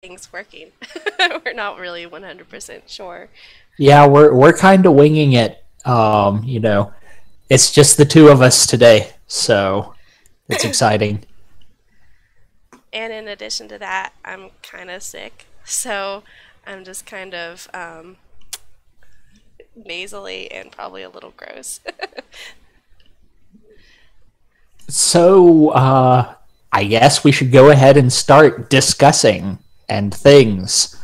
things working. We're not really 100% sure. Yeah, we're kind of winging it. It's just the two of us today, so it's exciting. And in addition to that, I'm kind of sick. So I'm just kind of nasally and probably a little gross. So I guess we should go ahead and start discussing and things.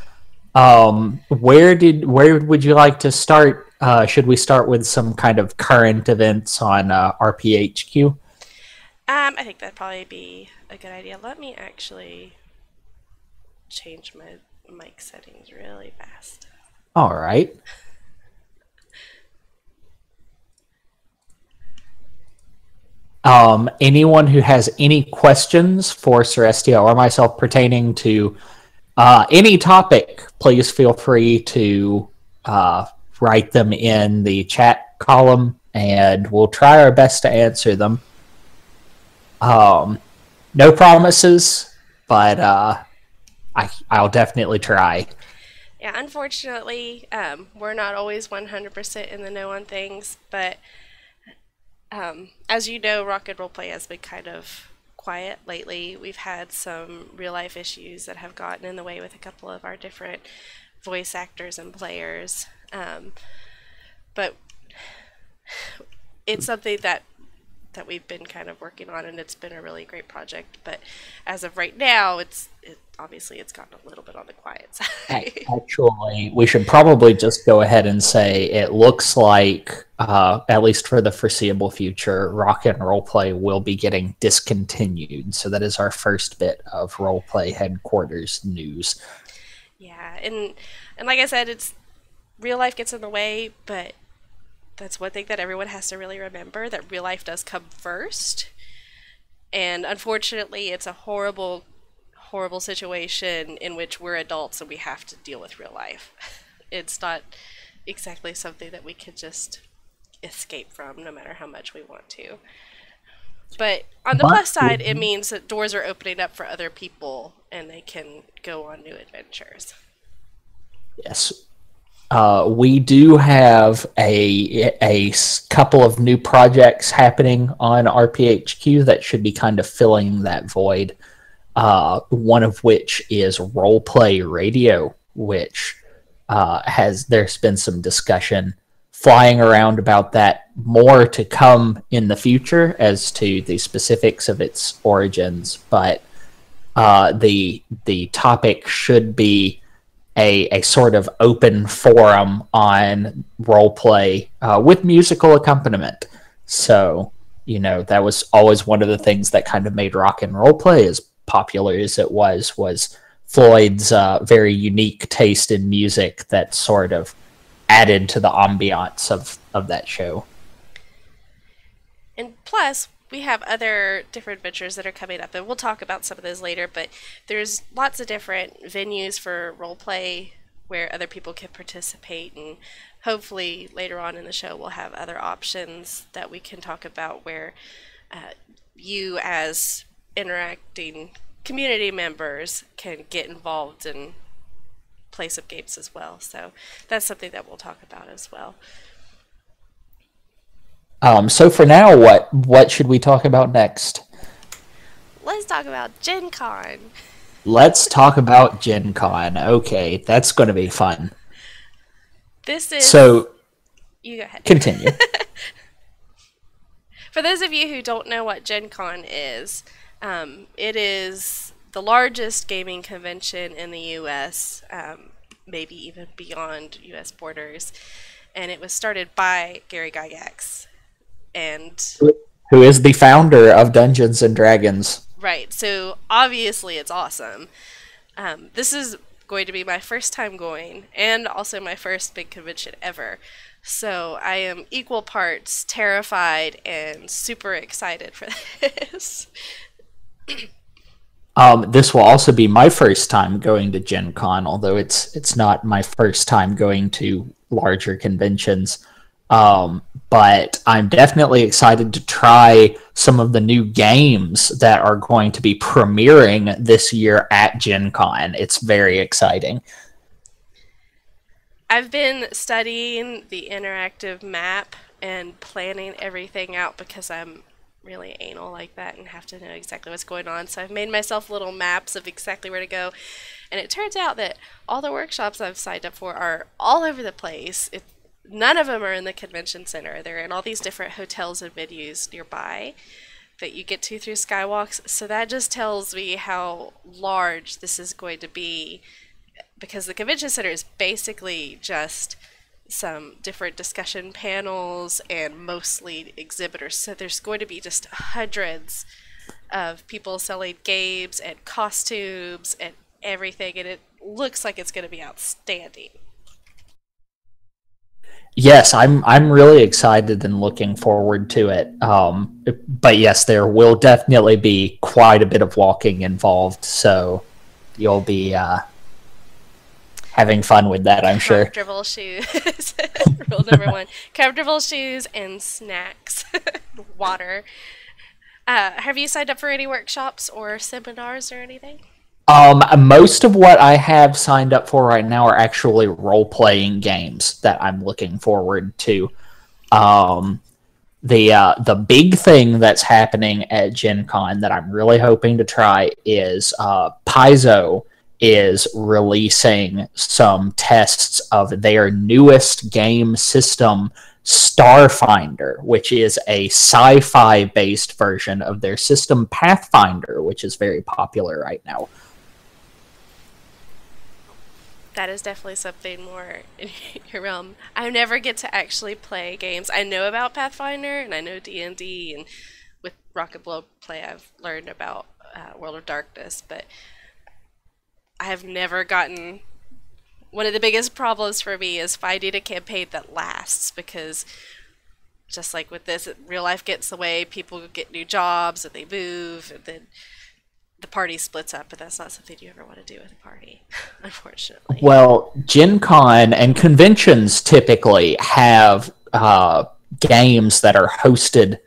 Where would you like to start? Should we start with some kind of current events on RPHQ? I think that'd probably be a good idea. Let me actually change my mic settings really fast. All right. Anyone who has any questions for Celestia or myself pertaining to any topic, please feel free to write them in the chat column, and we'll try our best to answer them. No promises, but I'll definitely try. Yeah, unfortunately, we're not always 100% in the know on things, but as you know, Rock and Roleplay has been kind of quiet lately. We've had some real life issues that have gotten in the way with a couple of our different voice actors and players. But it's something that we've been kind of working on, and it's been a really great project. But as of right now, obviously it's gotten a little bit on the quiet side. Actually, we should probably just go ahead and say it looks like, at least for the foreseeable future, Rock and Roleplay will be getting discontinued. So that is our first bit of Roleplay headquarters news. Yeah, and like I said, it's real life gets in the way, but that's one thing that everyone has to really remember, that real life does come first. And unfortunately, it's a horrible, horrible situation in which we're adults and we have to deal with real life. It's not exactly something that we could just escape from, no matter how much we want to. But on the But plus side, it means that doors are opening up for other people and they can go on new adventures. yes, we do have a couple of new projects happening on RPHQ that should be kind of filling that void. One of which is Roleplay Radio, which there's been some discussion flying around about that. More to come in the future as to the specifics of its origins, but the topic should be a sort of open forum on roleplay with musical accompaniment. So, that was always one of the things that kind of made rock and roleplay as popular as it was Floyd's very unique taste in music that sort of added to the ambiance of that show. And plus, we have other different ventures that are coming up, and we'll talk about some of those later, but there's lots of different venues for role play where other people can participate, and hopefully later on in the show we'll have other options that we can talk about where you as interacting community members can get involved and play some games as well. So that's something that we'll talk about as well. So for now, what should we talk about next? Let's talk about Gen Con. Let's talk about Gen Con. Okay, that's going to be fun. This is. So, you go ahead. continue. For those of you who don't know what Gen Con is, it is the largest gaming convention in the U.S., maybe even beyond U.S. borders, and it was started by Gary Gygax. And who is the founder of Dungeons and Dragons. Right, so obviously it's awesome. This is going to be my first time going, and also my first big convention ever. So I am equal parts terrified and super excited for this. This will also be my first time going to Gen Con, although it's not my first time going to larger conventions. But I'm definitely excited to try some of the new games that are going to be premiering this year at Gen Con. It's very exciting. I've been studying the interactive map and planning everything out because I'm really anal like that and have to know exactly what's going on. So I've made myself little maps of exactly where to go. And it turns out that all the workshops I've signed up for are all over the place. None of them are in the convention center. They're in all these different hotels and venues nearby that you get to through skywalks. So that just tells me how large this is going to be, because the convention center is basically just some different discussion panels and mostly exhibitors. So there's going to be just hundreds of people selling games and costumes and everything, and it looks like it's going to be outstanding. Yes, I'm really excited and looking forward to it. But yes, there will definitely be quite a bit of walking involved, so you'll be having fun with that, I'm sure. Comfortable shoes. Rule number one. Comfortable shoes and snacks. Water. Have you signed up for any workshops or seminars or anything? Most of what I have signed up for right now are actually role-playing games that I'm looking forward to. The big thing that's happening at Gen Con that I'm really hoping to try is Paizo is releasing some tests of their newest game system, Starfinder, which is a sci-fi based version of their system Pathfinder, which is very popular right now. That is definitely something more in your realm. I never get to actually play games. I know about Pathfinder and I know D&D, and with Rocket Blow Play I've learned about World of Darkness, but I have never gotten. One of the biggest problems for me is finding a campaign that lasts, because just like with this, real life gets away, people get new jobs and they move, and then the party splits up, but that's not something you ever want to do with a party, unfortunately. Well, Gen Con and conventions typically have games that are hosted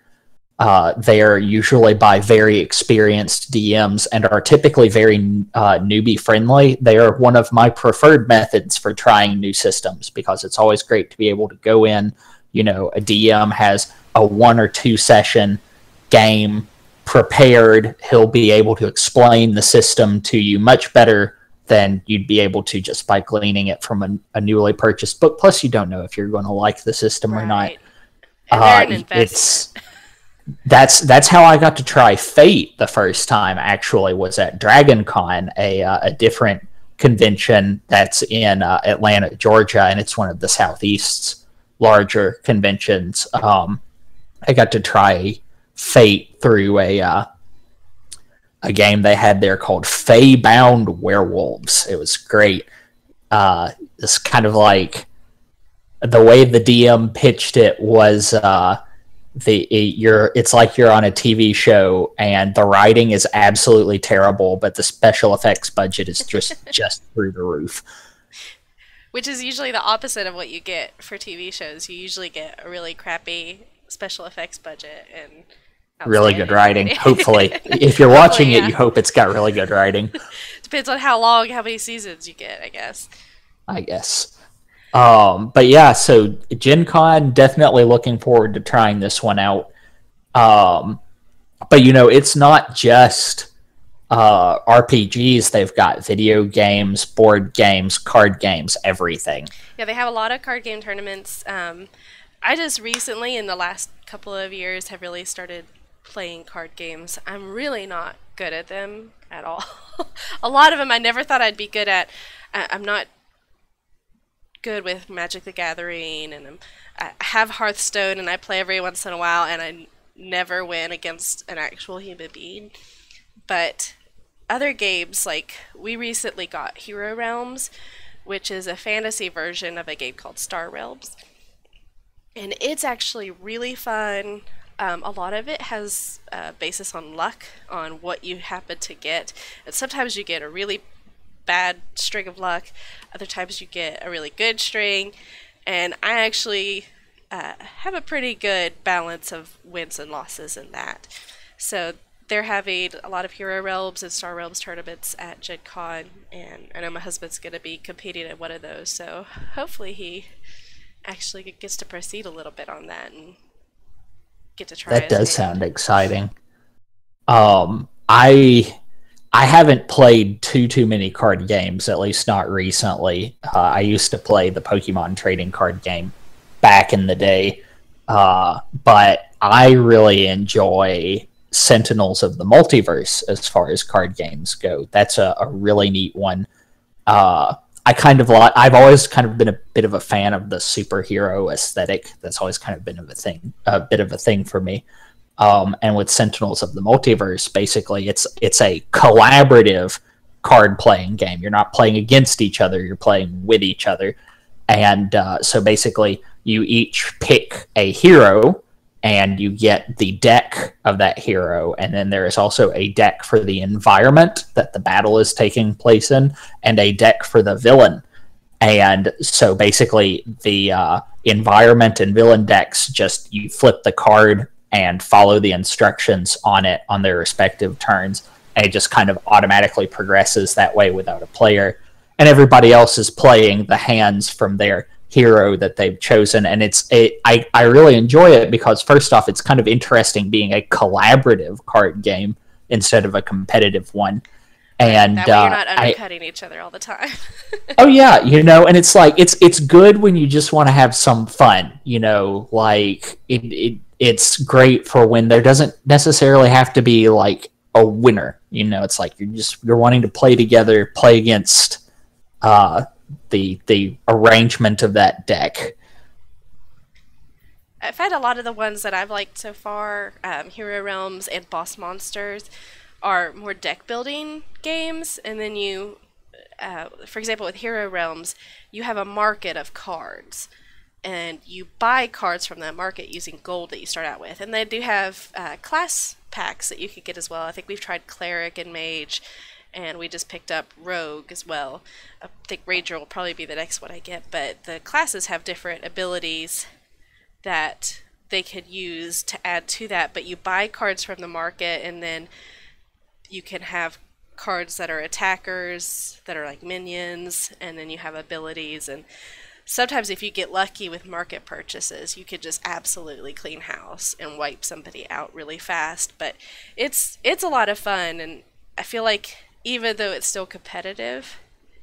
there, usually by very experienced DMs, and are typically very newbie friendly. They are one of my preferred methods for trying new systems, because it's always great to be able to go in. You know, a DM has a 1 or 2 session game prepared. He'll be able to explain the system to you much better than you'd be able to just by gleaning it from a newly purchased book. Plus, you don't know if you're going to like the system or not. And they're an investment. That's how I got to try Fate the first time, actually, was at Dragon Con, a different convention that's in Atlanta, Georgia, and it's one of the Southeast's larger conventions. I got to try Fate through a game they had there called Fey-Bound Werewolves. It was great. It's kind of like the way the DM pitched it was it's like you're on a TV show and the writing is absolutely terrible, but the special effects budget is just through the roof. Which is usually the opposite of what you get for TV shows. You usually get a really crappy special effects budget and really good writing. Hopefully, if you're watching it, you hope it's got really good writing. Depends on how long, how many seasons you get, I guess. But yeah, so Gen Con, definitely looking forward to trying this one out. But you know, it's not just RPGs. They've got video games, board games, card games, everything. Yeah, they have a lot of card game tournaments. I just recently, in the last couple of years, have really started playing card games. I'm really not good at them at all. A lot of them I never thought I'd be good at. I'm not good with Magic the Gathering, and I have Hearthstone, and I play every once in a while, and I never win against an actual human being. But other games, like we recently got Hero Realms, which is a fantasy version of a game called Star Realms. And it's actually really fun. A lot of it has a basis on luck, on what you happen to get. And sometimes you get a really bad string of luck. Other times you get a really good string. And I actually have a pretty good balance of wins and losses in that. So they're having a lot of Hero Realms and Star Realms tournaments at Gen Con, and I know my husband's going to be competing in one of those, so hopefully he actually gets to proceed a little bit on that and get to try That his does hand. sound exciting. I haven't played too many card games, at least not recently. I used to play the Pokemon trading card game back in the day, but I really enjoy Sentinels of the Multiverse as far as card games go. That's a really neat one. I kind of like. I've always kind of been a bit of a fan of the superhero aesthetic. That's always kind of been a bit of a thing for me. And with Sentinels of the Multiverse, basically, it's a collaborative card playing game. You're not playing against each other; you're playing with each other. And so basically, you each pick a hero, and you get the deck of that hero. And then there is also a deck for the environment that the battle is taking place in, and a deck for the villain. And so basically, the environment and villain decks, just you flip the card and follow the instructions on it on their respective turns, and it just kind of automatically progresses that way without a player. And everybody else is playing the hands from their hero that they've chosen. And I really enjoy it because, first off, it's kind of interesting being a collaborative card game instead of a competitive one. And that way you're not undercutting each other all the time. oh yeah, and it's like it's good when you just want to have some fun, like it's great for when there doesn't necessarily have to be like a winner. It's like you're wanting to play together, play against the arrangement of that deck. I've had a lot of the ones that I've liked so far, Hero Realms and Boss Monsters, are more deck building games. And then for example, with Hero Realms, you have a market of cards, and you buy cards from that market using gold that you start out with. And they do have class packs that you could get as well. I think we've tried Cleric and Mage, and we just picked up Rogue as well. I think Ranger will probably be the next one I get, but the classes have different abilities that they could use to add to that. But you buy cards from the market, and then you can have cards that are attackers, that are like minions, and then you have abilities. And sometimes if you get lucky with market purchases, you could just absolutely clean house and wipe somebody out really fast. But it's a lot of fun, and I feel like even though it's still competitive,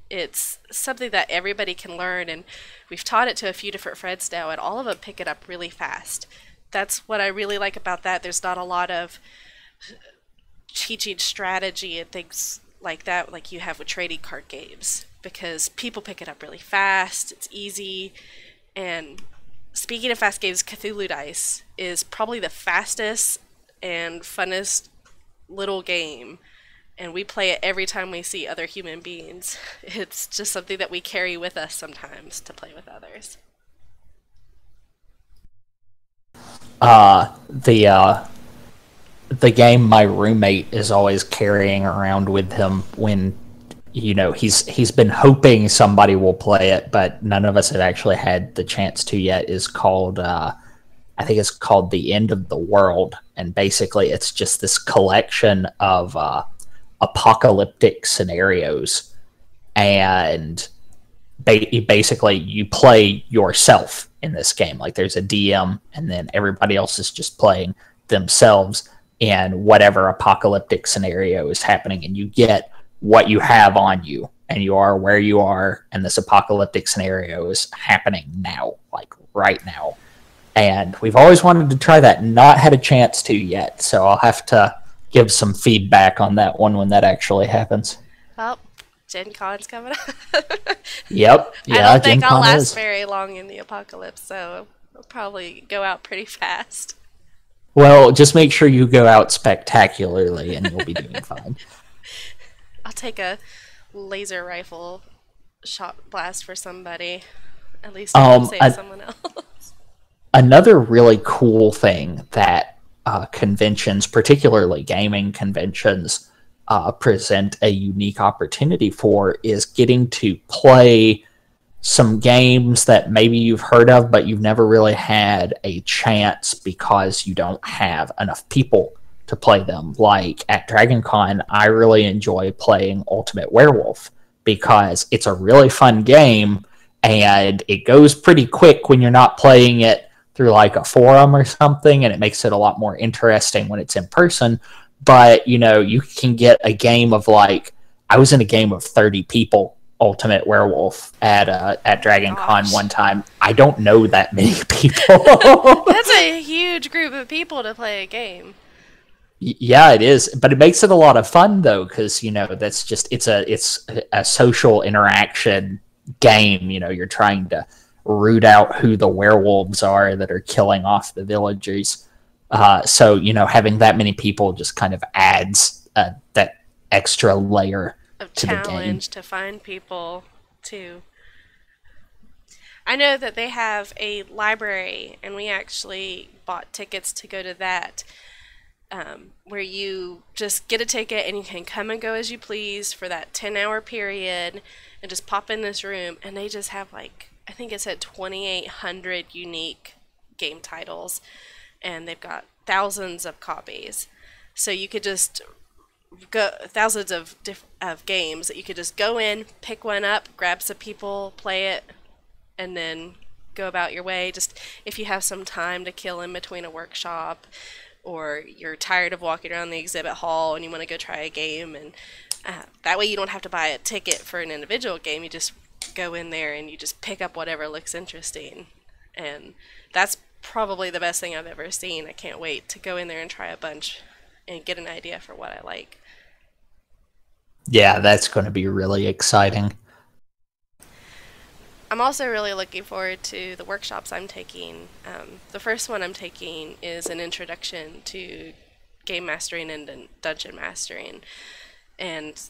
it's something that everybody can learn, and we've taught it to a few different friends now, and all of them pick it up really fast. That's what I really like about that. There's not a lot of teaching strategy and things like that like you have with trading card games, because people pick it up really fast. It's easy. And speaking of fast games, Cthulhu Dice is probably the fastest and funnest little game, and we play it every time we see other human beings. It's just something that we carry with us sometimes to play with others. The game my roommate is always carrying around with him when he's been hoping somebody will play it, but none of us have actually had the chance to yet, is called I think it's called The End of the World. And basically it's just this collection of apocalyptic scenarios, and basically you play yourself in this game. Like there's a DM, and then everybody else is just playing themselves in whatever apocalyptic scenario is happening, and you get what you have on you, and you are where you are, and this apocalyptic scenario is happening now, like right now. And we've always wanted to try that, not had a chance to yet, so I'll have to give some feedback on that one when that actually happens. Well, Gen Con's coming up. Yep. Yeah, I don't think Gen I'll Con last is. very long in the apocalypse, so I'll probably go out pretty fast. Well, just make sure you go out spectacularly, and you'll be doing fine. I'll take a laser rifle shot blast for somebody. At least I'll save someone else. Another really cool thing that conventions, particularly gaming conventions, present a unique opportunity for is getting to play some games that maybe you've heard of, but you've never really had a chance because you don't have enough people to play them. Like at DragonCon, I really enjoy playing Ultimate Werewolf because it's a really fun game and it goes pretty quick when you're not playing it through like a forum or something, and it makes it a lot more interesting when it's in person. But, you know, you can get a game of like, I was in a game of 30 people, Ultimate Werewolf, at DragonCon one time. I don't know that many people. That's a huge group of people to play a game. Yeah, it is, but it makes it a lot of fun though, because you know that's just it's a social interaction game. You know, you're trying to root out who the werewolves are that are killing off the villagers. So you know, having that many people just kind of adds that extra layer Of to the game. challenge to find people too. I know that they have a library, and we actually bought tickets to go to that. Where you just get a ticket and you can come and go as you please for that 10-hour period and just pop in this room, and they just have like, I think it said 2,800 unique game titles, and they've got thousands of copies. So you could just go thousands of games that you could just go in, pick one up, grab some people, play it, and then go about your way. Just if you have some time to kill in between a workshop, or you're tired of walking around the exhibit hall and you want to go try a game, and that way you don't have to buy a ticket for an individual game. You just go in there and you just pick up whatever looks interesting, and that's probably the best thing I've ever seen. I can't wait to go in there and try a bunch and get an idea for what I like. Yeah, that's going to be really exciting. I'm also really looking forward to the workshops I'm taking. The first one I'm taking is an introduction to game mastering and dungeon mastering. And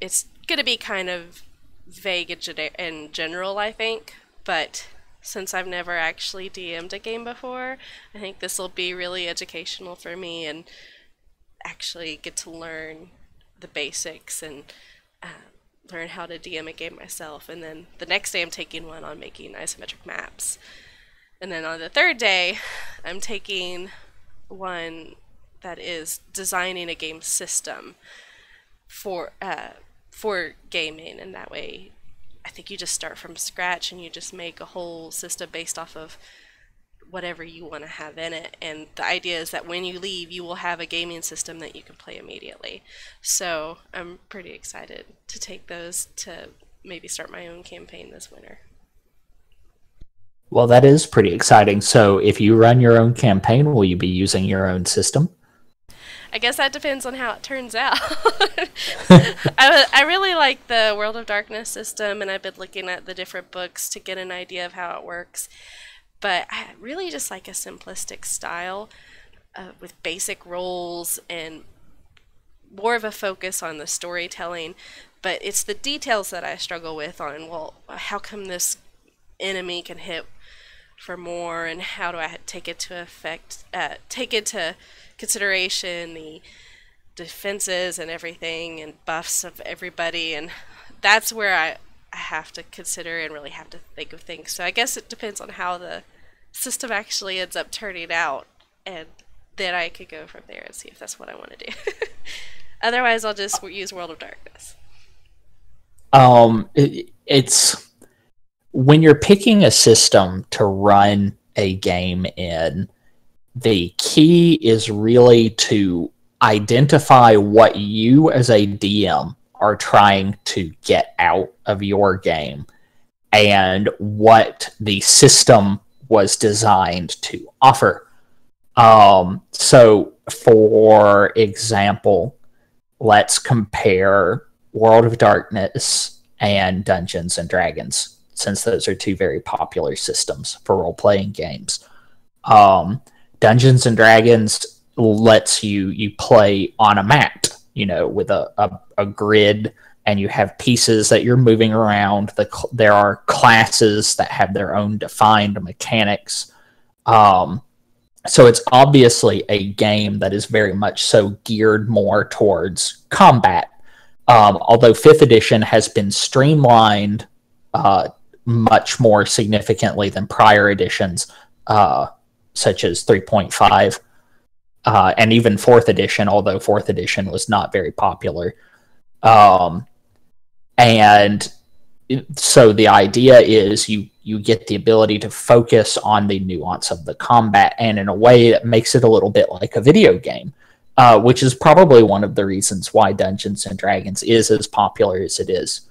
it's going to be kind of vague and general, I think. But since I've never actually DM'd a game before, I think this will be really educational for me and actually get to learn the basics and learn how to DM a game myself. And then the next day I'm taking one on making isometric maps. And then on the third day I'm taking one that is designing a game system for gaming, and that way I think you just start from scratch and you just make a whole system based off of whatever you want to have in it. And the idea is that when you leave, you will have a gaming system that you can play immediately. So I'm pretty excited to take those to maybe start my own campaign this winter. Well, that is pretty exciting. So if you run your own campaign, will you be using your own system? I guess that depends on how it turns out. I really like the World of Darkness system, and I've been looking at the different books to get an idea of how it works. But I really just like a simplistic style with basic roles and more of a focus on the storytelling. But it's the details that I struggle with on, well, how come this enemy can hit for more, and how do I take into consideration the defenses and everything and buffs of everybody. And that's where I have to consider and really have to think of things. So I guess it depends on how the system actually ends up turning out, and then I could go from there and see if that's what I want to do. Otherwise, I'll just use World of Darkness. It's when you're picking a system to run a game in, the key is really to identify what you as a DM are trying to get out of your game and what the system was designed to offer. So, for example, let's compare World of Darkness and Dungeons and Dragons, since those are two very popular systems for role-playing games. Dungeons and Dragons lets you play on a map, you know, with a grid, and you have pieces that you're moving around. There are classes that have their own defined mechanics. So it's obviously a game that is very much so geared more towards combat. Although 5th edition has been streamlined much more significantly than prior editions, such as 3.5 and even 4th edition, although 4th edition was not very popular. And so the idea is you get the ability to focus on the nuance of the combat, and in a way that makes it a little bit like a video game, which is probably one of the reasons why Dungeons and Dragons is as popular as it is.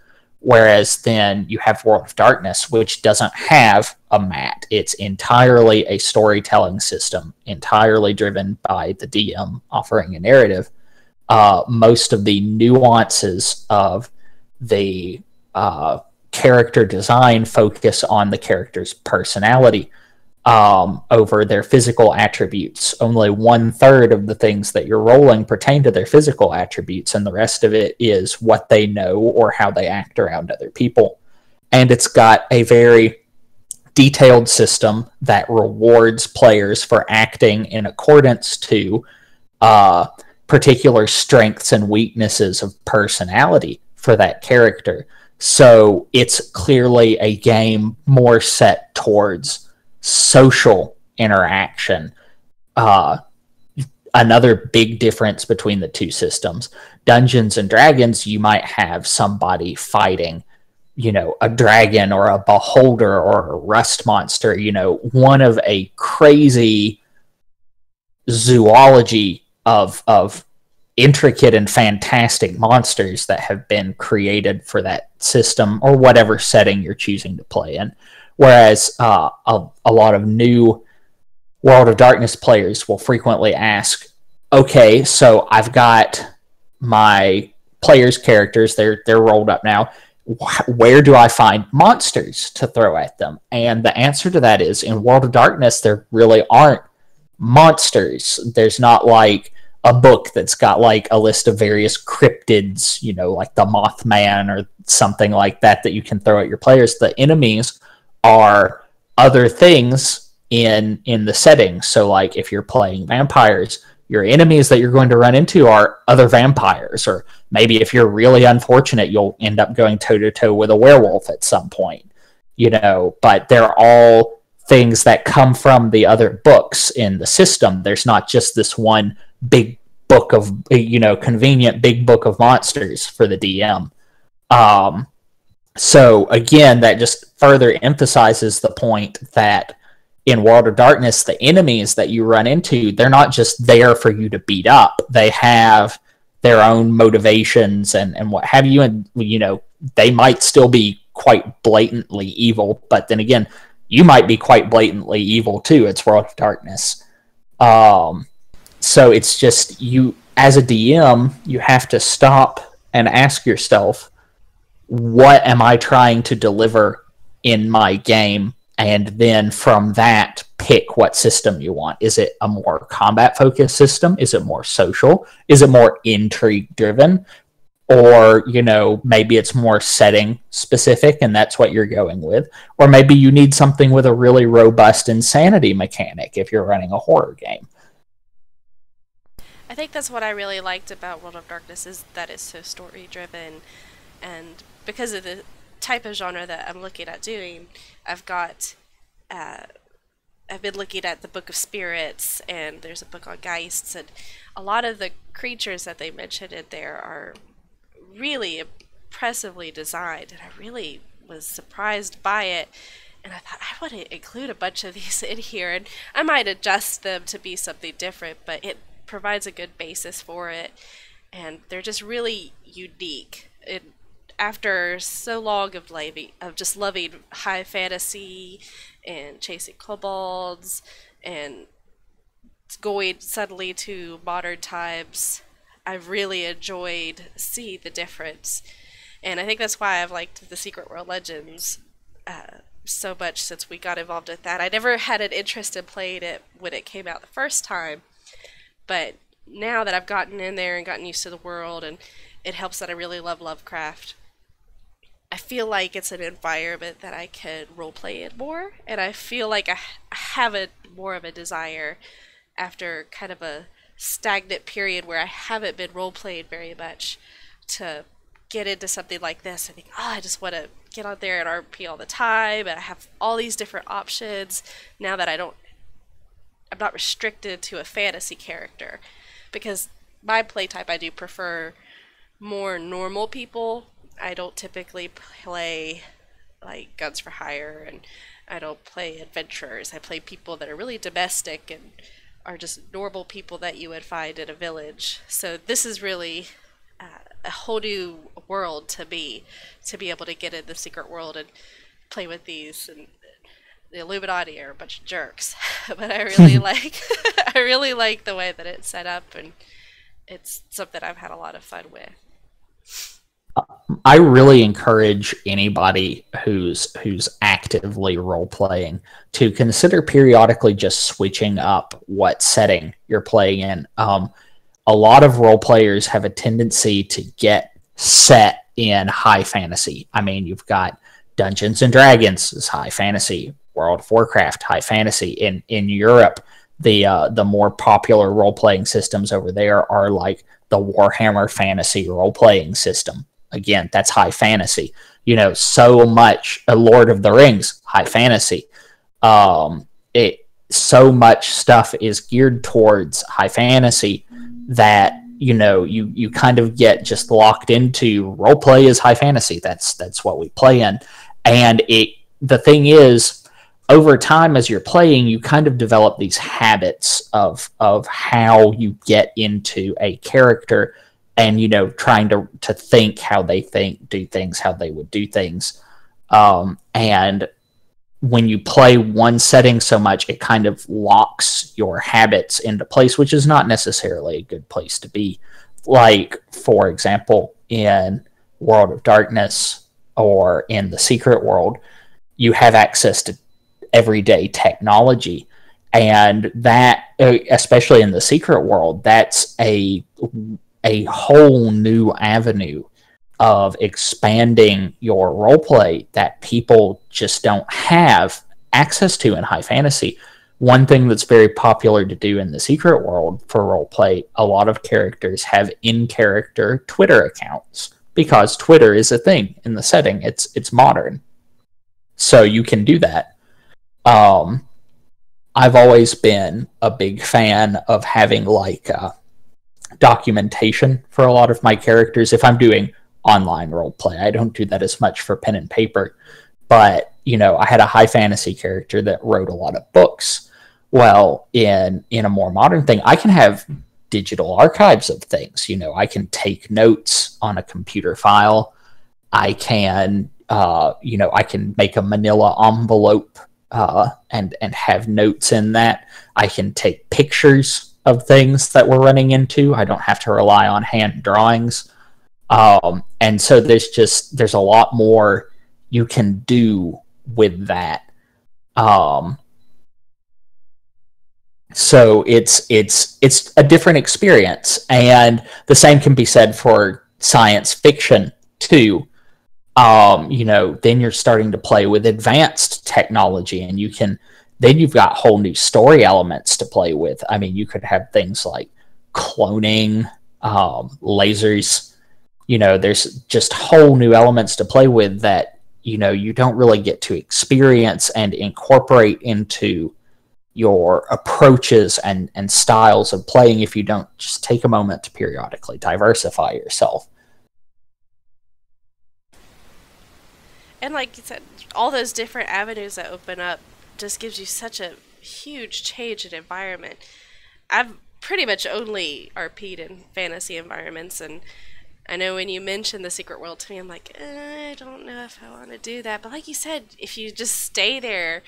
Whereas then you have World of Darkness, which doesn't have a mat. It's entirely a storytelling system, entirely driven by the DM offering a narrative. Most of the nuances of the character design focus on the character's personality over their physical attributes. Only 1/3 of the things that you're rolling pertain to their physical attributes, and the rest of it is what they know or how they act around other people. And it's got a very detailed system that rewards players for acting in accordance to particular strengths and weaknesses of personality for that character. So it's clearly a game more set towards social interaction. Another big difference between the two systems. Dungeons and Dragons, you might have somebody fighting, a dragon or a beholder or a rust monster, one of a crazy zoology of intricate and fantastic monsters that have been created for that system or whatever setting you're choosing to play in. Whereas a lot of new World of Darkness players will frequently ask, okay, so I've got my players' characters, they're rolled up now. Where do I find monsters to throw at them? And the answer to that is, in World of Darkness, there really aren't monsters. There's not like a book that's got like a list of various cryptids, like the Mothman or something like that you can throw at your players. The enemies are other things in the setting. So like if you're playing vampires, your enemies that you're going to run into are other vampires, or maybe if you're really unfortunate, you'll end up going toe-to-toe with a werewolf at some point, but they're all things that come from the other books in the system. There's not just this one big book of, convenient big book of monsters for the DM. So again, that just further emphasizes the point that in World of Darkness, the enemies that you run into, they're not just there for you to beat up. They have their own motivations and what have you. And, they might still be quite blatantly evil, but then again, you might be quite blatantly evil too. It's World of Darkness. So it's just, you, as a DM, you have to stop and ask yourself, what am I trying to deliver in my game? And then from that, pick what system you want. Is it a more combat-focused system? Is it more social? Is it more intrigue-driven? Or, maybe it's more setting-specific, and that's what you're going with. Or maybe you need something with a really robust insanity mechanic if you're running a horror game. I think that's what I really liked about World of Darkness, is that it's so story-driven, and because of the type of genre that I'm looking at doing, I've been looking at the Book of Spirits, and there's a book on Geists, and a lot of the creatures that they mentioned in there are really impressively designed, and I really was surprised by it. And I thought, I want to include a bunch of these in here, and I might adjust them to be something different, but it provides a good basis for it, and they're just really unique. After so long of just loving high fantasy and chasing kobolds and going suddenly to modern times, I've really enjoyed seeing the difference. And I think that's why I've liked the Secret World Legends so much since we got involved with that. I never had an interest in playing it when it came out the first time, but now that I've gotten in there and gotten used to the world, and it helps that I really love Lovecraft, I feel like it's an environment that I could roleplay in more, and I feel like I have more of a desire after kind of a stagnant period where I haven't been roleplaying very much to get into something like this. I think, I just want to get on there and RP all the time, and I have all these different options now that I'm not restricted to a fantasy character, because my play type, I do prefer more normal people. I don't typically play like Guns for Hire, and I don't play adventurers. I play people that are really domestic and are just normal people that you would find in a village. So this is really a whole new world to be able to get in the secret world and play with these. And the Illuminati are a bunch of jerks, but I really like I really like the way that it's set up, and it's something I've had a lot of fun with. I really encourage anybody who's actively role playing to consider periodically just switching up what setting you're playing in. A lot of role players have a tendency to get set in high fantasy. I mean, you've got Dungeons and Dragons is high fantasy, World of Warcraft high fantasy. In Europe, the more popular role playing systems over there are like the Warhammer Fantasy role playing system. Again, that's high fantasy. You know, so much Lord of the Rings, high fantasy. So much stuff is geared towards high fantasy that, you know, you kind of get just locked into role play is high fantasy. That's what we play in. And the thing is, over time as you're playing, you kind of develop these habits of how you get into a character, and, you know, trying to think how they think, do things how they would do things. And when you play one setting so much, it kind of locks your habits into place, which is not necessarily a good place to be. Like, for example, in World of Darkness or in the Secret World, you have access to everyday technology. And that, especially in the Secret World, that's a whole new avenue of expanding your roleplay that people just don't have access to in high fantasy. One thing that's very popular to do in the Secret World for roleplay, a lot of characters have in-character Twitter accounts, because Twitter is a thing in the setting. It's modern. So you can do that. I've always been a big fan of having like documentation for a lot of my characters. If I'm doing online role play, I don't do that as much for pen and paper, but, you know, I had a high fantasy character that wrote a lot of books. Well, in a more modern thing, I can have digital archives of things. You know, I can take notes on a computer file. I can I can make a manila envelope and have notes in that. I can take pictures of things that we're running into. I don't have to rely on hand drawings. And so there's a lot more you can do with that. So it's a different experience, and the same can be said for science fiction too. Then you're starting to play with advanced technology, and then you've got whole new story elements to play with. I mean, you could have things like cloning, lasers. You know, there's just whole new elements to play with that, you know, you don't really get to experience and incorporate into your approaches and styles of playing if you don't just take a moment to periodically diversify yourself. And like you said, all those different avenues that open up just gives you such a huge change in environment. I've pretty much only RP'd in fantasy environments, and I know when you mentioned the Secret World to me, I'm like, I don't know if I want to do that. But like you said, if you just stay there,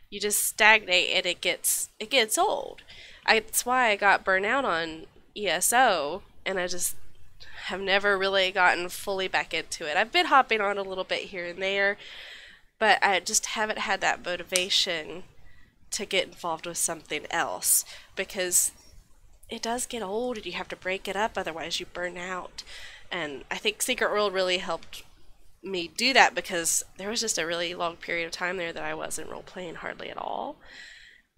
you just stagnate, and it gets old. That's why I got burnt out on ESO, and I just have never really gotten fully back into it. I've been hopping on a little bit here and there, but I just haven't had that motivation to get involved with something else, because it does get old and you have to break it up, otherwise you burn out. And I think Secret World really helped me do that, because there was just a really long period of time there that I wasn't role playing hardly at all.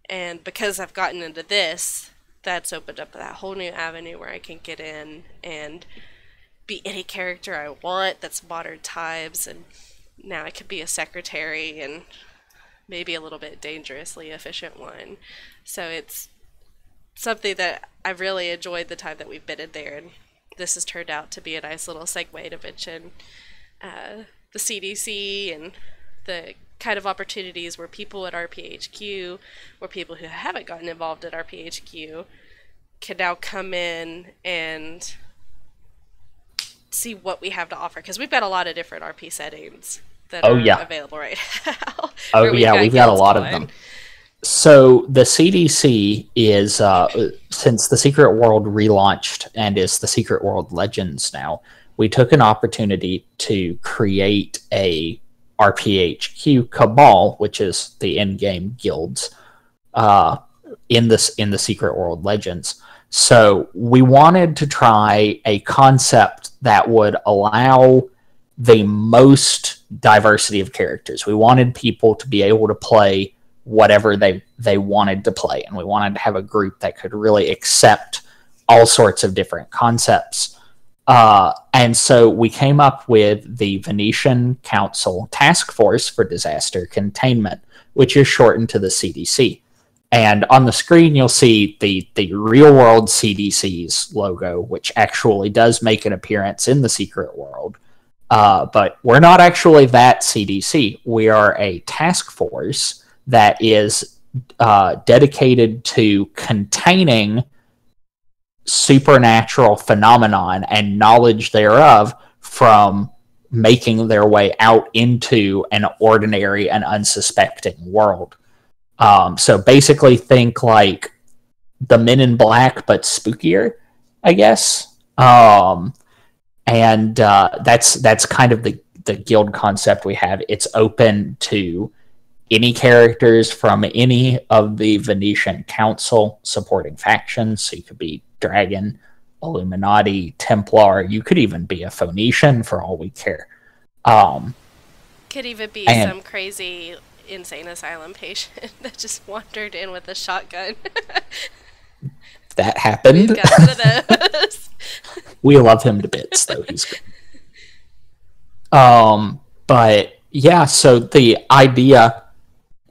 And because I've gotten into this, that's opened up that whole new avenue where I can get in and be any character I want that's modern times. And now it could be a secretary and maybe a little bit dangerously efficient one. So it's something that I've really enjoyed the time that we've been in there, and this has turned out to be a nice little segue to mention the CDC and the kind of opportunities where people at RPHQ, or people who haven't gotten involved at RPHQ, can now come in and see what we have to offer, because we've got a lot of different RP settings that are available right now. Oh yeah, we've got a lot of them. So the CDC is, since the Secret World relaunched and is the Secret World Legends now, we took an opportunity to create a RPHQ Cabal, which is the in-game guilds, in the Secret World Legends. So we wanted to try a concept that would allow the most diversity of characters. We wanted people to be able to play whatever they wanted to play, and we wanted to have a group that could really accept all sorts of different concepts. And so we came up with the Venetian Council Task Force for Disaster Containment, which is shortened to the CDC. And on the screen, you'll see the real-world CDC's logo, which actually does make an appearance in the Secret World. But we're not actually that CDC. We are a task force that is dedicated to containing supernatural phenomenon and knowledge thereof from making their way out into an ordinary and unsuspecting world. So basically think like the Men in Black, but spookier, I guess. And that's kind of the guild concept we have. It's open to any characters from any of the Venetian Council supporting factions. So you could be Dragon, Illuminati, Templar. You could even be a Phoenician for all we care. Could even be some crazy insane asylum patient that just wandered in with a shotgun. That happened. We've got one of those. We love him to bits, though. He's good. But yeah, so the idea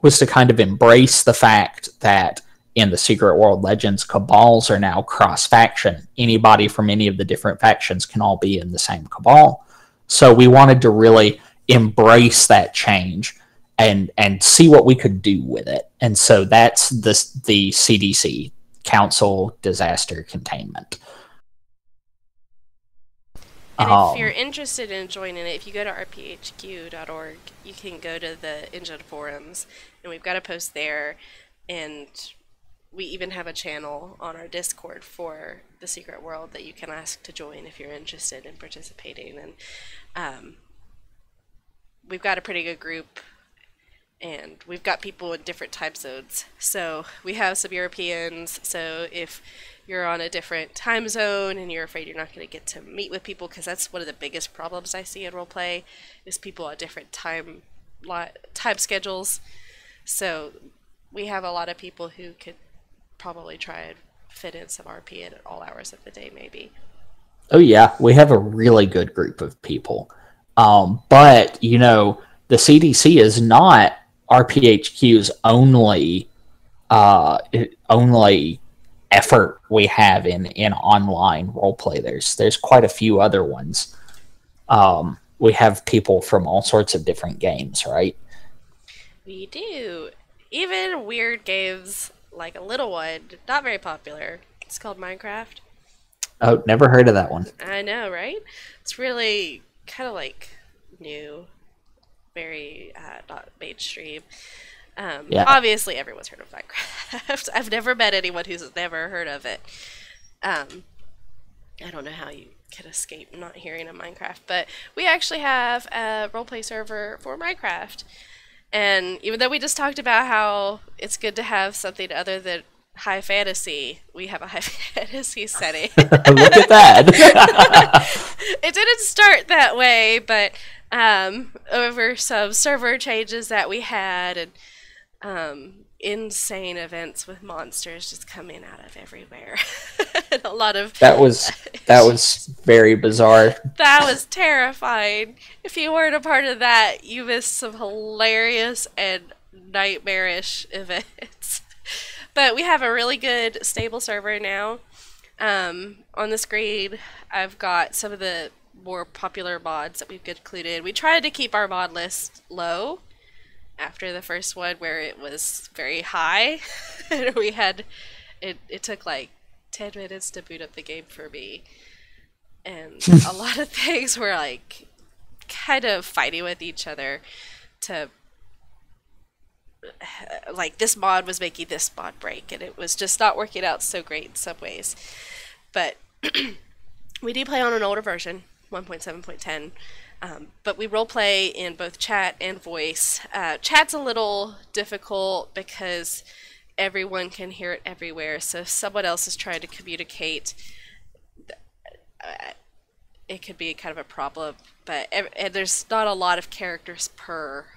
was to kind of embrace the fact that in the Secret World Legends, cabals are now cross-faction. Anybody from any of the different factions can all be in the same cabal. So we wanted to really embrace that change and see what we could do with it. And so that's the CDC, Council Disaster Containment. And if you're interested in joining it, if you go to rphq.org, you can go to the Engine forums, and we've got a post there, and we even have a channel on our Discord for the Secret World that you can ask to join if you're interested in participating. And we've got a pretty good group, and we've got people in different time zones. So we have some Europeans, so if you're on a different time zone and you're afraid you're not going to get to meet with people, because that's one of the biggest problems I see in roleplay, is people on different time schedules. So we have a lot of people who could probably try and fit in some RP at all hours of the day, maybe. Oh yeah, we have a really good group of people. But, you know, the CDC is not RPHQ's only effort we have in online roleplay. There's quite a few other ones. We have people from all sorts of different games, right? We do. Even weird games, like a little one, not very popular. It's called Minecraft. Oh, never heard of that one. I know, right? It's really kind of like new, very not mainstream. Yeah. Obviously, everyone's heard of Minecraft. I've never met anyone who's never heard of it. I don't know how you can escape not hearing of Minecraft, but we actually have a roleplay server for Minecraft. And even though we just talked about how it's good to have something other than high fantasy, we have a high fantasy setting. Look at that. It didn't start that way, but over some server changes that we had, and Insane events with monsters just coming out of everywhere. And a lot of that was very bizarre. that was terrifying. If you weren't a part of that, you missed some hilarious and nightmarish events. But we have a really good stable server now. On the screen, I've got some of the more popular mods that we've included. We tried to keep our mod list low after the first one where it was very high. And it took like 10 minutes to boot up the game for me. And a lot of things were like kind of fighting with each other to like this mod was making this mod break and it was just not working out so great in some ways. But we do play on an older version, 1.7.10. But we role play in both chat and voice. Chat's a little difficult because everyone can hear it everywhere. So if someone else is trying to communicate, it could be kind of a problem. But and there's not a lot of characters per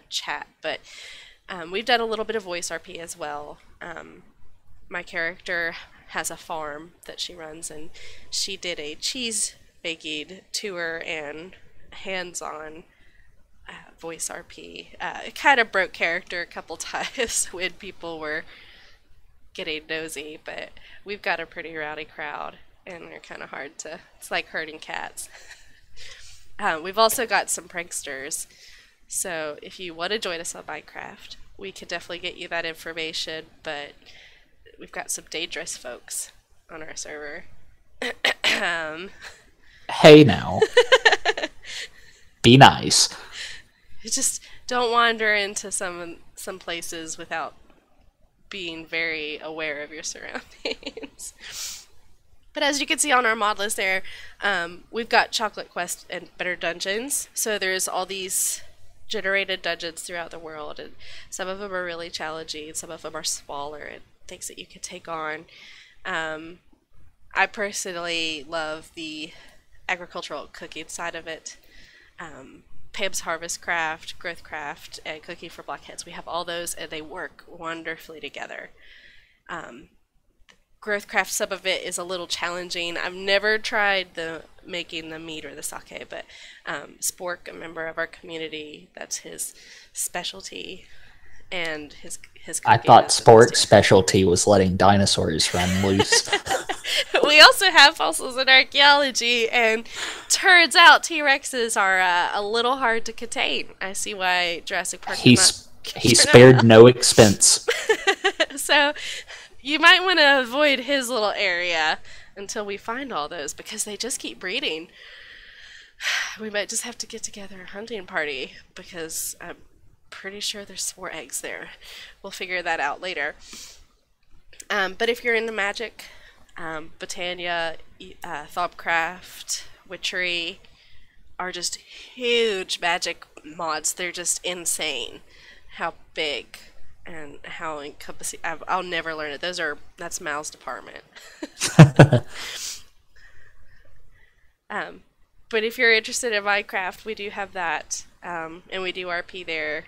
chat. But we've done a little bit of voice RP as well. My character has a farm that she runs, and she did a cheese baking tour and hands-on voice RP. It kind of broke character a couple times when people were getting nosy, but we've got a pretty rowdy crowd, and they're kind of hard to. It's like herding cats. We've also got some pranksters, so if you want to join us on Minecraft, we could definitely get you that information, but we've got some dangerous folks on our server. Hey now. Be nice. Just don't wander into some places without being very aware of your surroundings. But as you can see on our mod list there, we've got Chocolate Quest and Better Dungeons. So there's all these generated dungeons throughout the world, and some of them are really challenging, some of them are smaller and things that you can take on. I personally love the agricultural cooking side of it. Pam's Harvest Craft, Growth Craft, and Cooking for Blockheads. We have all those, and they work wonderfully together. Growth Craft, some of it is a little challenging. I've never tried making the meat or the sake, but Spork, a member of our community, that's his specialty, and his I cooking thought is Spork's specialty was letting dinosaurs run loose. We also have fossils in archaeology, and turns out T-Rexes are a little hard to contain. I see why Jurassic Park He spared no expense. So you might want to avoid his little area until we find all those, because they just keep breeding. We might just have to get together a hunting party, because I'm pretty sure there's 4 eggs there. We'll figure that out later. But if you're into magic, Botania, Thaumcraft, Witchery are just huge magic mods. They're just insane how big and how encompassing. I'll never learn it. That's Mal's department. But if you're interested in Minecraft, we do have that, and we do RP there.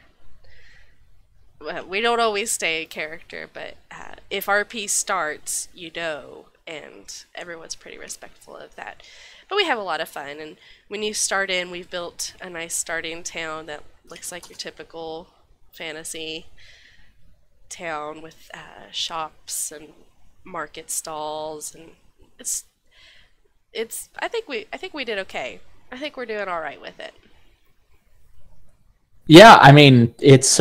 We don't always stay in character, but if RP starts, and everyone's pretty respectful of that. But we have a lot of fun, and when you start in, we've built a nice starting town that looks like your typical fantasy town with shops and market stalls, and it's. I think we did okay. I think we're doing all right with it. Yeah, I mean it's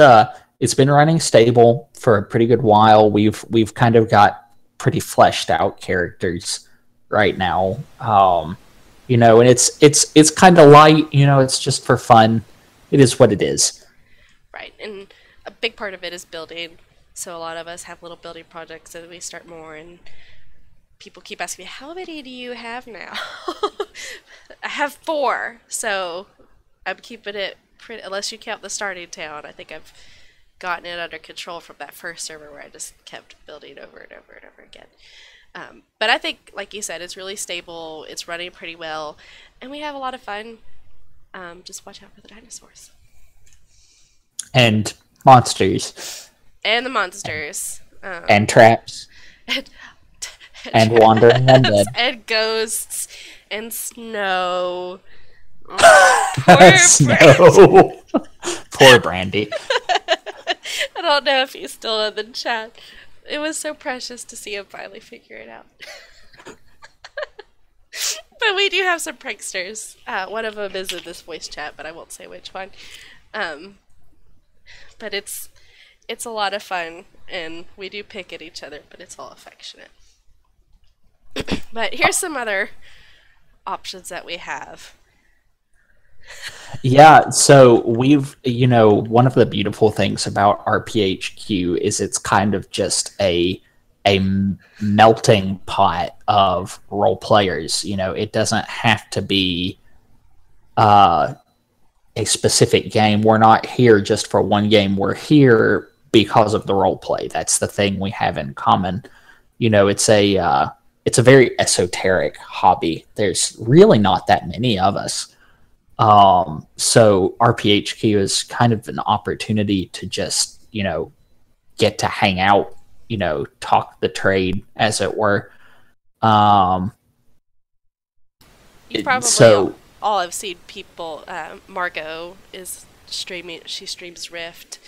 been running stable for a pretty good while. We've kind of got pretty fleshed out characters right now. And it's kind of light, it's just for fun. It is what it is. Right. And a big part of it is building. So a lot of us have little building projects and we start more, and people keep asking me, how many do you have now? I have 4. So I'm keeping it pretty, unless you count the starting town. I think I've gotten it under control from that first server where I just kept building over and over and over again. But I think, like you said, it's really stable, it's running pretty well, and we have a lot of fun. Just watch out for the dinosaurs. And monsters and the monsters. and traps And, and wandering traps undead. and ghosts and snow. Oh, poor Brandy. Snow. Poor Brandy. I don't know if he's still in the chat. It was so precious to see him finally figure it out. But we do have some pranksters. One of them is in this voice chat, but I won't say which one. But it's a lot of fun, and we do pick at each other, but it's all affectionate. But here's some other options that we have. Yeah, so one of the beautiful things about RPHQ is it's kind of just a melting pot of role players. It doesn't have to be a specific game. We're not here just for one game. We're here because of the role play. That's the thing we have in common. It's a very esoteric hobby. There's really not that many of us. So RPHQ is kind of an opportunity to just, get to hang out, talk the trade, as it were. You probably all have seen people. Margot is streaming. She streams Rift,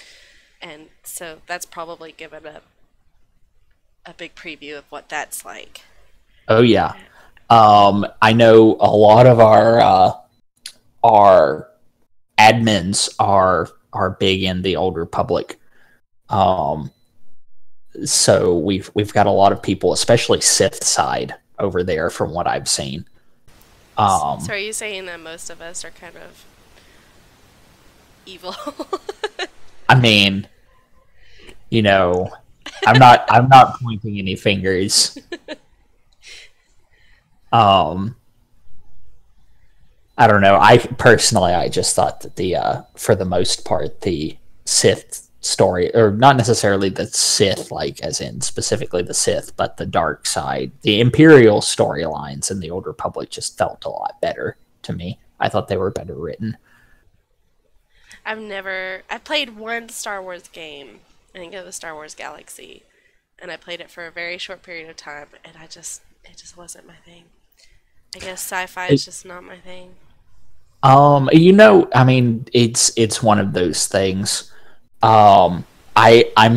and so that's probably given a big preview of what that's like. Oh yeah, I know a lot of our admins are big in the Old Republic. So we've got a lot of people, especially Sith side over there, from what I've seen. So are you saying that most of us are kind of evil? I mean, I'm not pointing any fingers. I don't know. I just thought that for the most part, the Sith story, or not necessarily the Sith, like as in specifically the Sith, but the dark side, the Imperial storylines in the Old Republic just felt a lot better to me. I thought they were better written. I played one Star Wars game. I think it was Star Wars Galaxy, and I played it for a very short period of time, and it just wasn't my thing. I guess sci-fi is just not my thing. I mean, it's one of those things. I'm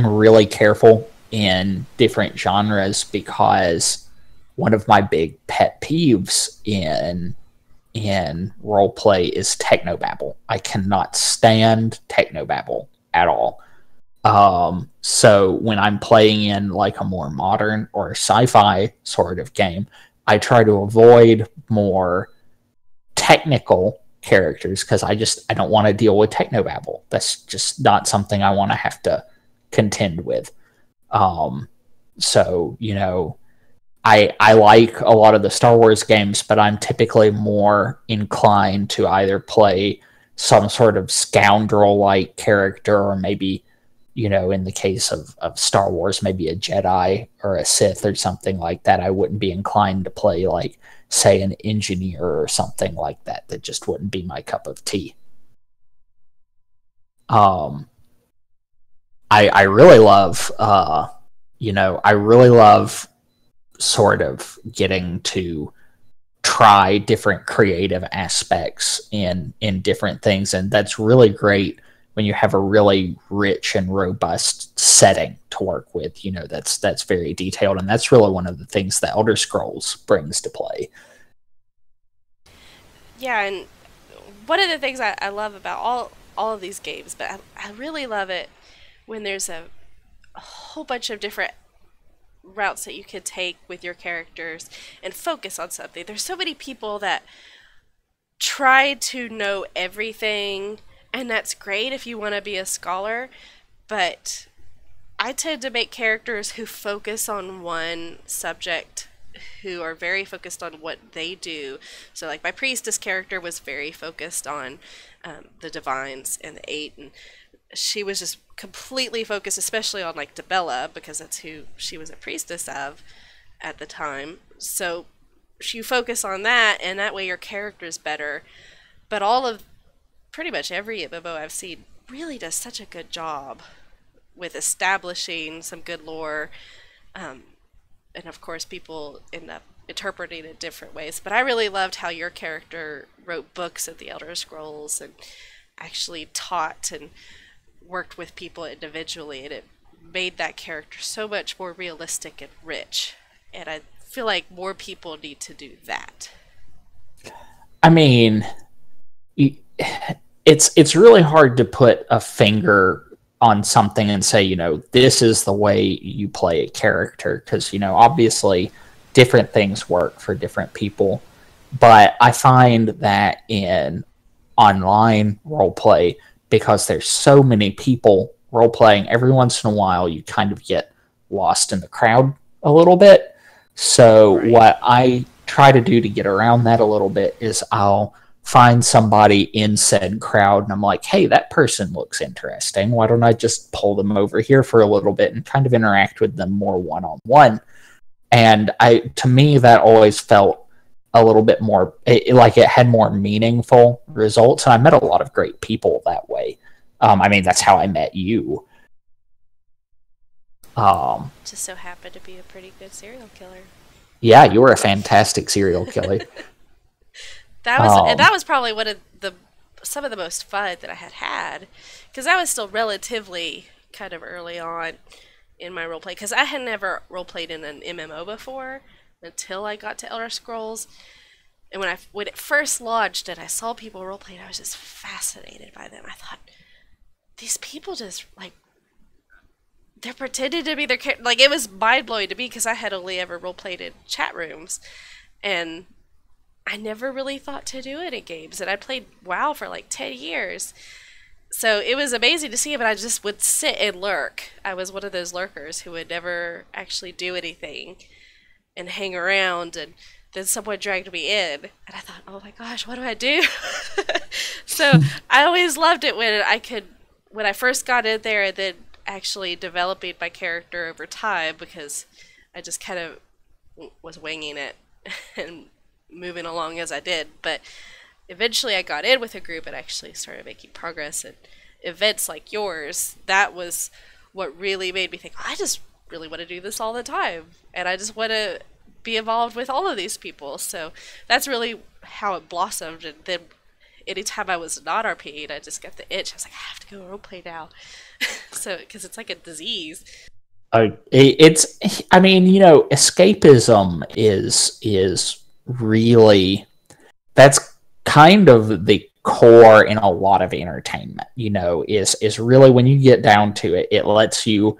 really careful in different genres because one of my big pet peeves in roleplay is technobabble. I cannot stand technobabble at all. So when I'm playing in like a more modern or sci-fi sort of game, I try to avoid more technical characters because I don't want to deal with technobabble. That's just not something I want to have to contend with. So I like a lot of the Star Wars games, but I'm typically more inclined to either play some sort of scoundrel-like character, or maybe, in the case of Star Wars, maybe a Jedi or a Sith or something like that. I wouldn't be inclined to play, like, say, an engineer or something like that. That just wouldn't be my cup of tea. I really love, I really love sort of getting to try different creative aspects in different things, and that's really great when you have a really rich and robust setting to work with. That's very detailed, and that's really one of the things that Elder Scrolls brings to play. Yeah, and one of the things I love about all of these games, but I really love it when there's a whole bunch of different routes that you could take with your characters and focus on something. There's so many people that try to know everything, and that's great if you want to be a scholar, but I tend to make characters who focus on one subject, who are very focused on what they do. So like my priestess character was very focused on the divines and the eight, and she was just completely focused, especially on like Debella, because that's who she was a priestess of at the time. So you focus on that, and that way your character is better. But all of pretty much every MMO I've seen really does such a good job with establishing some good lore. And of course, people end up interpreting it different ways. But I really loved how your character wrote books of the Elder Scrolls and actually taught and worked with people individually, and it made that character so much more realistic and rich. And I feel like more people need to do that. I mean, it's really hard to put a finger on something and say, this is the way you play a character, because, obviously different things work for different people. But I find that in online roleplay, because there's so many people role-playing, every once in a while you kind of get lost in the crowd a little bit. So what I try to do to get around that a little bit is I'll find somebody in said crowd and I'm like, hey, that person looks interesting. Why don't I just pull them over here for a little bit and kind of interact with them more one-on-one? And to me, that always felt a little bit more, like it had more meaningful results. And I met a lot of great people that way. That's how I met you. Just so happened to be a pretty good serial killer. Yeah, you were a fantastic serial killer. That was probably some of the most fun that I had, because I was still relatively kind of early on in my roleplay, because I had never roleplayed in an MMO before until I got to Elder Scrolls. And when it first launched and I saw people roleplaying, I was just fascinated by them. I thought, these people just, they're pretending to be their character. It was mind-blowing to me, because I had only ever roleplayed in chat rooms. And I never really thought to do it in games. And I played WoW for 10 years. So it was amazing to see it, but I just would sit and lurk. I was one of those lurkers who would never actually do anything and hang around, and then someone dragged me in, and I thought, oh my gosh, what do I do? So I always loved it when I first got in there, and then actually developing my character over time, because I just kind of was winging it and moving along as I did. But eventually I got in with a group and actually started making progress, and events like yours, that was what really made me think, I just really want to do this all the time, and I just want to be involved with all of these people. So that's really how it blossomed. And then anytime I was not RPing, I just got the itch. I was like, I have to go roleplay now. So, because it's like a disease. Escapism is really, that's kind of the core in a lot of entertainment, is really, when you get down to it, it lets you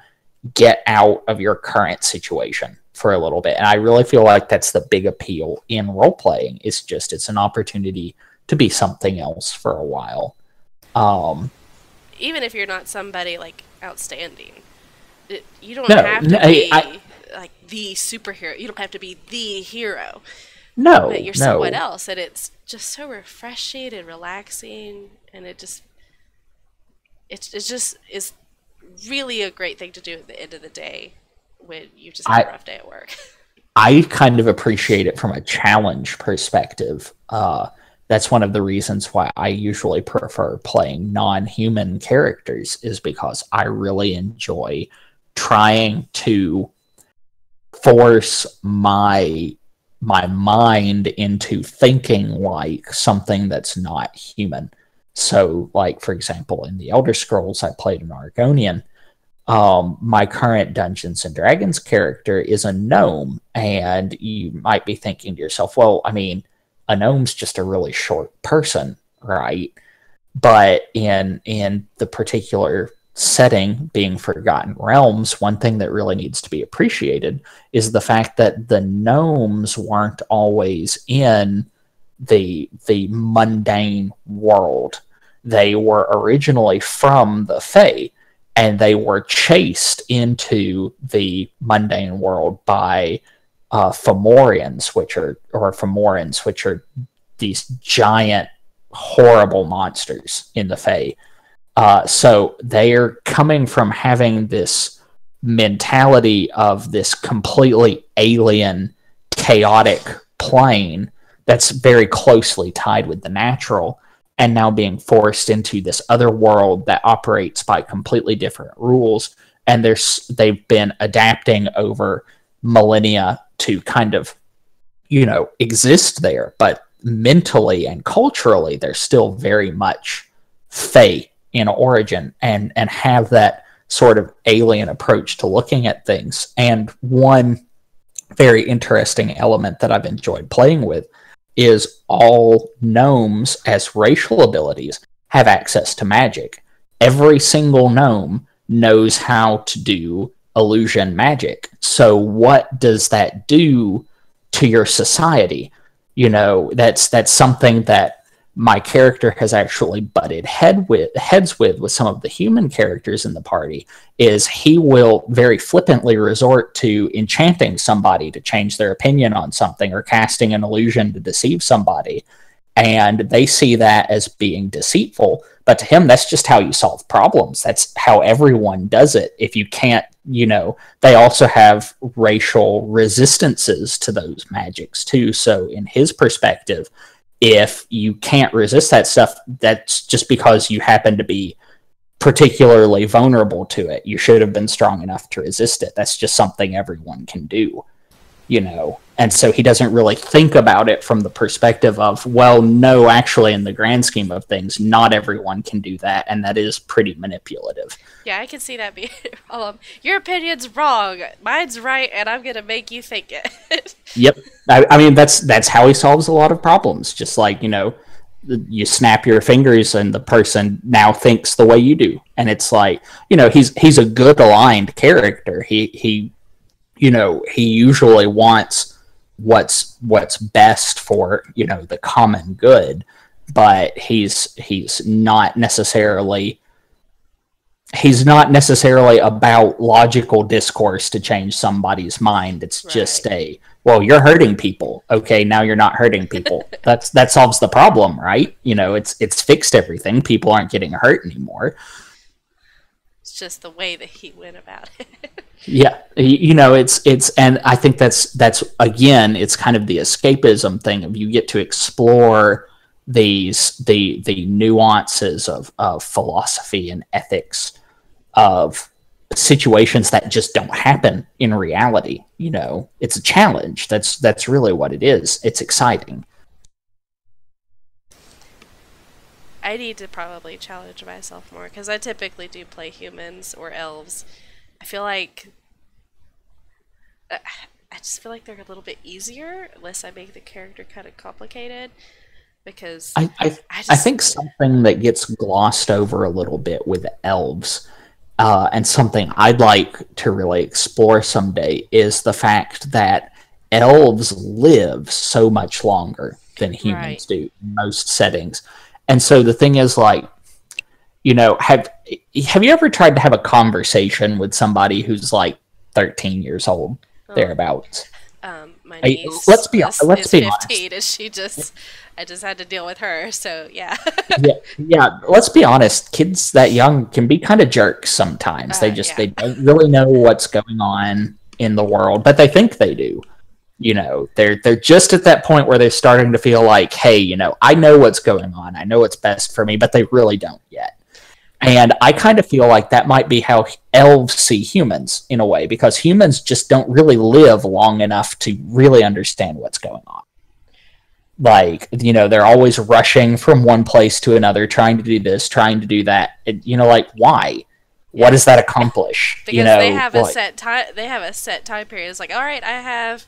get out of your current situation for a little bit. And I really feel like that's the big appeal in role-playing. It's an opportunity to be something else for a while. Even if you're not somebody outstanding, you don't have to be the superhero. You don't have to be the hero. No, but you're someone else, and it's just so refreshing and relaxing, and it just is really a great thing to do at the end of the day when you just have a rough day at work. I kind of appreciate it from a challenge perspective. That's one of the reasons why I usually prefer playing non-human characters, is because I really enjoy trying to force my mind into thinking like something that's not human. So, for example, in the Elder Scrolls, I played an Argonian. My current Dungeons and Dragons character is a gnome, and you might be thinking to yourself, well, a gnome's just a really short person, right? But in the particular setting, being Forgotten Realms, one thing that really needs to be appreciated is the fact that the gnomes weren't always in the mundane world. They were originally from the Fae, and they were chased into the mundane world by Fomorians, which are these giant, horrible monsters in the Fae. So they are coming from having this mentality of this completely alien, chaotic plane that's very closely tied with the natural. and now being forced into this other world that operates by completely different rules. And they've been adapting over millennia to kind of, exist there. But mentally and culturally, they're still very much Fae in origin, and have that sort of alien approach to looking at things. And one very interesting element that I've enjoyed playing with is all gnomes as racial abilities have access to magic. Every single gnome knows how to do illusion magic. So what does that do to your society? That's something that my character has actually butted heads with some of the human characters in the party, is he will very flippantly resort to enchanting somebody to change their opinion on something, or casting an illusion to deceive somebody. And they see that as being deceitful. But to him, that's just how you solve problems. That's how everyone does it. If you can't, they also have racial resistances to those magics too. So in his perspective, if you can't resist that stuff, that's just because you happen to be particularly vulnerable to it. You should have been strong enough to resist it. That's just something everyone can do, And so he doesn't really think about it from the perspective of, well, no, actually, in the grand scheme of things, not everyone can do that, and that is pretty manipulative. Yeah, I can see that being your opinion's wrong, mine's right, and I'm gonna make you think it. Yep. I mean, that's how he solves a lot of problems. Just like, you snap your fingers and the person now thinks the way you do. And it's like, he's a good aligned character. He usually wants what's best for, the common good, but he's not necessarily about logical discourse to change somebody's mind. It's just well, you're hurting people. Okay, now you're not hurting people. That solves the problem, right? It's fixed everything. People aren't getting hurt anymore. It's just the way that he went about it. Yeah, it's and I think that's again, it's kind of the escapism thing of, you get to explore the nuances of philosophy and ethics of situations that just don't happen in reality. It's a challenge. That's really what it is. It's exciting. I need to probably challenge myself more, because I typically do play humans or elves. I feel like I just feel like they're a little bit easier unless I make the character kind of complicated. Because I think something that gets glossed over a little bit with elves, and something I'd like to really explore someday, is the fact that elves live so much longer than humans do in most settings. And so the thing is, like, have you ever tried to have a conversation with somebody who's like 13 years old, thereabouts? My niece let's be 15, honest. and I just had to deal with her, so yeah. yeah. Let's be honest. Kids that young can be kind of jerks sometimes. They don't really know what's going on in the world, but they think they do. They're just at that point where they're starting to feel like, hey, I know what's going on. I know what's best for me, but they really don't yet. And I kind of feel like that might be how elves see humans in a way, because humans just don't really live long enough to really understand what's going on. Like, they're always rushing from one place to another, trying to do this, trying to do that. Like, why? What does that accomplish? Because they have a set time. They have a set time period. It's like, all right, I have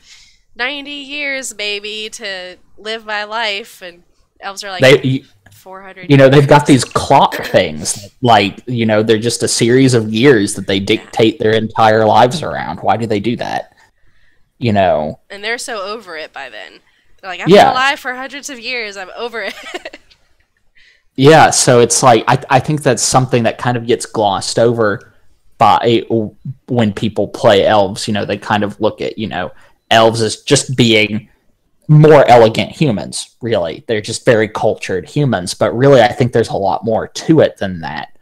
90 years, maybe, to live my life, and elves are like 400. They've got these clock things that, like, they're just a series of years that they dictate their entire lives around. Why do they do that? And they're so over it by then. They're like, I've been alive for hundreds of years. I'm over it. Yeah, so it's like, I think that's something that kind of gets glossed over by when people play elves. They kind of look at, elves as just being more elegant humans, really. They're just very cultured humans, but really I think there's a lot more to it than that.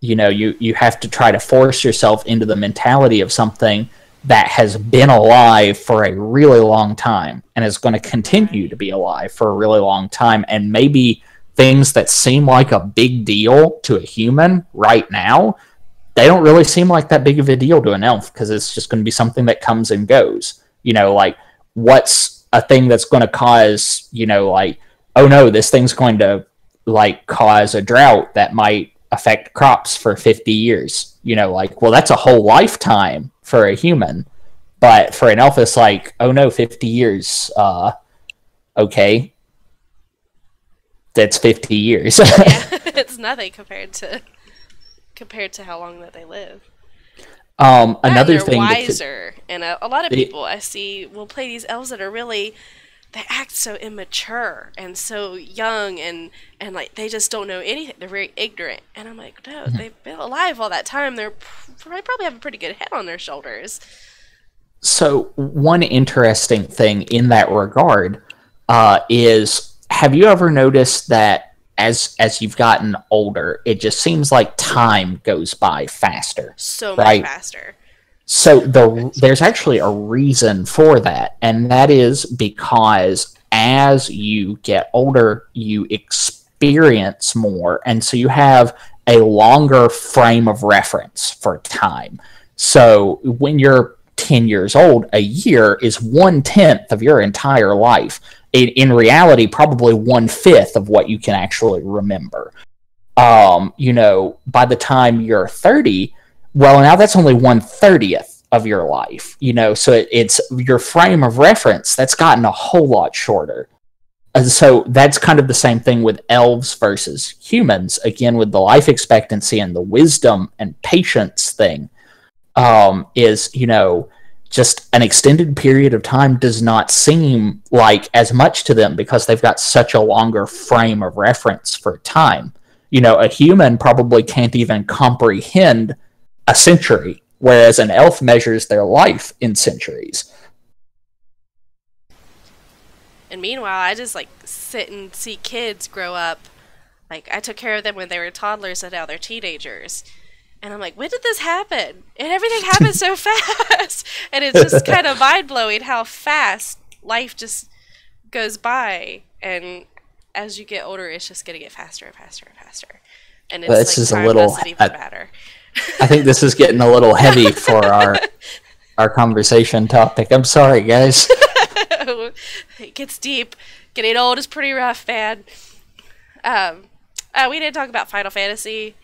You have to try to force yourself into the mentality of something that has been alive for a really long time and is going to continue to be alive for a really long time, and maybe things that seem like a big deal to a human right now, they don't really seem like that big of a deal to an elf, because it's just going to be something that comes and goes. Like, what's a thing that's going to cause, like, oh no, this thing's going to, like, cause a drought that might affect crops for 50 years. Like, well, that's a whole lifetime for a human. But for an elf, it's like, oh no, 50 years. Okay. That's 50 years. Yeah, it's nothing compared to how long that they live. Another You're thing wiser, and a lot of people I see will play these elves that are really, they act so immature and so young, and like they just don't know anything. They're very ignorant, and I'm like, no, they've been alive all that time. They probably have a pretty good head on their shoulders. So one interesting thing in that regard is, have you ever noticed that as you've gotten older, it just seems like time goes by faster? So right? much faster. So there's actually a reason for that, and that is because as you get older, you experience more, and so you have a longer frame of reference for time. So when you're 10 years old, a year is 1/10 of your entire life. In reality, probably 1/5 of what you can actually remember. By the time you're 30, well, now that's only 1/30th of your life. So it's your frame of reference that's gotten a whole lot shorter. And so that's kind of the same thing with elves versus humans. Again, with the life expectancy and the wisdom and patience thing, is just an extended period of time does not seem like as much to them because they've got such a longer frame of reference for time. A human probably can't even comprehend a century, whereas an elf measures their life in centuries. And meanwhile, I just like sit and see kids grow up. Like, I took care of them when they were toddlers, and now they're teenagers. And I'm like, when did this happen? And everything happens so fast. And it's just kind of mind-blowing how fast life just goes by. And as you get older, it's just going to get faster and faster and faster. And it's this like is time a little, doesn't even matter. I think this is getting a little heavy for our conversation topic. I'm sorry, guys. It gets deep. Getting old is pretty rough, man. We didn't talk about Final Fantasy.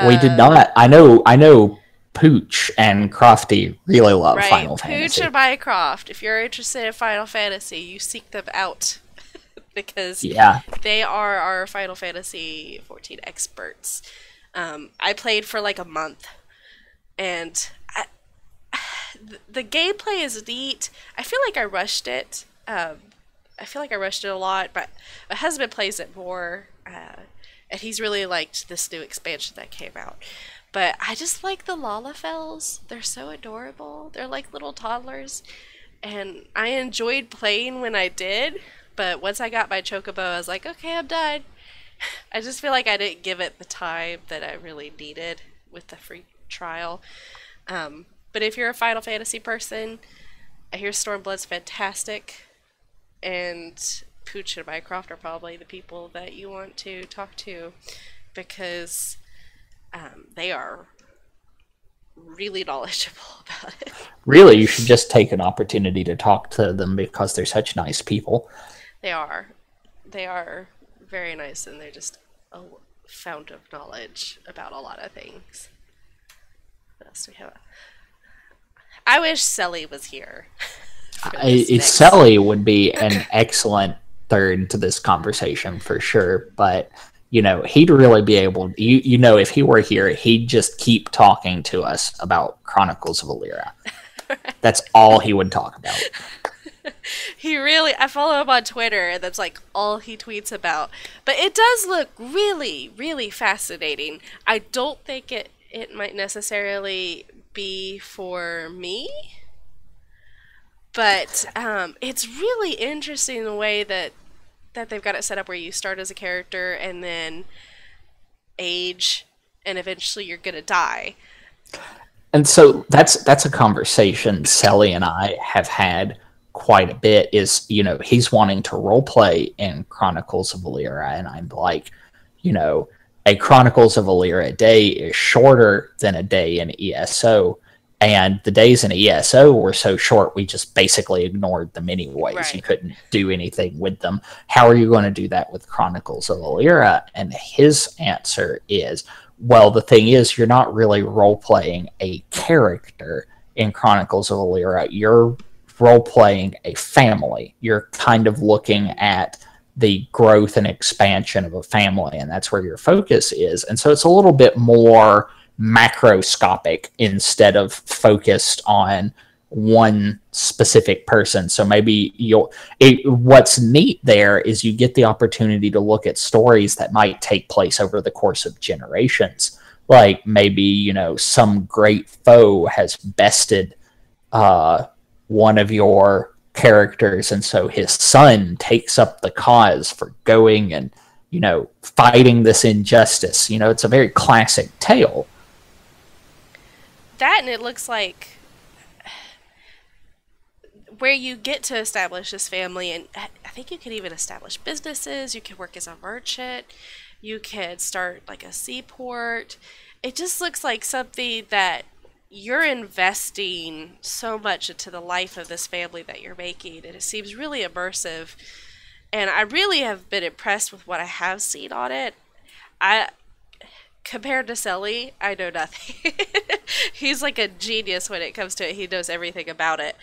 We did not. I know Pooch and Crofty really love Final Fantasy. Pooch and Mycroft. If you're interested in Final Fantasy, you seek them out. Because they are our Final Fantasy 14 experts. I played for like a month. And the gameplay is neat. I feel like I rushed it. I feel like I rushed it a lot. But my husband plays it more. And he's really liked this new expansion that came out. But I just like the Lalafels. They're so adorable. They're like little toddlers. And I enjoyed playing when I did. But once I got my Chocobo, I was like, okay, I'm done. I just feel like I didn't give it the time that I really needed with the free trial. But if you're a Final Fantasy person, I hear Stormblood's fantastic. And Pooch and Mycroft are probably the people that you want to talk to, because they are really knowledgeable about it. Really, you should just take an opportunity to talk to them because they're such nice people. They are. They are very nice, and they're just a fount of knowledge about a lot of things. What else do we have? I wish Selly was here. Selly would be an excellent third to this conversation for sure, but he'd really be able to, if he were here, he'd just keep talking to us about Chronicles of Alira. Right. That's all he would talk about. I follow him on Twitter, and that's like all he tweets about. But it does look really, really fascinating. I don't think it might necessarily be for me, but it's really interesting the way that they've got it set up, where you start as a character and then age, and eventually you're gonna die. And so that's a conversation Sally and I have had quite a bit is, you know, he's wanting to role play in Chronicles of Valyria, and I'm like, you know, a Chronicles of Valyria day is shorter than a day in ESO, and the days in ESO were so short we just basically ignored them anyways. Right. You couldn't do anything with them. How are you going to do that with Chronicles of Valyria? And his answer is, well, the thing is, you're not really role playing a character in Chronicles of Valyria. You're role playing a family. You're kind of looking at the growth and expansion of a family, and that's where your focus is. And so it's a little bit more macroscopic instead of focused on one specific person. So maybe what's neat there is you get the opportunity to look at stories that might take place over the course of generations. Like maybe, you know, some great foe has bested one of your characters, and so his son takes up the cause for going and, you know, fighting this injustice. You know, it's a very classic tale. That, and it looks like where you get to establish this family, and I think you could even establish businesses. You could work as a merchant. You could start like a seaport. It just looks like something that you're investing so much into the life of this family that you're making, and it seems really immersive. And I really have been impressed with what I have seen on it. Compared to Sully, I know nothing. He's like a genius when it comes to it. He knows everything about it.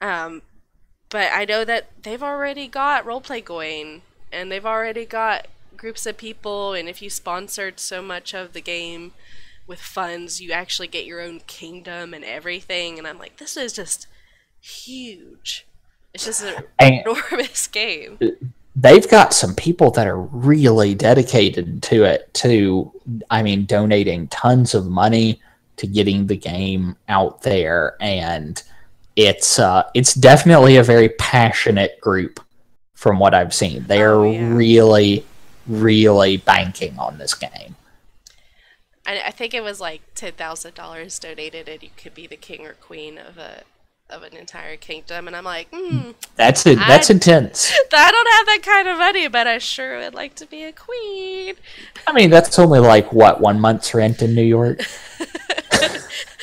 But I know that they've already got roleplay going, and they've already got groups of people, and if you sponsored so much of the game with funds, you actually get your own kingdom and everything. And I'm like, this is just huge. It's just an enormous game. They've got some people that are really dedicated to it, donating tons of money to getting the game out there. And it's definitely a very passionate group from what I've seen. They're really, really banking on this game. I think it was like $10,000 donated, and you could be the king or queen of an entire kingdom. And I'm like, that's it. That's intense. I don't have that kind of money, but I sure would like to be a queen. I mean, that's only like what, 1 month's rent in New York.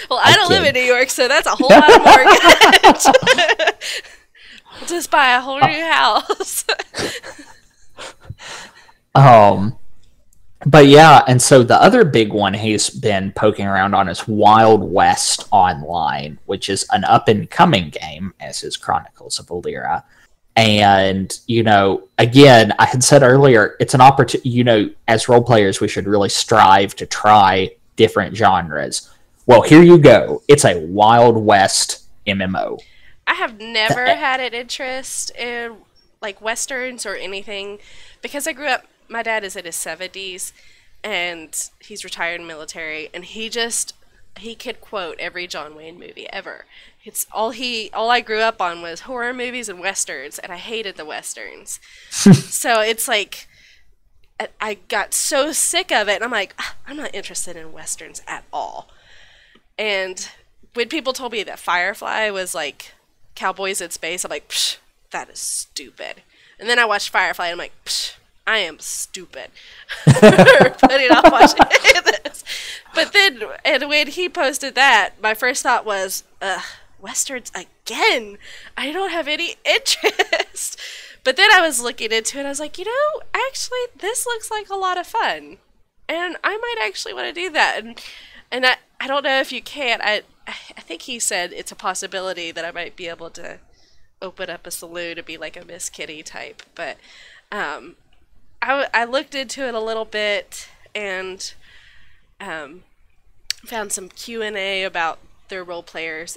Well, I don't live in New York, so that's a whole lot of mortgage. We'll just buy a whole new house. But yeah, and so the other big one he's been poking around on is Wild West Online, which is an up-and-coming game, as is Chronicles of Valyria. And, you know, again, I had said earlier, it's an opportunity, you know, as role players, we should really strive to try different genres. Well, here you go. It's a Wild West MMO. I have never had an interest in, like, Westerns or anything, because I grew up, my dad is in his 70s, and he's retired military, and he could quote every John Wayne movie ever. It's all I grew up on was horror movies and Westerns, and I hated the Westerns. So it's like, I got so sick of it, and I'm like, I'm not interested in Westerns at all. And when people told me that Firefly was like cowboys in space, I'm like, psh, that is stupid. And then I watched Firefly, and I'm like, psh, I am stupid for putting off watching this. But then, and when he posted that, my first thought was, Westerns again? I don't have any interest. But then I was looking into it, I was like, you know, actually, this looks like a lot of fun. And I might actually want to do that. And I don't know if you can. I think he said it's a possibility that I might be able to open up a saloon to be like a Miss Kitty type. But I looked into it a little bit and found some Q&A about their role players.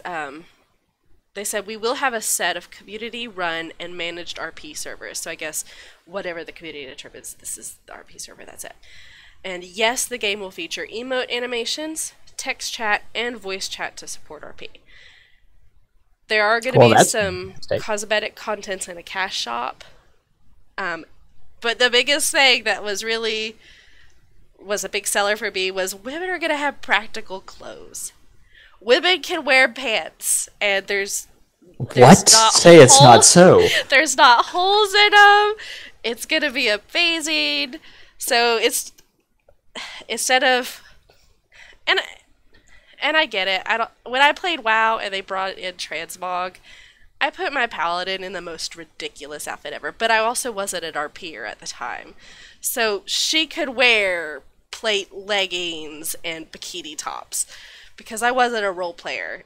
They said, we will have a set of community-run and managed RP servers. So I guess whatever the community determines, this is the RP server, that's it. And yes, the game will feature emote animations, text chat, and voice chat to support RP. There are going to be some cosmetic contents in a cash shop. But the biggest thing that was a big seller for me was women are going to have practical clothes. Women can wear pants, and there's What? There's not Say it's not holes. so. There's not holes in them. It's gonna be amazing. So it's instead of and and I get it. I don't. When I played WoW and they brought in transmog, I put my paladin in the most ridiculous outfit ever. But I also wasn't an RPer at the time, so she could wear plate leggings and bikini tops because I wasn't a role player.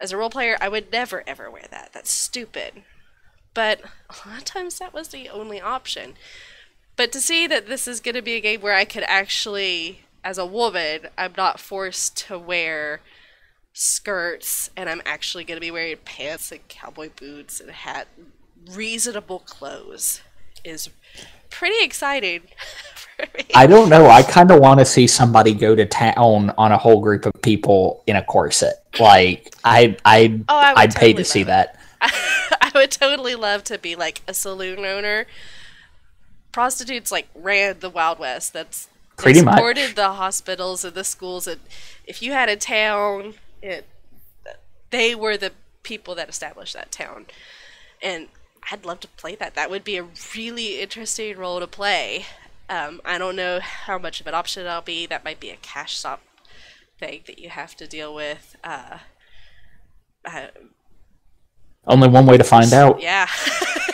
As a role player, I would never ever wear that. That's stupid. But a lot of times that was the only option. But to see that this is going to be a game where I could actually, as a woman, I'm not forced to wear skirts and I'm actually going to be wearing pants and cowboy boots and a hat, reasonable clothes, is pretty exciting for me. I don't know. I kind of want to see somebody go to town on a whole group of people in a corset. Like, I'd pay to see that. I would totally love to be like a saloon owner. Prostitutes like ran the Wild West. They supported the hospitals and the schools, and if you had a town, they were the people that established that town. And I'd love to play that. That would be a really interesting role to play. I don't know how much of an option that'll be. That might be a cash stop thing that you have to deal with. Only one way to find out. Yeah,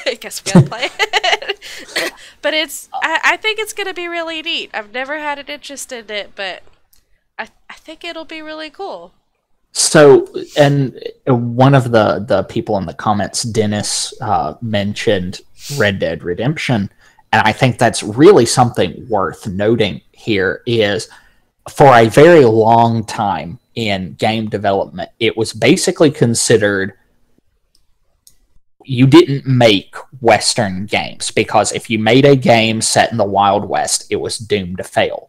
I guess we gotta play it. But I think it's gonna be really neat. I've never had an interest in it, but I think it'll be really cool. So, and one of the people in the comments, Dennis, mentioned Red Dead Redemption, and I think that's really something worth noting here is for a very long time in game development, it was basically considered you didn't make Western games because if you made a game set in the Wild West, it was doomed to fail.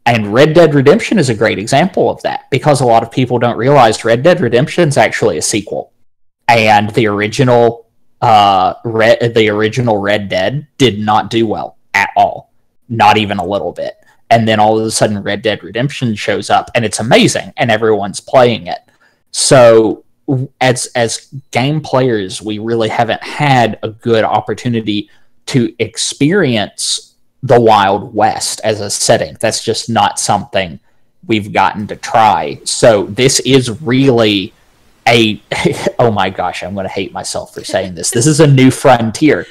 And Red Dead Redemption is a great example of that because a lot of people don't realize Red Dead Redemption is actually a sequel. And the original Red Dead did not do well at all. Not even a little bit. And then all of a sudden Red Dead Redemption shows up and it's amazing and everyone's playing it. So as game players, we really haven't had a good opportunity to experience the Wild West as a setting. That's just not something we've gotten to try. So this is really oh my gosh, I'm going to hate myself for saying this. This is a new frontier.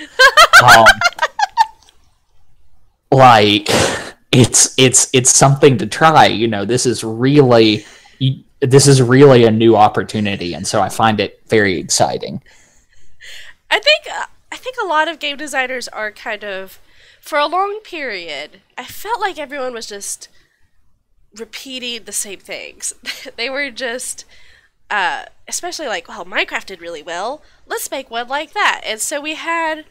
Like it's something to try. You know, this is really a new opportunity, and so I find it very exciting. I think a lot of game designers are kind of, for a long period, I felt like everyone was just repeating the same things. They were just, especially like, well, Minecraft did really well. Let's make one like that. And so we had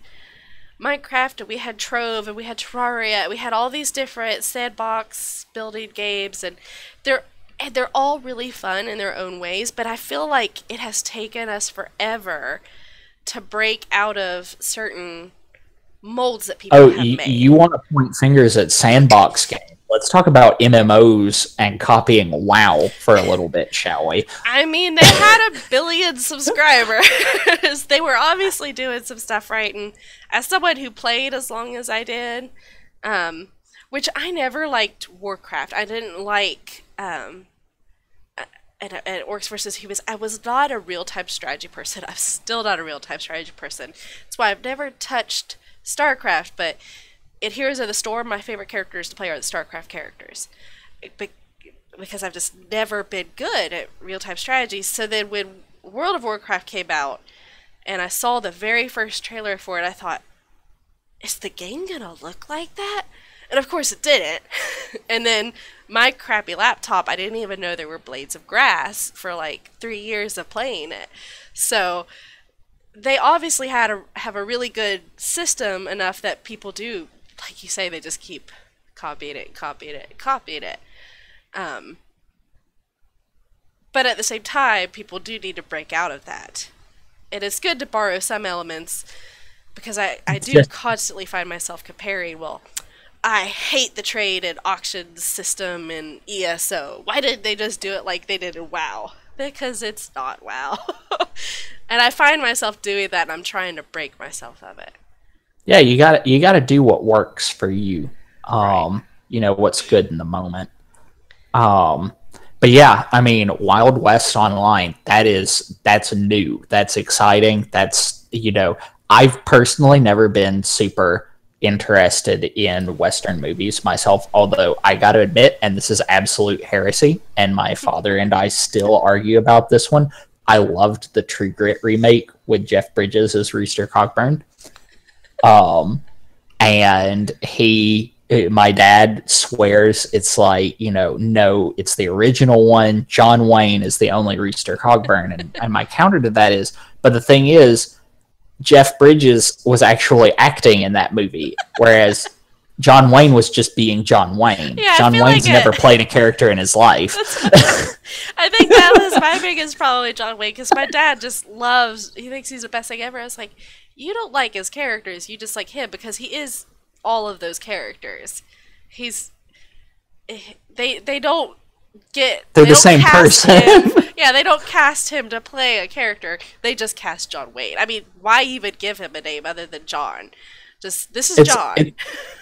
Minecraft, and we had Trove, and we had Terraria, and we had all these different sandbox building games, and they're all really fun in their own ways, but I feel like it has taken us forever to break out of certain molds that people have made. You want to point fingers at sandbox games. Let's talk about MMOs and copying WoW for a little bit, shall we? I mean, they had 1 billion subscribers. They were obviously doing some stuff right, and as someone who played as long as I did, which I never liked Warcraft. I didn't like and Orcs versus Humans. I was not a real-time strategy person. I'm still not a real-time strategy person. That's why I've never touched StarCraft, but in Heroes of the Storm, my favorite characters to play are the StarCraft characters. Because I've just never been good at real-time strategies. So then when World of Warcraft came out, and I saw the very first trailer for it, I thought, is the game gonna look like that? And of course it didn't. And then my crappy laptop, I didn't even know there were blades of grass for like 3 years of playing it. So they obviously have a really good system enough that people do, like you say, they just keep copying it. But at the same time, people do need to break out of that. And it's good to borrow some elements, because I do constantly find myself comparing, well, I hate the trade and auction system in ESO. Why didn't they just do it like they did in WoW? because it's not WoW. And I find myself doing that and I'm trying to break myself of it. Yeah, you gotta do what works for you. Right. You know, what's good in the moment. Um, but yeah, I mean, Wild West Online, that's new. That's exciting. That's, you know, I've personally never been super interested in Western movies myself, although I gotta admit, and this is absolute heresy, and my father and I still argue about this one. I loved the True Grit remake with Jeff Bridges as Rooster Cogburn. Um, and my dad swears it's like, you know, no, it's the original one. John Wayne is the only Rooster Cogburn. And my counter to that is, but the thing is, Jeff Bridges was actually acting in that movie, whereas John Wayne was just being John Wayne. Yeah, I John feel Wayne's like never played a character in his life. I think that was my biggest problem with John Wayne because my dad just loves. He thinks he's the best thing ever. I was like, you don't like his characters. You just like him because he is all of those characters. He's they don't get They're they the don't same cast person. him. Yeah, they don't cast him to play a character. They just cast John Wayne. I mean, why even give him a name other than John? Just this is John.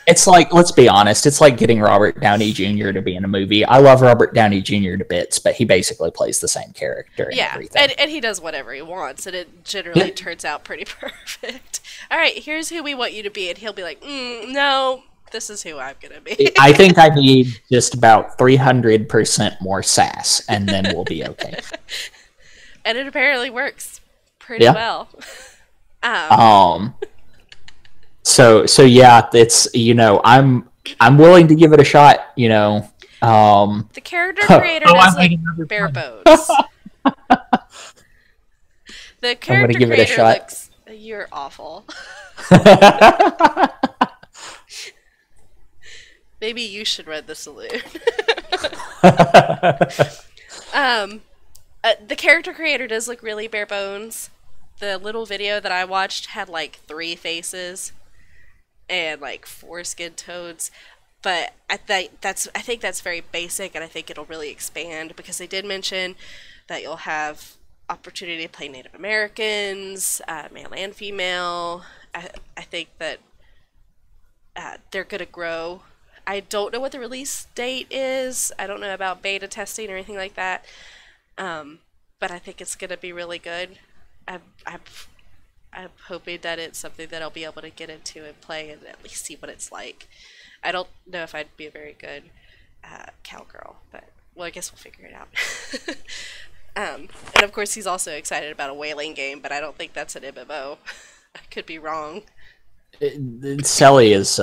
It's like, let's be honest, it's like getting Robert Downey Jr. to be in a movie. I love Robert Downey Jr. to bits, but he basically plays the same character and Yeah, everything. and he does whatever he wants, and it generally turns out pretty perfect. All right, here's who we want you to be, and he'll be like, no, this is who I'm gonna be. I think I need just about 300% more sass, and then we'll be okay. And it apparently works pretty well. So yeah, it's, you know, I'm willing to give it a shot, you know. The character creator does like bare bones. The character give it a creator shot. looks. You're awful. Maybe you should run the saloon. The character creator does look really bare bones. The little video that I watched had like 3 faces and like 4 skin tones, but I think that's very basic, and I think it'll really expand because they did mention that you'll have opportunity to play Native Americans, male and female. I think that they're gonna grow. I don't know what the release date is. I don't know about beta testing or anything like that. But I think it's gonna be really good. I'm hoping that it's something that I'll be able to get into and play and at least see what it's like. I don't know if I'd be a very good cowgirl, but well, I guess we'll figure it out. And of course, he's also excited about a whaling game, but I don't think that's an MMO. I could be wrong. Selly is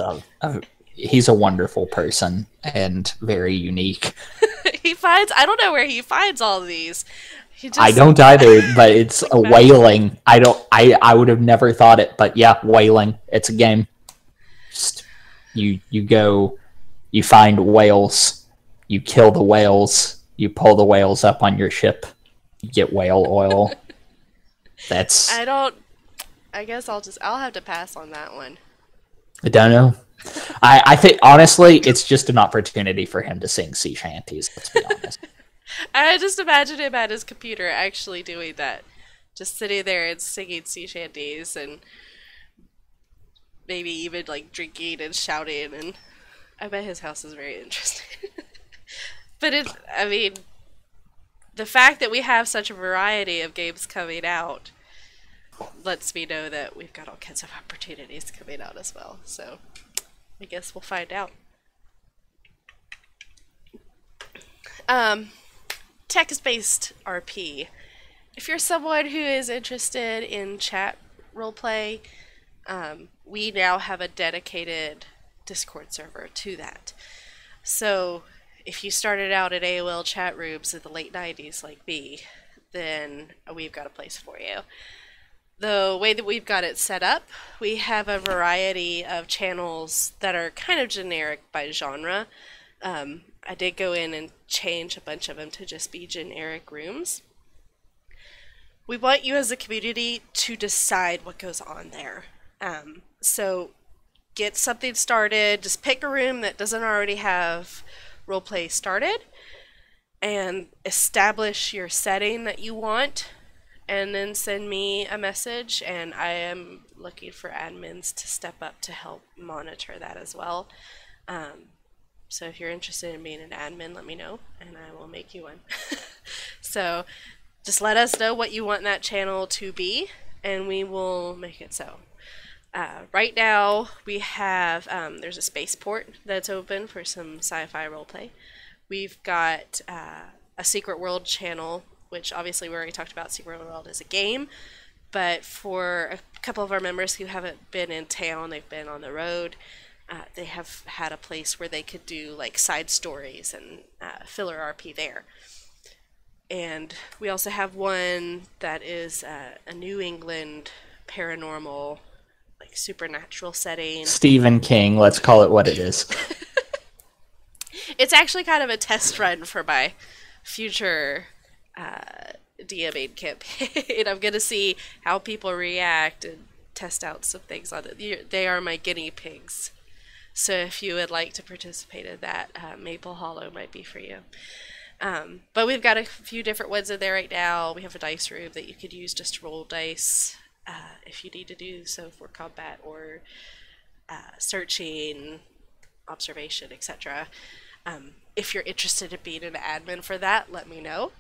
he's a wonderful person and very unique. I don't know where he finds all these. I don't either, but it's a whaling. I would have never thought it, but yeah, whaling. It's a game. Just, you go, you find whales, you kill the whales, you pull the whales up on your ship, you get whale oil. That's. I guess I'll have to pass on that one. I don't know. I think honestly, it's just an opportunity for him to sing sea shanties. Let's be honest. I just imagine him at his computer actually doing that, just sitting there and singing sea shanties, and maybe even like drinking and shouting. And I bet his house is very interesting. But I mean, the fact that we have such a variety of games coming out lets me know that we've got all kinds of opportunities coming out as well. So I guess we'll find out. Text-based RP. If you're someone who is interested in chat roleplay, we now have a dedicated Discord server to that. So if you started out at AOL chat rooms in the late 90s like me, then we've got a place for you. The way that we've got it set up, we have a variety of channels that are kind of generic by genre. I did go in and change a bunch of them to just be generic rooms. We want you as a community to decide what goes on there. So get something started, just pick a room that doesn't already have roleplay started, and establish your setting that you want, and then send me a message, and I am looking for admins to step up to help monitor that as well. So if you're interested in being an admin, let me know and I will make you one. So just let us know what you want that channel to be and we will make it so. Right now we have, there's a spaceport that's open for some sci-fi roleplay. We've got a Secret World channel, which obviously we already talked about Secret World as a game, but for a couple of our members who haven't been in town, they've been on the road, they have had a place where they could do like side stories and filler RP there. And we also have one that is a New England paranormal, like supernatural setting. Stephen King, let's call it what it is. It's actually kind of a test run for my future DMing campaign. I'm going to see how people react and test out some things on it. They are my guinea pigs. So if you would like to participate in that, Maple Hollow might be for you. But we've got a few different ones in there right now. We have a dice room that you could use just to roll dice if you need to do so for combat or searching, observation, etc. If you're interested in being an admin for that, let me know.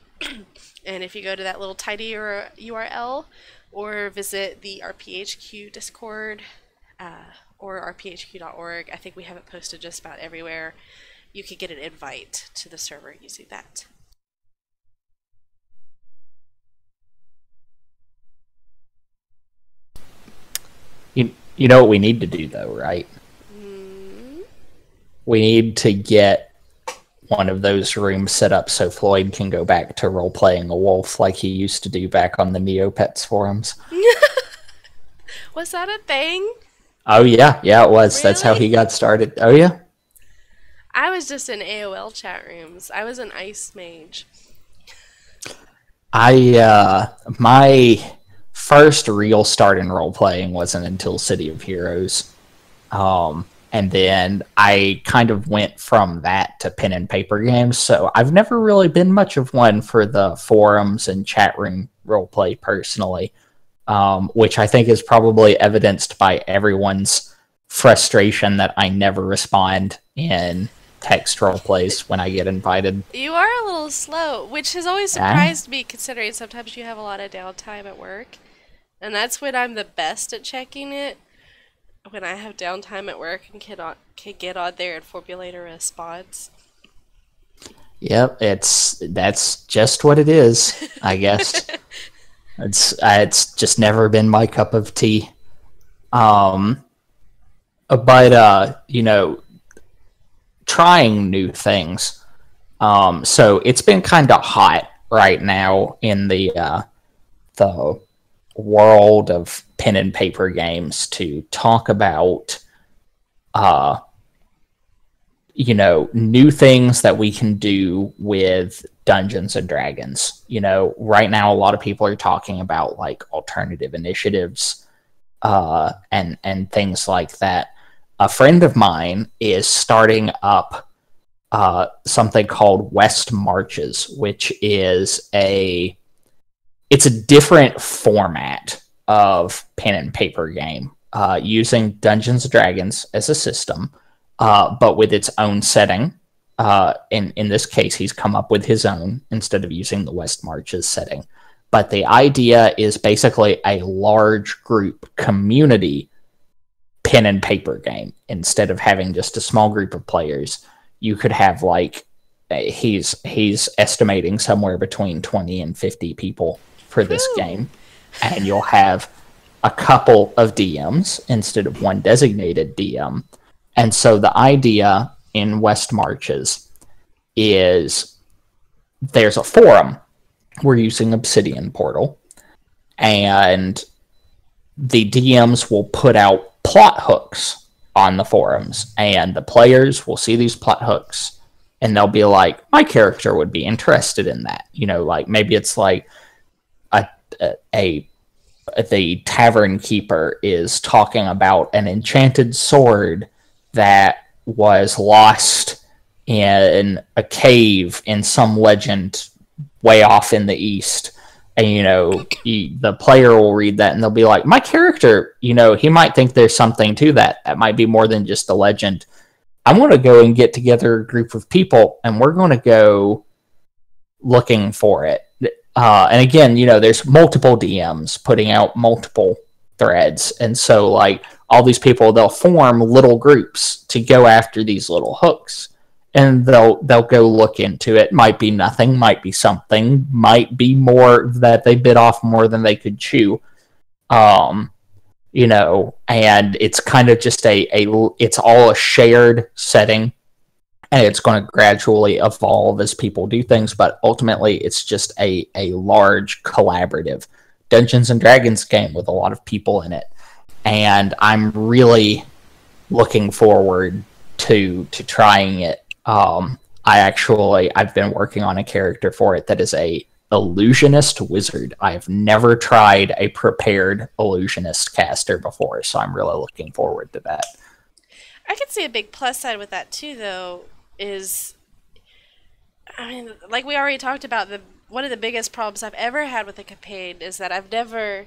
And if you go to that little tiny URL or visit the RPHQ Discord or rphq.org, I think we have it posted just about everywhere. You could get an invite to the server using that. You know what we need to do though, right? We need to get one of those rooms set up so Floyd can go back to role-playing a wolf like he used to do back on the Neopets forums. Was that a thing? Oh yeah, it was. Really? That's how he got started. Oh yeah? I was just in AOL chat rooms. I was an ice mage. My first real start in role-playing wasn't until City of Heroes. And then I kind of went from that to pen and paper games, so I've never really been much of one for the forums and chat room roleplay personally, which I think is probably evidenced by everyone's frustration that I never respond in text roleplays when I get invited. You are a little slow, which has always surprised me considering sometimes you have a lot of downtime at work, and that's when I'm the best at checking it. When I have downtime at work and can get on there and formulate a response. Yep, that's just what it is, I guess. It's just never been my cup of tea. But you know, trying new things. So it's been kind of hot right now in the world of pen and paper games to talk about you know, new things that we can do with Dungeons and Dragons. You know, right now a lot of people are talking about like alternative initiatives and things like that. A friend of mine is starting up something called West Marches, which is it's a different format of pen and paper game, using Dungeons and Dragons as a system, but with its own setting. In this case, he's come up with his own instead of using the West Marches setting. But the idea is basically a large group community pen and paper game. Instead of having just a small group of players, you could have like, he's estimating somewhere between 20 and 50 people for this game, and you'll have a couple of DMs instead of one designated DM. And so the idea in West Marches is there's a forum. We're using Obsidian Portal, and the DMs will put out plot hooks on the forums, and the players will see these plot hooks, and they'll be like, my character would be interested in that. You know, like maybe it's like the tavern keeper is talking about an enchanted sword that was lost in a cave in some legend way off in the east. And, the player will read that and they'll be like, my character, he might think there's something to that. That might be more than just a legend. I'm going to go and get together a group of people and we're going to go looking for it. And again, there's multiple DMs putting out multiple threads. And so, like, all these people, they'll form little groups to go after these little hooks. And they'll go look into it. Might be nothing, might be something, might be more that they bit off more than they could chew. And it's kind of just it's all a shared setting, and it's going to gradually evolve as people do things, but ultimately it's just a large collaborative Dungeons and Dragons game with a lot of people in it. And I'm really looking forward to trying it. I've been working on a character for it that is a illusionist wizard. I've never tried a prepared illusionist caster before, so I'm really looking forward to that. I can see a big plus side with that too, though, is, like we already talked about, one of the biggest problems I've ever had with a campaign is that I've never...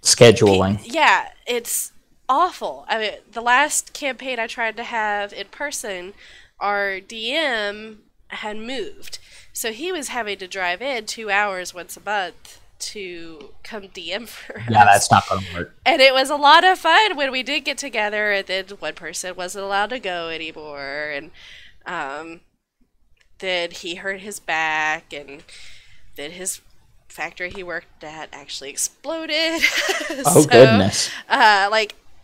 Scheduling. Yeah, it's awful. The last campaign I tried to have in person, our DM had moved. So he was having to drive in 2 hours once a month to come DM for us. Yeah, that's not going to work. And it was a lot of fun when we did get together, and then one person wasn't allowed to go anymore. And then he hurt his back, and then his factory he worked at actually exploded. Oh, so, goodness.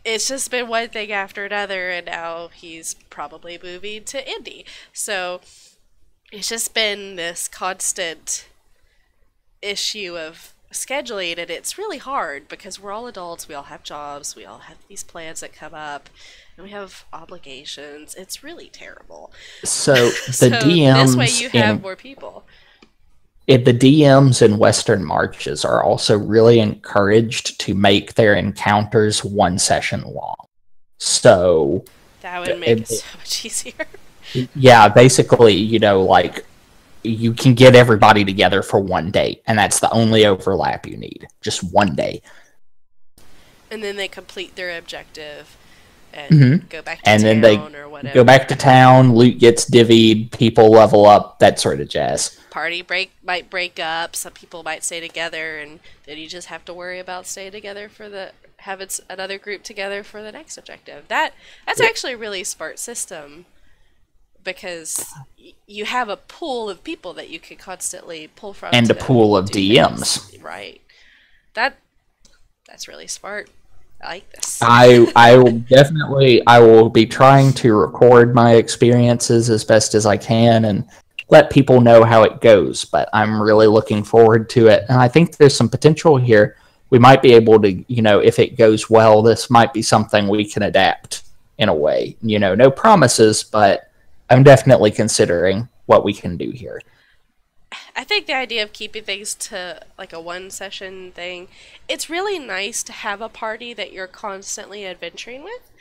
It's just been one thing after another, and now he's probably moving to Indy. So it's just been this constant issue of scheduling, and it's really hard because we're all adults, we all have jobs, we all have these plans that come up, and we have obligations. It's really terrible. So the DMs... This way you have more people. The DMs in Western Marches are also really encouraged to make their encounters one session long. So... That would make it so much easier. Yeah, basically, you can get everybody together for one day, and that's the only overlap you need. Just one day. And then they complete their objective and go back to town, then they or whatever. Go back to town, loot gets divvied, people level up, that sort of jazz. Party might break up, some people might stay together, and then you just have to worry about staying together having another group together for the next objective. That's actually a really smart system, because you have a pool of people that you can constantly pull from. And a pool of DMs. Things. Right. That's really smart. I like this. I will be trying to record my experiences as best as I can and let people know how it goes, but I'm really looking forward to it. And I think there's some potential here. We might be able to, if it goes well, this might be something we can adapt in a way. No promises, but I'm definitely considering what we can do here. I think the idea of keeping things to like a one session thing, it's really nice to have a party that you're constantly adventuring with.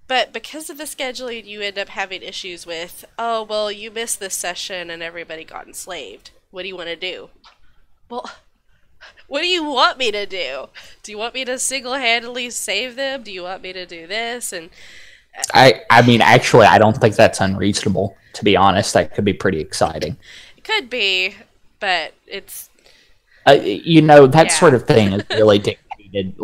But because of the scheduling, you end up having issues with, oh, well, you missed this session and everybody got enslaved. What do you want to do? Well, what do you want me to do? Do you want me to single-handedly save them? Do you want me to do this? And I mean, actually, I don't think that's unreasonable, to be honest. That could be pretty exciting. It could be, but it's... that sort of thing is really dictated.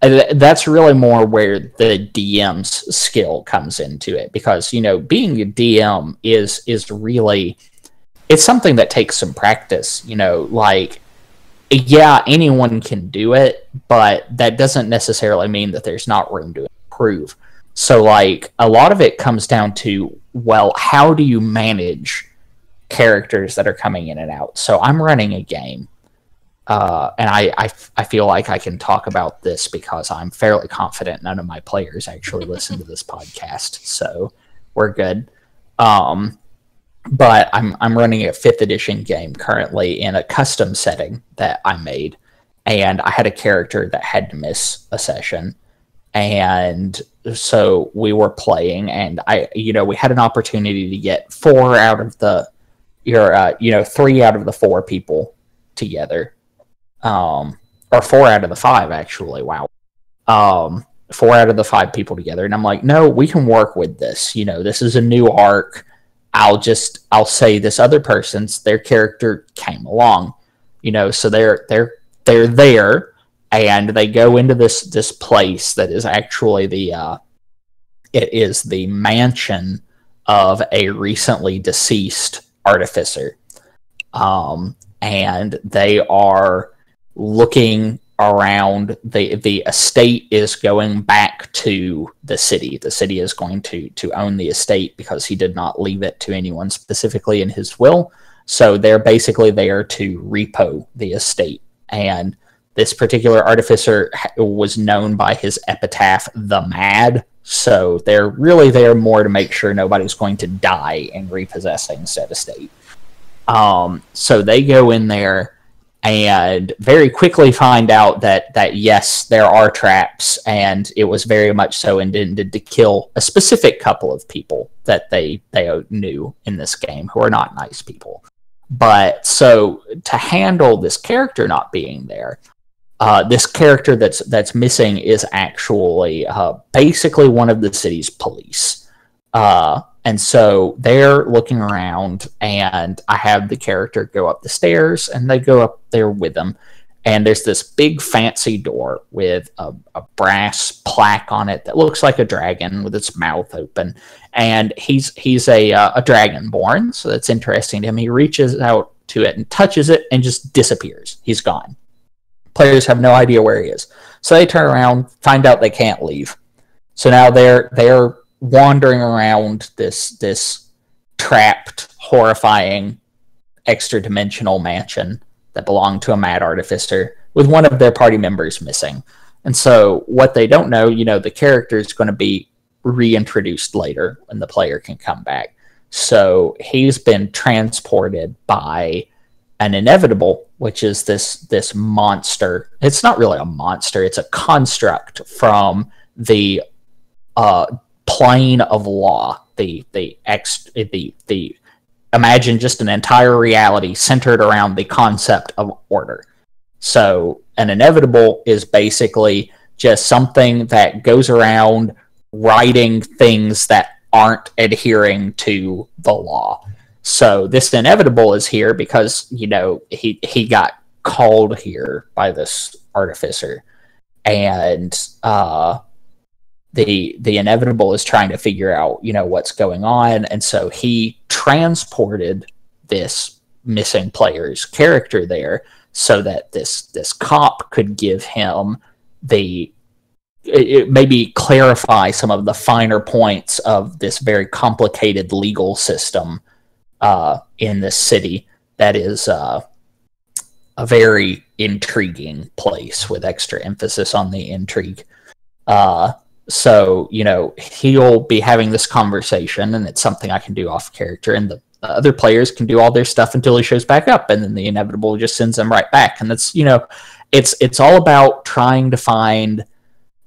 That's really more where the DM's skill comes into it. Because, being a DM is really... It's something that takes some practice, yeah, anyone can do it, but that doesn't necessarily mean that there's not room to improve. So, a lot of it comes down to, well, how do you manage characters that are coming in and out? So I'm running a game, and I feel like I can talk about this because I'm fairly confident none of my players actually listen to this podcast, so we're good. But I'm running a 5th edition game currently in a custom setting that I made, and I had a character that had to miss a session, and so we were playing, and we had an opportunity to get 4 out of the 3 out of the 4 people together, or 4 out of the 5 actually. Wow. 4 out of the 5 people together, and I'm like, no, we can work with this. This is a new arc. I'll say this other their character came along, so they're there, and they go into this place that is actually it is the mansion of a recently deceased artificer, and they are looking around. The estate is going back to the city. The city is going to own the estate because he did not leave it to anyone specifically in his will. So they're basically there to repo the estate. And this particular artificer was known by his epitaph, the Mad. So they're really there more to make sure nobody's going to die in repossessing said estate. So they go in there and very quickly find out that yes, there are traps, and it was very much so intended to kill a specific couple of people that they knew in this game who are not nice people. But so to handle this character not being there, this character that's missing is actually basically one of the city's police. And so they're looking around, and I have the character go up the stairs, and they go up there with them. And there's this big fancy door with a brass plaque on it that looks like a dragon with its mouth open. And he's a dragonborn, so that's interesting to him. He reaches out to it and touches it and just disappears. He's gone. Players have no idea where he is. So they turn around, find out they can't leave. So now they're wandering around this trapped, horrifying, extra-dimensional mansion that belonged to a mad artificer with one of their party members missing. And so what they don't know, the character is going to be reintroduced later when the player can come back. So he's been transported by an inevitable, which is this monster. It's not really a monster. It's a construct from the plane of law, the imagine just an entire reality centered around the concept of order. So an inevitable is basically just something that goes around writing things that aren't adhering to the law. So this inevitable is here because he got called here by this artificer, and the inevitable is trying to figure out, what's going on. And so he transported this missing player's character there so that this cop could give him maybe clarify some of the finer points of this very complicated legal system in this city that is a very intriguing place with extra emphasis on the intrigue. So, he'll be having this conversation, and it's something I can do off character, and the other players can do all their stuff until he shows back up, and then the inevitable just sends them right back. And that's, it's all about trying to find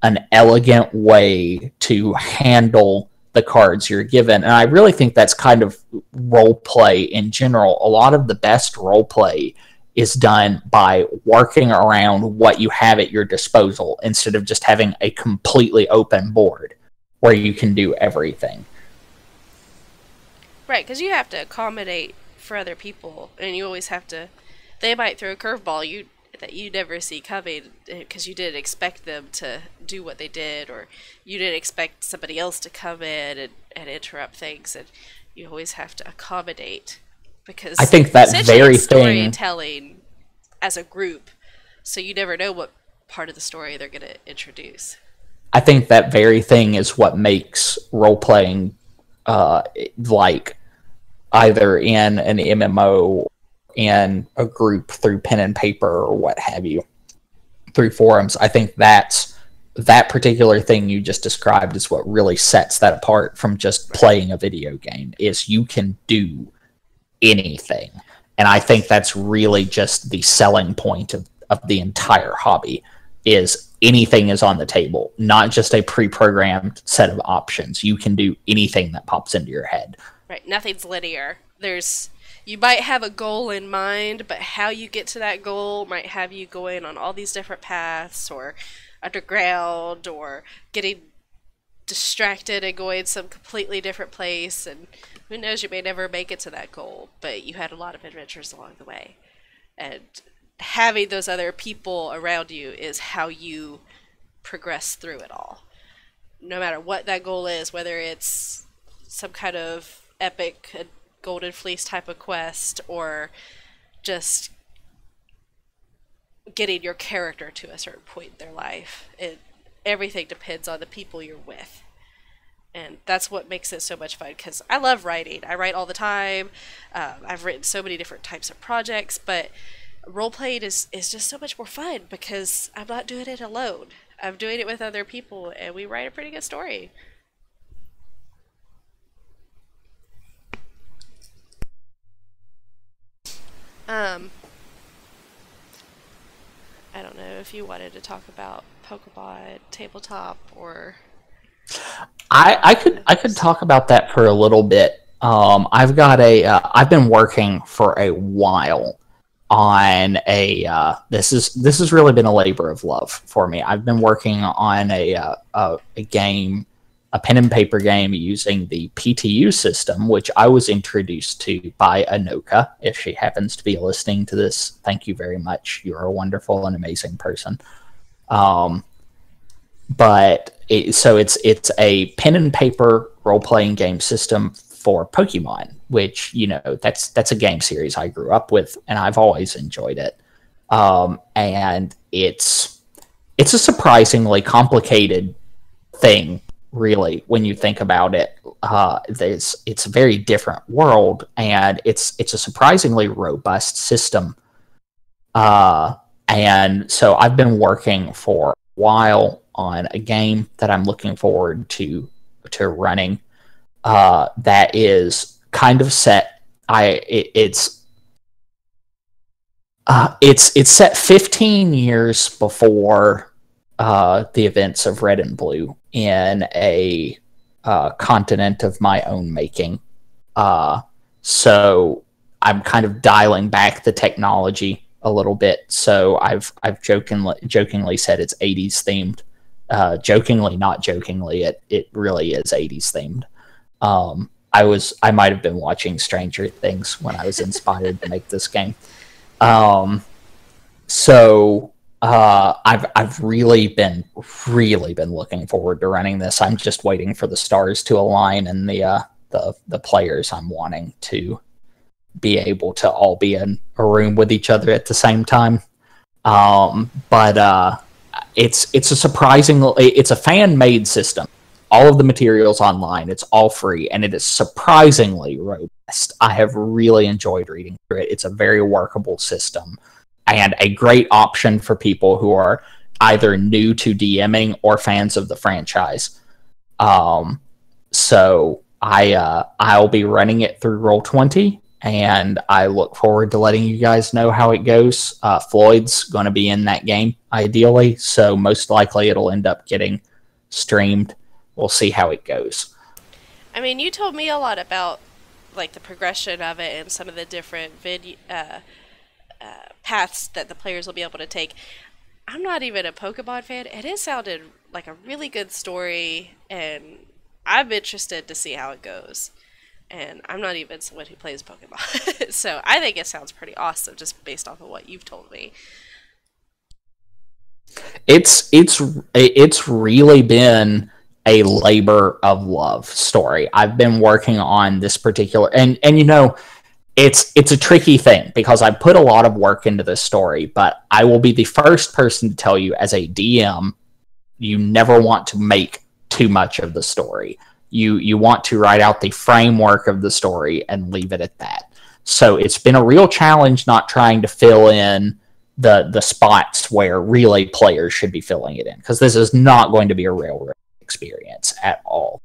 an elegant way to handle the cards you're given. And I really think that's kind of role play in general. A lot of the best role play is done by working around what you have at your disposal instead of just having a completely open board where you can do everything. Right, because you have to accommodate for other people, and you always have to... They might throw a curveball that you never see coming because you didn't expect them to do what they did, or you didn't expect somebody else to come in and interrupt things, and you always have to accommodate. Because I think that very storytelling as a group, so you never know what part of the story they're going to introduce. I think that very thing is what makes role-playing like either in an MMO, in a group through pen and paper or what have you, through forums. I think that particular thing you just described is what really sets that apart from just playing a video game, is you can do anything. And I think that's really just the selling point of the entire hobby, is anything is on the table, not just a pre-programmed set of options. You can do anything that pops into your head. Right, nothing's linear. You might have a goal in mind, but how you get to that goal might have you going on all these different paths, or underground, or getting distracted and going some completely different place, and who knows, you may never make it to that goal, but you had a lot of adventures along the way. And having those other people around you is how you progress through it all. No matter what that goal is, whether it's some kind of epic Golden Fleece type of quest, or just getting your character to a certain point in their life. Everything depends on the people you're with. And that's what makes it so much fun, because I love writing. I write all the time. I've written so many different types of projects, but role-playing is just so much more fun because I'm not doing it alone. I'm doing it with other people, and we write a pretty good story. I don't know if you wanted to talk about Pokemon tabletop, or I could talk about that for a little bit. I've been working for a while on this has really been a labor of love for me. I've been working on a game, a pen and paper game using the PTU system, which I was introduced to by Anoka. If she happens to be listening to this, thank you very much. You're a wonderful and amazing person. So it's a pen and paper role-playing game system for Pokemon, which, that's a game series I grew up with, and I've always enjoyed it. And it's a surprisingly complicated thing, really, when you think about it. It's a very different world, and it's a surprisingly robust system. And so I've been working for a while on a game that I'm looking forward to running. That is kind of set. It's set 15 years before the events of Red and Blue in a continent of my own making. So I'm kind of dialing back the technology a little bit. So I've jokingly said it's 80s themed. Jokingly, not jokingly, it really is 80s themed. I might have been watching Stranger Things when I was inspired to make this game. So I've really been looking forward to running this. I'm just waiting for the stars to align and the players I'm wanting to be able to all be in a room with each other at the same time. But it's a fan-made system. All of the materials online, it's all free, and it is surprisingly robust. I have really enjoyed reading through it. It's a very workable system, and a great option for people who are either new to DMing or fans of the franchise. So I'll be running it through Roll20, and I look forward to letting you guys know how it goes. Floyd's going to be in that game, ideally, so most likely it'll end up getting streamed. We'll see how it goes. I mean, you told me a lot about like the progression of it and some of the different paths that the players will be able to take. I'm not even a Pokemon fan, and it sounded like a really good story, and I'm interested to see how it goes. And I'm not even someone who plays Pokemon, so I think it sounds pretty awesome just based off of what you've told me. It's really been a labor of love story. I've been working on this particular, and it's a tricky thing because I put a lot of work into this story, but I will be the first person to tell you, as a DM, you never want to make too much of the story. You want to write out the framework of the story and leave it at that. So it's been a real challenge not trying to fill in the spots where really players should be filling it in, because this is not going to be a railroad experience at all.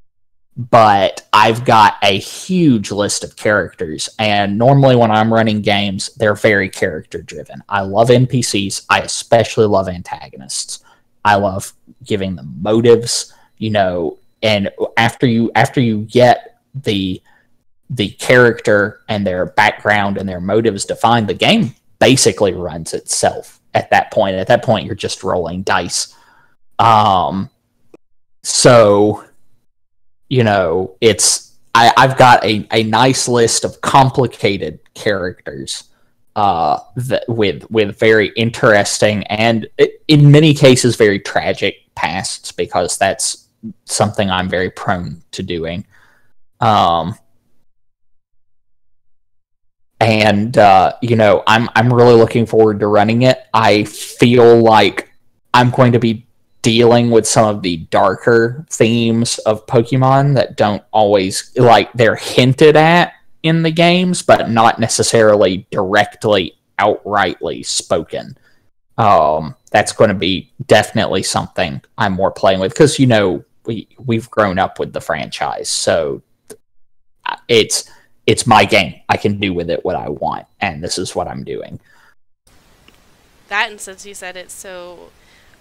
But I've got a huge list of characters, and normally when I'm running games, they're very character driven. I love NPCs. I especially love antagonists. I love giving them motives, and after you get the character and their background and their motives defined, the game basically runs itself at that point. At that point, you're just rolling dice. So, I've got a nice list of complicated characters with very interesting and in many cases very tragic pasts, because that's something I'm very prone to doing. I'm really looking forward to running it. I feel like I'm going to be dealing with some of the darker themes of Pokemon that don't always, like, they're hinted at in the games, but not necessarily directly, outrightly spoken. That's going to be definitely something I'm more playing with, because we've grown up with the franchise, so it's my game. I can do with it what I want, and this is what I'm doing. That, and since you said it's so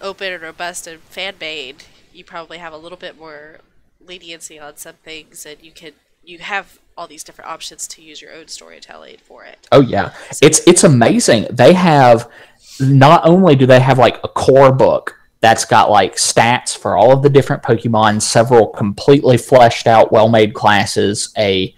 open and robust and fan-made, you probably have a little bit more leniency on some things, and you have all these different options to use your own storytelling for it. Oh yeah, it's amazing. They have, not only do they have like a core book that's got like stats for all of the different Pokemon, several completely fleshed out, well-made classes, a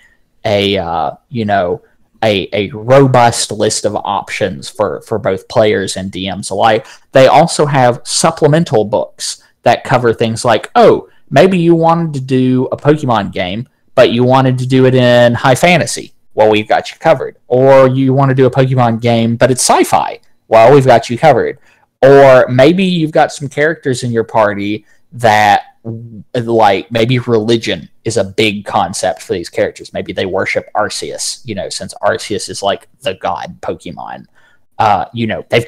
robust list of options for both players and DMs alike. They also have supplemental books that cover things like, oh, maybe you wanted to do a Pokemon game, but you wanted to do it in high fantasy. Well, we've got you covered. Or you want to do a Pokemon game, but it's sci-fi. Well, we've got you covered. Or maybe you've got some characters in your party that, like, maybe religion is a big concept for these characters. Maybe they worship Arceus, since Arceus is like the god Pokemon. They've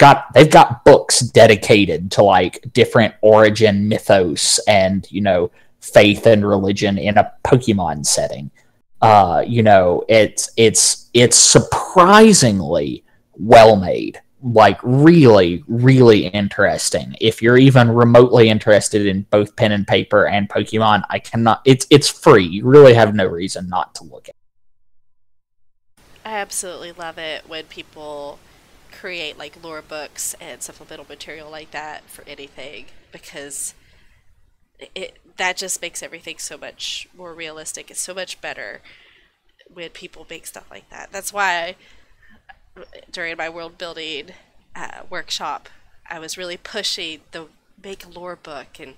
got books dedicated to like different origin mythos and, faith and religion in a Pokemon setting. It's surprisingly well made. Like, really, really interesting. If you're even remotely interested in both pen and paper and Pokemon, it's free. You really have no reason not to look at it. I absolutely love it when people create like lore books and supplemental material like that for anything, because that just makes everything so much more realistic. It's so much better when people make stuff like that. That's why during my world building workshop, I was really pushing the make a lore book and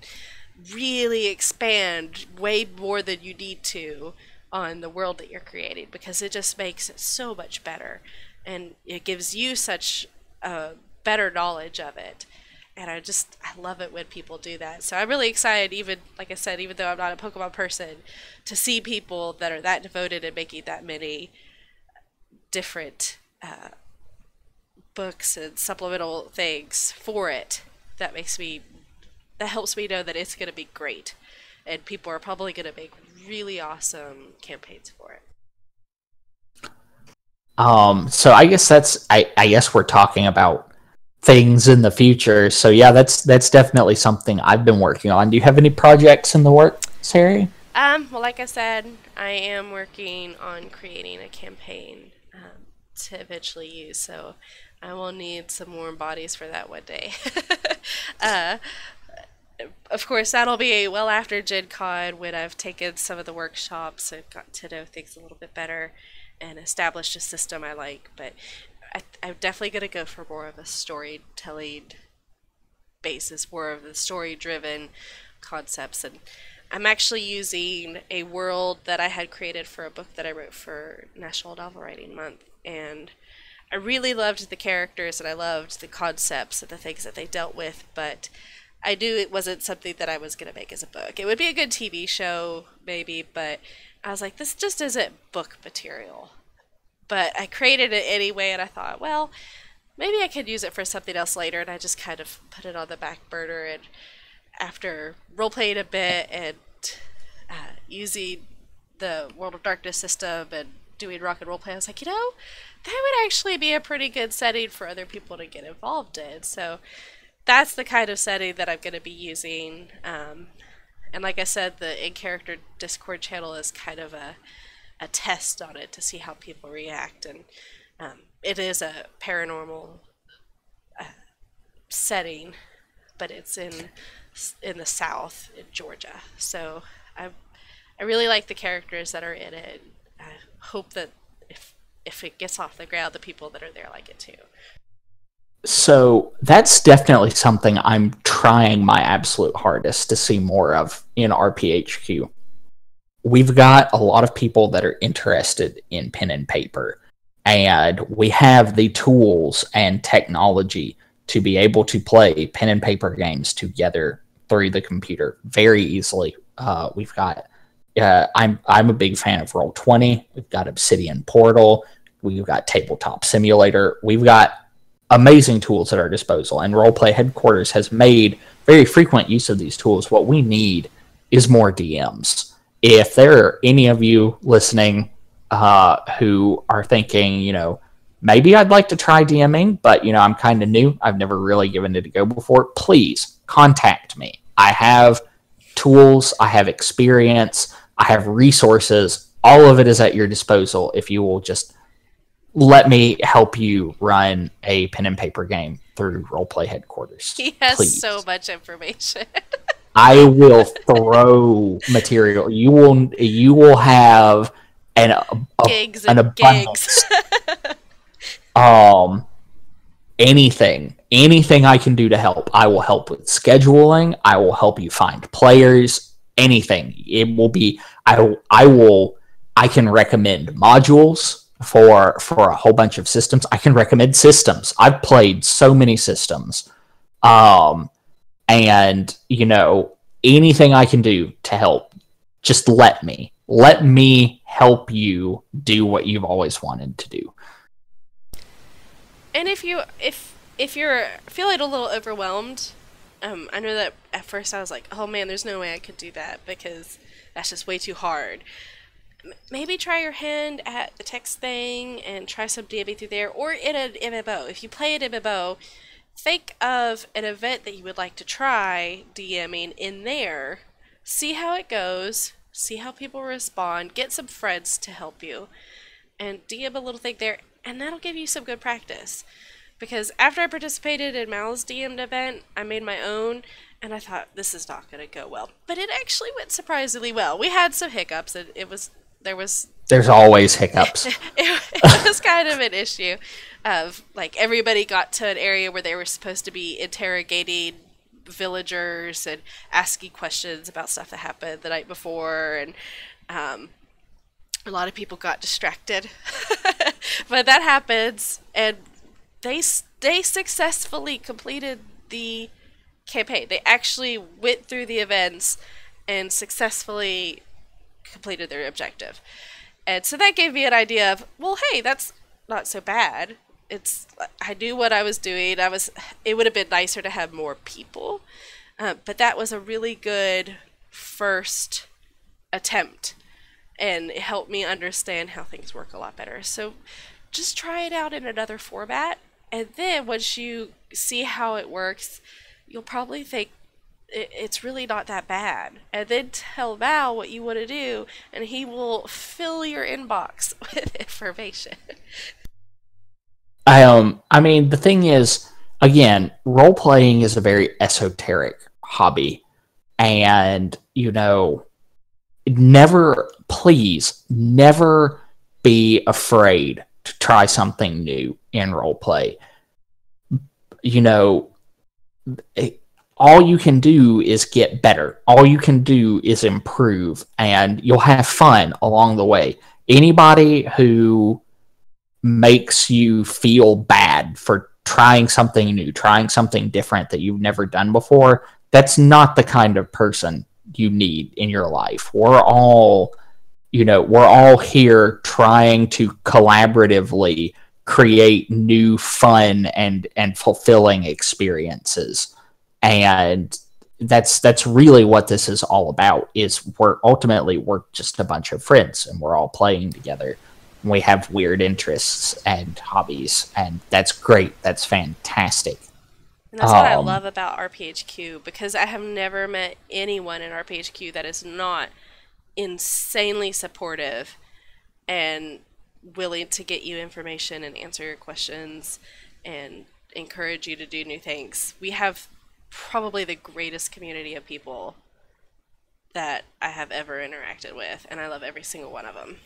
really expand way more than you need to on the world that you're creating, because it just makes it so much better, and it gives you such a better knowledge of it. And I love it when people do that. So I'm really excited, even, like I said, even though I'm not a Pokemon person, to see people that are that devoted and making that many different books and supplemental things for it. That helps me know that it's going to be great, and people are probably going to make really awesome campaigns for it. So I guess I guess we're talking about things in the future. So yeah, that's definitely something I've been working on. Do you have any projects in the works, Sari? Well, like I said, I am working on creating a campaign to eventually use, so I will need some warm bodies for that one day. Of course, that'll be well after Gen Con, when I've taken some of the workshops and got to know things a little bit better and established a system I like. But I'm definitely going to go for more of a storytelling basis, more of the story-driven concepts. And I'm actually using a world that I had created for a book that I wrote for National Novel Writing Month. And I really loved the characters, and I loved the concepts and the things that they dealt with, but I knew it wasn't something that I was going to make as a book. It would be a good TV show, maybe, but I was like, this just isn't book material. But I created it anyway, and I thought, well, maybe I could use it for something else later, and I just kind of put it on the back burner. And after role-playing a bit and using the World of Darkness system and doing rock and roll play, I was like, that would actually be a pretty good setting for other people to get involved in. So that's the kind of setting that I'm going to be using. And like I said, the in-character Discord channel is kind of a test on it to see how people react. And it is a paranormal setting, but it's in the South, in Georgia. So I really like the characters that are in it. I hope that if it gets off the ground, the people that are there like it too. So that's definitely something I'm trying my absolute hardest to see more of in RPHQ. We've got a lot of people that are interested in pen and paper, and we have the tools and technology to be able to play pen and paper games together through the computer very easily. We've got I'm a big fan of Roll20. We've got Obsidian Portal. We've got Tabletop Simulator. We've got amazing tools at our disposal, and Roleplay Headquarters has made very frequent use of these tools. What we need is more DMs. If there are any of you listening who are thinking, maybe I'd like to try DMing, but, I'm kind of new, I've never really given it a go before, please contact me. I have tools, I have experience, I have resources. All of it is at your disposal if you will just let me help you run a pen and paper game through Roleplay Headquarters. He has please. So much information. I will throw material. You will have an abundance. Anything I can do to help. I will help with scheduling. I will help you find players. Anything. It will be. I can recommend modules for a whole bunch of systems. I can recommend systems. I've played so many systems. And, anything I can do to help, just let me help you do what you've always wanted to do. And if you're feeling a little overwhelmed, I know that at first I was like, oh man, there's no way I could do that because that's just way too hard. Maybe try your hand at the text thing and try some DMing through there, or in an MMO. If you play an MMO, think of an event that you would like to try DMing in there. See how it goes. See how people respond. Get some friends to help you. And DM a little thing there, and that'll give you some good practice. Because after I participated in Mal's DM'd event, I made my own, and I thought, this is not going to go well. But it actually went surprisingly well. We had some hiccups, and there's always hiccups. it was kind of an issue of, like, everybody got to an area where they were supposed to be interrogating villagers and asking questions about stuff that happened the night before, and a lot of people got distracted. But that happens, and they successfully completed the campaign. They actually went through the events and successfully completed their objective. And so that gave me an idea of, well, hey, that's not so bad. I knew what I was doing. It would have been nicer to have more people, but that was a really good first attempt, and it helped me understand how things work a lot better. So just try it out in another format, and then once you see how it works, you'll probably think it's really not that bad. And then tell Val what you want to do, and he will fill your inbox with information. I mean, the thing is, again, role-playing is a very esoteric hobby. And, please never be afraid to try something new in roleplay. All you can do is get better. All you can do is improve, and you'll have fun along the way. Anybody who makes you feel bad for trying something new, trying something different that you've never done before, that's not the kind of person you need in your life. We're all here trying to collaboratively create new fun and fulfilling experiences. And that's really what this is all about, is we're just a bunch of friends, and we're all playing together. We have weird interests and hobbies, and that's great. That's fantastic. And that's what I love about RPHQ, because I have never met anyone in RPHQ that is not insanely supportive and willing to get you information and answer your questions and encourage you to do new things. We have probably the greatest community of people that I have ever interacted with, and I love every single one of them.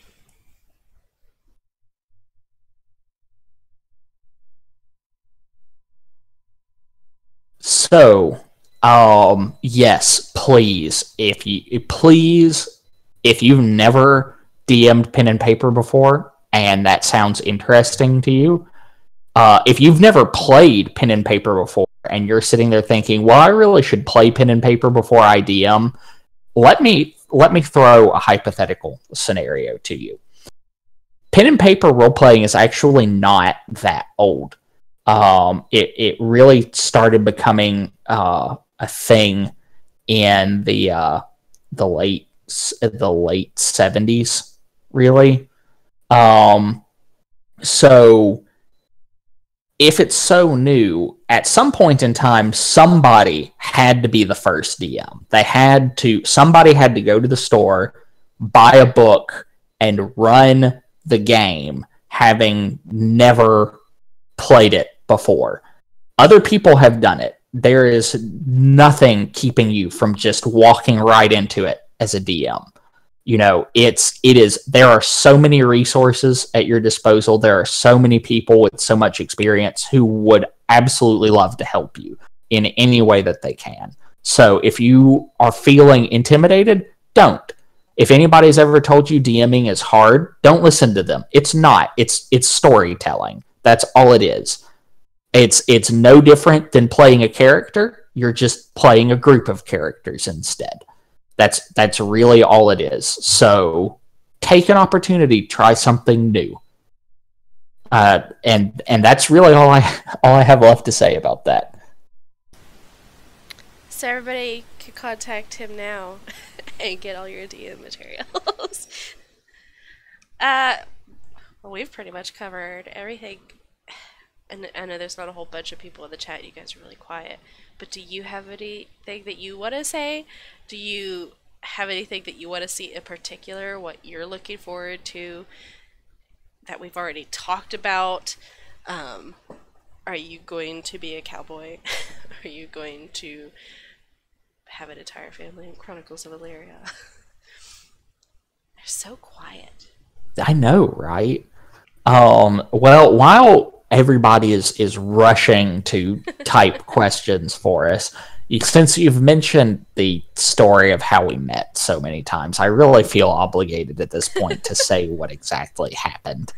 So, yes, please, if you've never DM'd pen and paper before, and that sounds interesting to you, if you've never played pen and paper before, and you're sitting there thinking, well, I really should play pen and paper before I DM, let me throw a hypothetical scenario to you. Pen and paper role playing is actually not that old. It really started becoming a thing in the late 70s, really. So if it's so new, at some point in time, somebody had to be the first DM. Somebody had to go to the store, buy a book, and run the game, having never played it before. Other people have done it. There is nothing keeping you from just walking right into it as a DM. There are so many resources at your disposal. There are so many people with so much experience who would absolutely love to help you in any way that they can. So if you are feeling intimidated, don't. If anybody's ever told you DMing is hard, don't listen to them. It's not. It's storytelling. That's all it is. It's no different than playing a character. You're just playing a group of characters instead. That's really all it is. So take an opportunity, try something new. And that's really all I have left to say about that. So everybody can contact him now and get all your DM materials. Well, we've pretty much covered everything. And I know there's not a whole bunch of people in the chat. You guys are really quiet. But do you have anything that you want to say? Do you have anything that you want to see in particular? What you're looking forward to that we've already talked about? Are you going to be a cowboy? Are you going to have an entire family in Chronicles of Illyria? They're so quiet. I know, right? Well, while everybody is rushing to type questions for us, since you've mentioned the story of how we met so many times, I really feel obligated at this point to say what exactly happened,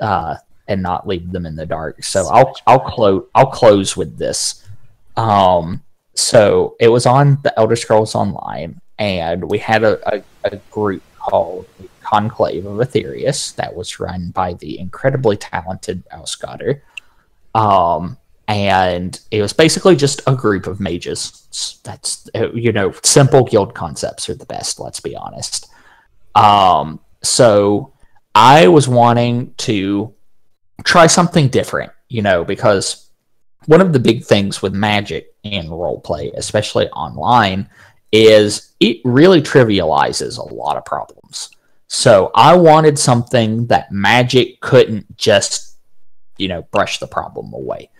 and not leave them in the dark. So I'll close with this. So it was on the Elder Scrolls Online, and we had a group called Conclave of Aetherius that was run by the incredibly talented Ausgotter. And it was basically just a group of mages. That's, simple guild concepts are the best, let's be honest. So I was wanting to try something different, because one of the big things with Magic and roleplay, especially online, is it really trivializes a lot of problems. So I wanted something that Magic couldn't just, brush the problem away.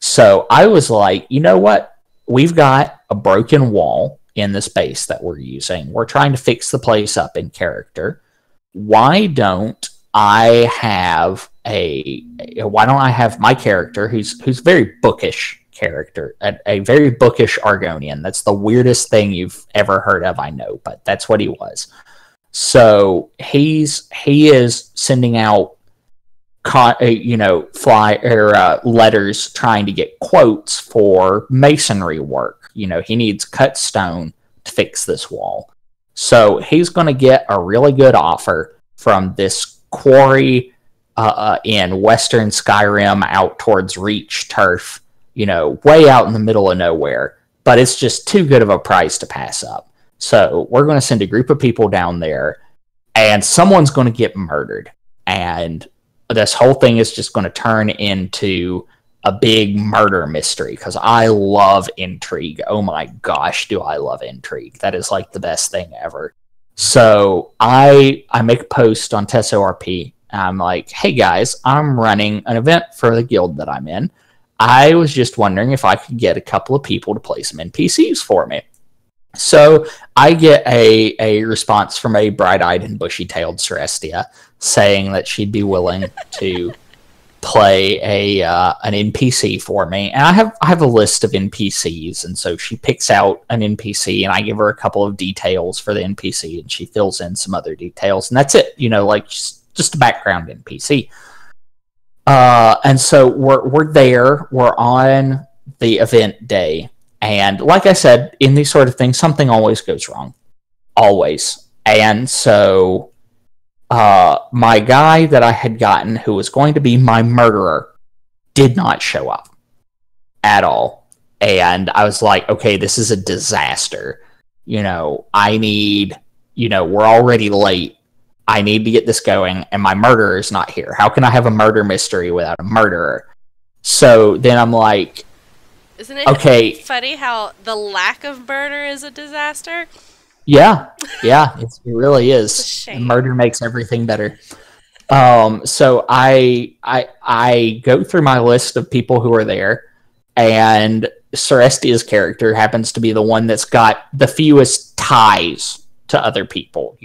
So I was like, you know what? We've got a broken wall in this base that we're using. We're trying to fix the place up in character. Why don't I have my character who's very bookish character, a very bookish Argonian. That's the weirdest thing you've ever heard of, I know, but that's what he was. So he is sending out letters trying to get quotes for masonry work. He needs cut stone to fix this wall. So he's going to get a really good offer from this quarry in western Skyrim out towards Reach turf, way out in the middle of nowhere. But it's just too good of a price to pass up. So we're going to send a group of people down there, and someone's going to get murdered. And this whole thing is just going to turn into a big murder mystery, because I love intrigue. Oh my gosh, do I love intrigue. That is like the best thing ever. So I make a post on TESORP. I'm like, hey guys, I'm running an event for the guild that I'm in. I was just wondering if I could get a couple of people to play some NPCs for me. So I get a response from a bright-eyed and bushy-tailed Celestia saying that she'd be willing to play an NPC for me. And I have a list of NPCs, and so she picks out an NPC, and I give her a couple of details for the NPC, and she fills in some other details, and that's it. Like just a background NPC. And so we're there. We're on the event day. And like I said, in these sort of things, something always goes wrong. Always. And so my guy that I had gotten, who was going to be my murderer, did not show up at all. And I was like, okay, this is a disaster. I need, we're already late. I need to get this going, and my murderer is not here. How can I have a murder mystery without a murderer? So then I'm like, isn't it funny how the lack of murder is a disaster? Yeah, it really is. Murder makes everything better. So I go through my list of people who are there, and Celestia's character happens to be the one that's got the fewest ties to other people.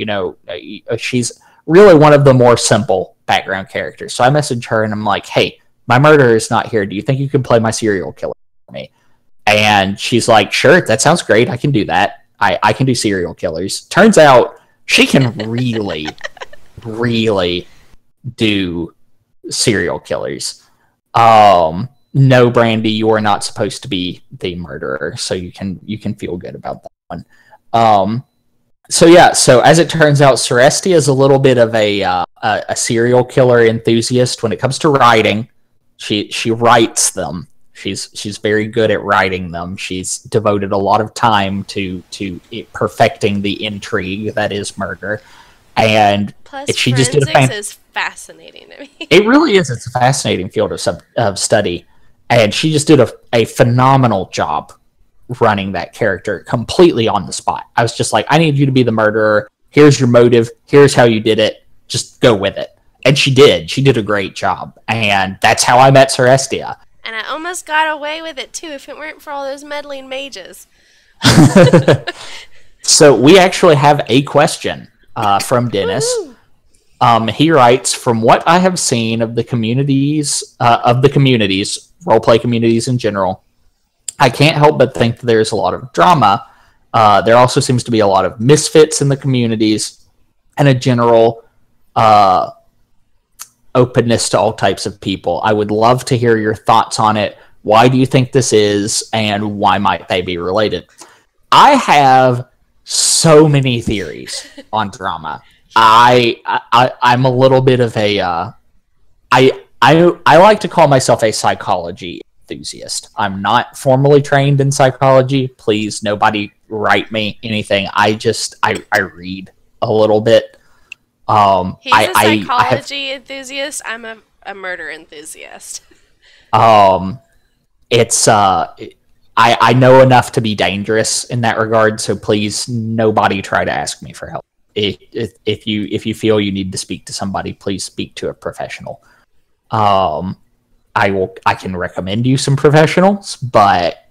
She's really one of the more simple background characters. So I message her and I'm like, hey, my murderer is not here. Do you think you can play my serial killer for me? And she's like, sure, that sounds great. I can do that. I can do serial killers. Turns out she can really, really do serial killers. No, Brandy, you are not supposed to be the murderer, so you can feel good about that one. So as it turns out, Celestia is a little bit of a serial killer enthusiast when it comes to writing. She writes them. She's very good at writing them. She's devoted a lot of time to perfecting the intrigue that is murder. And plus, she forensics just did is fascinating to me. It really is. It's a fascinating field of study. And she just did a phenomenal job running that character completely on the spot. I was just like, I need you to be the murderer. Here's your motive. Here's how you did it. Just go with it. And she did. She did a great job. And that's how I met Celestia. And I almost got away with it, too, if it weren't for all those meddling mages. So we actually have a question from Dennis. He writes, from what I have seen of the communities, roleplay communities in general, I can't help but think that there's a lot of drama. There also seems to be a lot of misfits in the communities and a general openness to all types of people. I would love to hear your thoughts on it. Why do you think this is, and why might they be related? I have so many theories on drama. I'm a little bit of a I like to call myself a psychology enthusiast. I'm not formally trained in psychology. Please, nobody write me anything. I read a little bit. He's a psychology enthusiast. I'm a murder enthusiast. It's I know enough to be dangerous in that regard. So please, nobody try to ask me for help. If you feel you need to speak to somebody, please speak to a professional. I can recommend you some professionals, but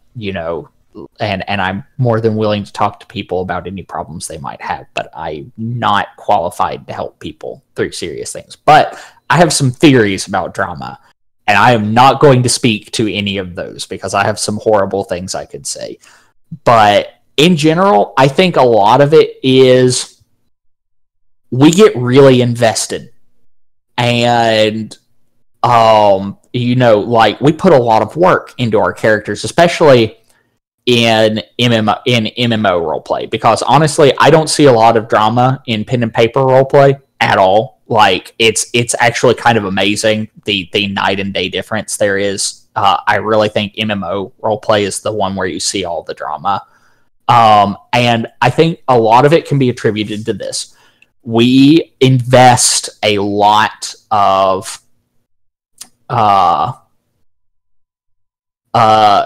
and I'm more than willing to talk to people about any problems they might have, but I'm not qualified to help people through serious things. But I have some theories about drama, and I am not going to speak to any of those because I have some horrible things I could say. But in general, I think a lot of it is we get really invested, and we put a lot of work into our characters, especially in MMO roleplay, because honestly, I don't see a lot of drama in pen and paper roleplay at all. Like it's actually kind of amazing the night and day difference there is. I really think MMO roleplay is the one where you see all the drama, and I think a lot of it can be attributed to this. We invest a lot of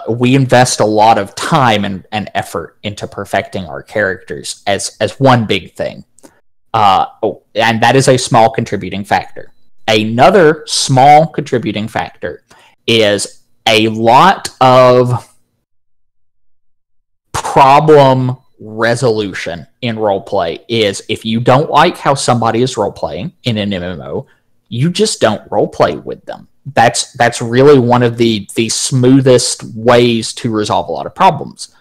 we invest a lot of time and effort into perfecting our characters as one big thing. And that is a small contributing factor. Another small contributing factor is a lot of problem resolution in roleplay. Is if you don't like how somebody is roleplaying in an MMO, you just don't roleplay with them. That's really one of the smoothest ways to resolve a lot of problems.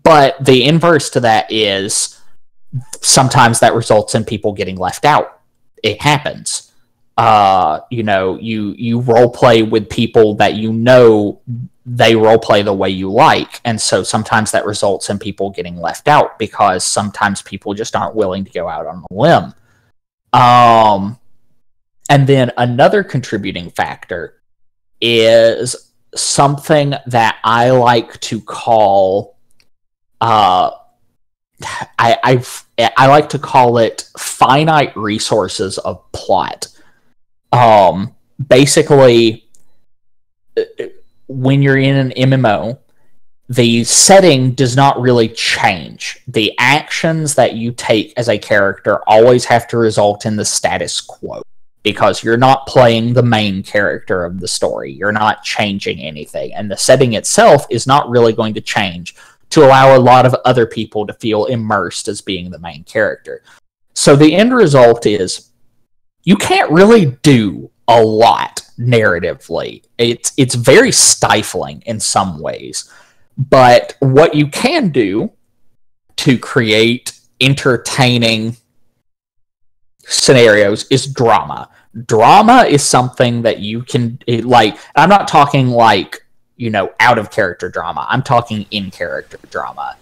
But the inverse to that is sometimes that results in people getting left out. It happens. You roleplay with people that they roleplay the way you like, and so sometimes that results in people getting left out because sometimes people just aren't willing to go out on a limb. And then another contributing factor is something that I like to call, I like to call it finite resources of plot. Basically, when you're in an MMO, the setting does not really change. The actions that you take as a character always have to result in the status quo, because you're not playing the main character of the story. You're not changing anything. And the setting itself is not really going to change to allow a lot of other people to feel immersed as being the main character. So the end result is you can't really do a lot narratively. It's very stifling in some ways. But what you can do to create entertaining scenarios is drama. Drama is something that you can, like, I'm not talking like, out of character drama. I'm talking in character drama.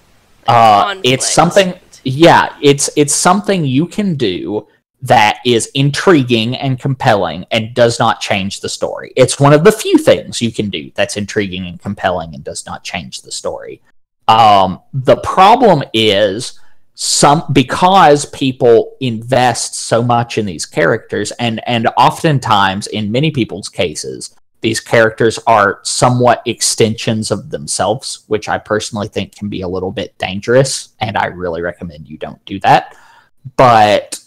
It's something, it's something you can do that is intriguing and compelling and does not change the story. It's one of the few things you can do that's intriguing and compelling and does not change the story. The problem is because people invest so much in these characters, and oftentimes in many people's cases, these characters are somewhat extensions of themselves, which I personally think can be a little bit dangerous, and I really recommend you don't do that. But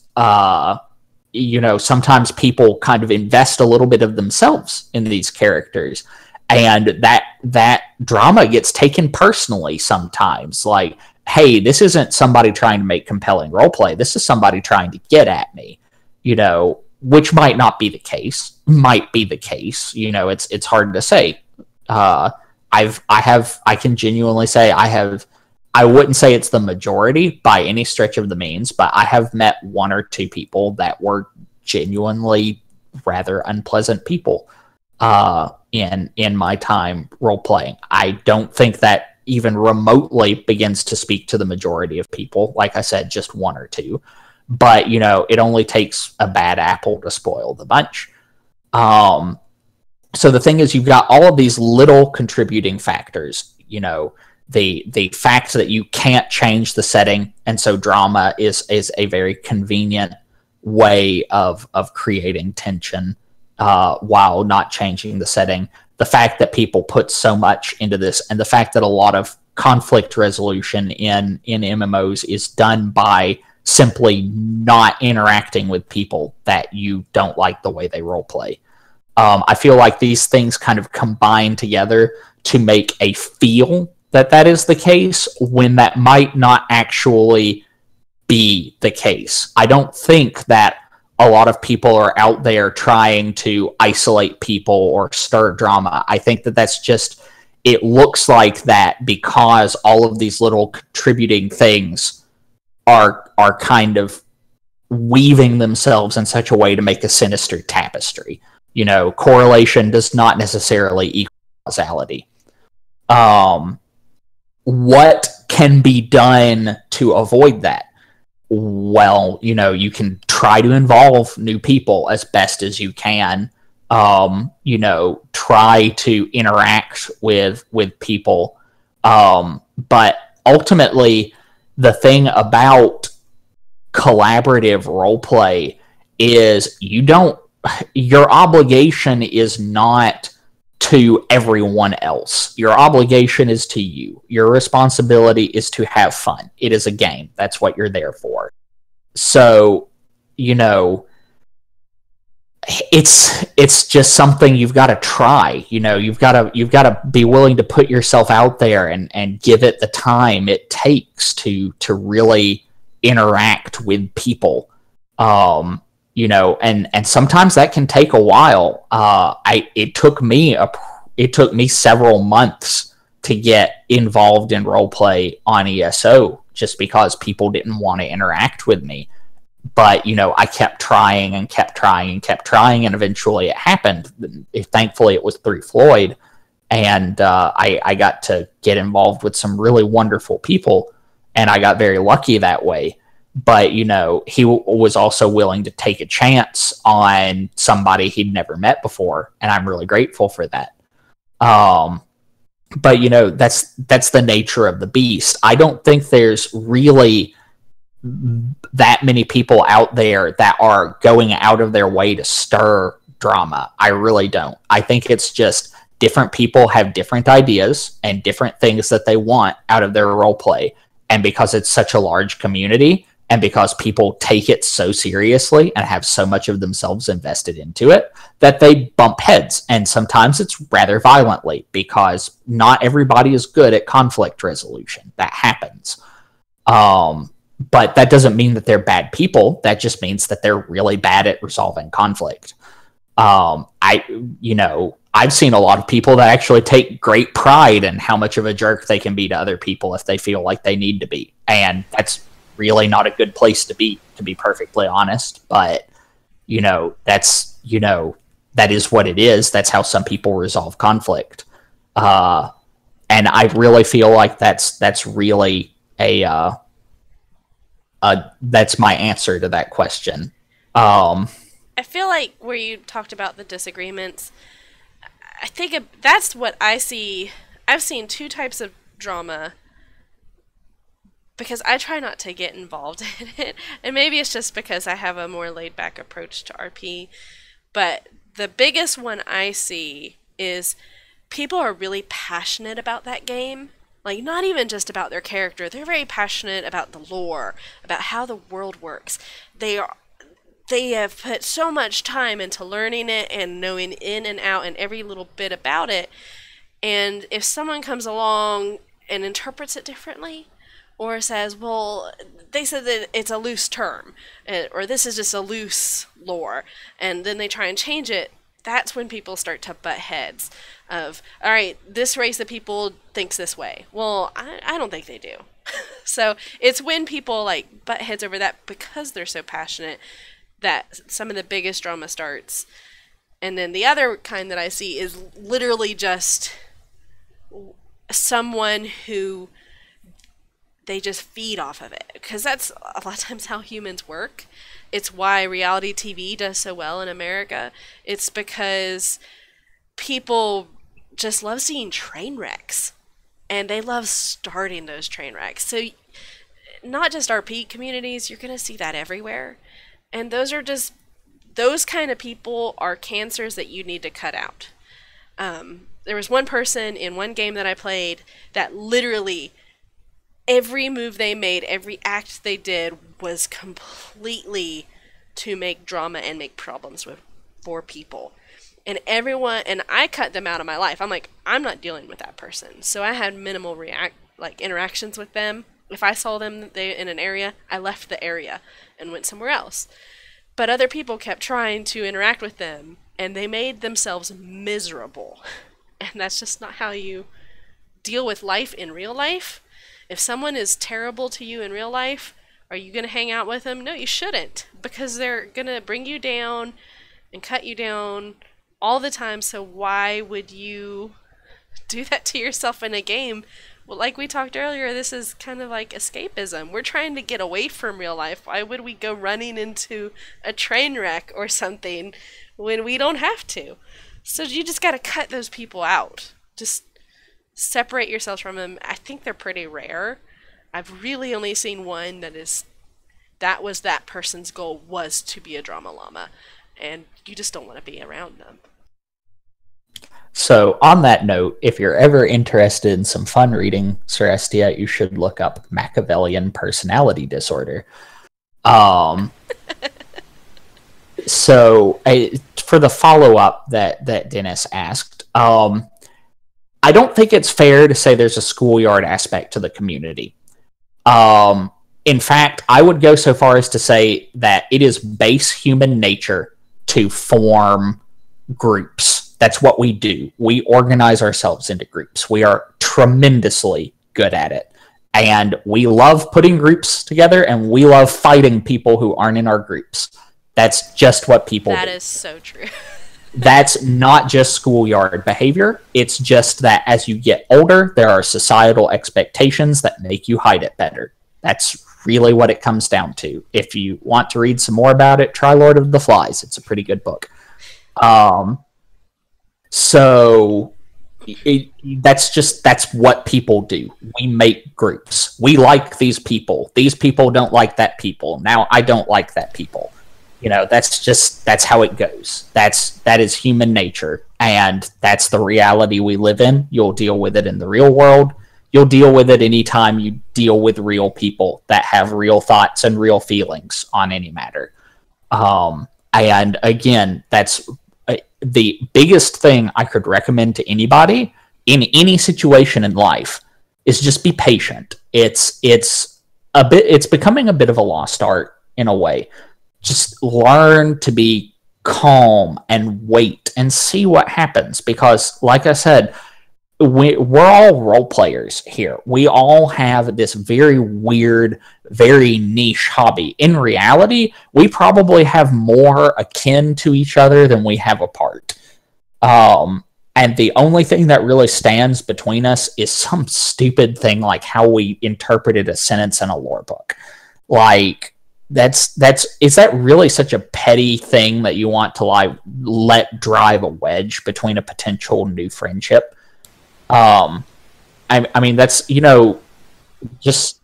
sometimes people kind of invest a little bit of themselves in these characters, and that drama gets taken personally sometimes. Like, hey, this isn't somebody trying to make compelling roleplay. This is somebody trying to get at me, which might not be the case. Might be the case. It's hard to say. I can genuinely say I wouldn't say it's the majority by any stretch of the means, but I have met one or two people that were genuinely rather unpleasant people in my time role-playing. I don't think that even remotely begins to speak to the majority of people. Like I said, just one or two. But, it only takes a bad apple to spoil the bunch. So the thing is, you've got all of these little contributing factors, the fact that you can't change the setting, and so drama is a very convenient way of creating tension while not changing the setting. The fact that people put so much into this, and the fact that a lot of conflict resolution in MMOs is done by simply not interacting with people that you don't like the way they roleplay. I feel like these things kind of combine together to make a feel that is the case when that might not actually be the case. I don't think that a lot of people are out there trying to isolate people or stir drama. I think that's just, it looks like that because all of these little contributing things are kind of weaving themselves in such a way to make a sinister tapestry. Correlation does not necessarily equal causality. What can be done to avoid that? Well, you can try to involve new people as best as you can. Try to interact with people. But ultimately, the thing about collaborative roleplay is your obligation is not to everyone else. Your obligation is to you. Your responsibility is to have fun. It is a game. That's what you're there for. So, you know, it's just something you've got to try. You know, you've got to be willing to put yourself out there and give it the time it takes to really interact with people. You know, and sometimes that can take a while. It took me several months to get involved in roleplay on ESO just because people didn't want to interact with me. But, you know, I kept trying and kept trying and kept trying, and eventually it happened. Thankfully, it was through Floyd, and I got to get involved with some really wonderful people, and I got very lucky that way. But, you know, he was also willing to take a chance on somebody he'd never met before, and I'm really grateful for that. But, you know, that's the nature of the beast. I don't think there's really that many people out there that are going out of their way to stir drama. I really don't. I think it's just different people have different ideas and different things that they want out of their role play. And because it's such a large community, and because people take it so seriously and have so much of themselves invested into it, that they bump heads. And sometimes it's rather violently, because not everybody is good at conflict resolution. That happens. But that doesn't mean that they're bad people. That just means that they're really bad at resolving conflict. I've seen a lot of people that actually take great pride in how much of a jerk they can be to other people if they feel like they need to be. And that's really not a good place to be perfectly honest. But, you know, that is what it is. That's how some people resolve conflict. And I really feel like that's really that's my answer to that question. I feel like where you talked about the disagreements, I think that's what I see. I've seen two types of drama because I try not to get involved in it. And maybe it's just because I have a more laid-back approach to RP. But the biggest one I see is people are really passionate about that game. Like, not even just about their character. They're very passionate about the lore, about how the world works. They have put so much time into learning it and knowing in and out and every little bit about it. And if someone comes along and interprets it differently, or says, well, they said that it's a loose term, or this is just a loose lore, and then they try and change it, that's when people start to butt heads of, all right, this race of people thinks this way. Well, I don't think they do. So it's when people like butt heads over that because they're so passionate that some of the biggest drama starts. And then the other kind that I see is literally just someone who they just feed off of it, because that's a lot of times how humans work. It's why reality TV does so well in America. It's because people just love seeing train wrecks, and they love starting those train wrecks. So not just RP communities, you're going to see that everywhere. And those kind of people are cancers that you need to cut out. There was one person in one game that I played that literally every move they made, every act they did was completely to make drama and make problems for people. And I cut them out of my life. I'm like, I'm not dealing with that person. So I had minimal interactions with them. If I saw them in an area, I left the area and went somewhere else. But other people kept trying to interact with them, and they made themselves miserable. And that's just not how you deal with life in real life. If someone is terrible to you in real life, are you going to hang out with them? No, you shouldn't, because they're going to bring you down and cut you down all the time. So why would you do that to yourself in a game? Well, like we talked earlier, this is kind of like escapism. We're trying to get away from real life. Why would we go running into a train wreck or something when we don't have to? So you just got to cut those people out. Just separate yourselves from them. I think they're pretty rare. I've really only seen one that was that person's goal, was to be a drama llama, and you just don't want to be around them. So, on that note, if you're ever interested in some fun reading, Celestia, you should look up Machiavellian personality disorder. Um, for the follow up that Dennis asked, I don't think it's fair to say there's a schoolyard aspect to the community. In fact, I would go so far as to say that it is base human nature to form groups. That's what we do. We organize ourselves into groups. We are tremendously good at it. And we love putting groups together, and we love fighting people who aren't in our groups. That's just what people do. That is so true. That's not just schoolyard behavior. It's just that as you get older, there are societal expectations that make you hide it better. That's really what it comes down to. If you want to read some more about it, try Lord of the Flies. It's a pretty good book. That's what people do. We make groups. We like these people. These people don't like that people. Now I don't like that people. That's how it goes. That is human nature, and that's the reality we live in. You'll deal with it in the real world. You'll deal with it anytime you deal with real people that have real thoughts and real feelings on any matter. And again, that's the biggest thing I could recommend to anybody in any situation in life is just be patient. It's becoming a bit of a lost art in a way. Just learn to be calm and wait and see what happens, because like I said, we're all role players here. We all have this very weird, very niche hobby. In reality, we probably have more akin to each other than we have apart. And the only thing that really stands between us is some stupid thing like how we interpreted a sentence in a lore book. Like, is that really such a petty thing that you want to let drive a wedge between a potential new friendship? I mean, that's, just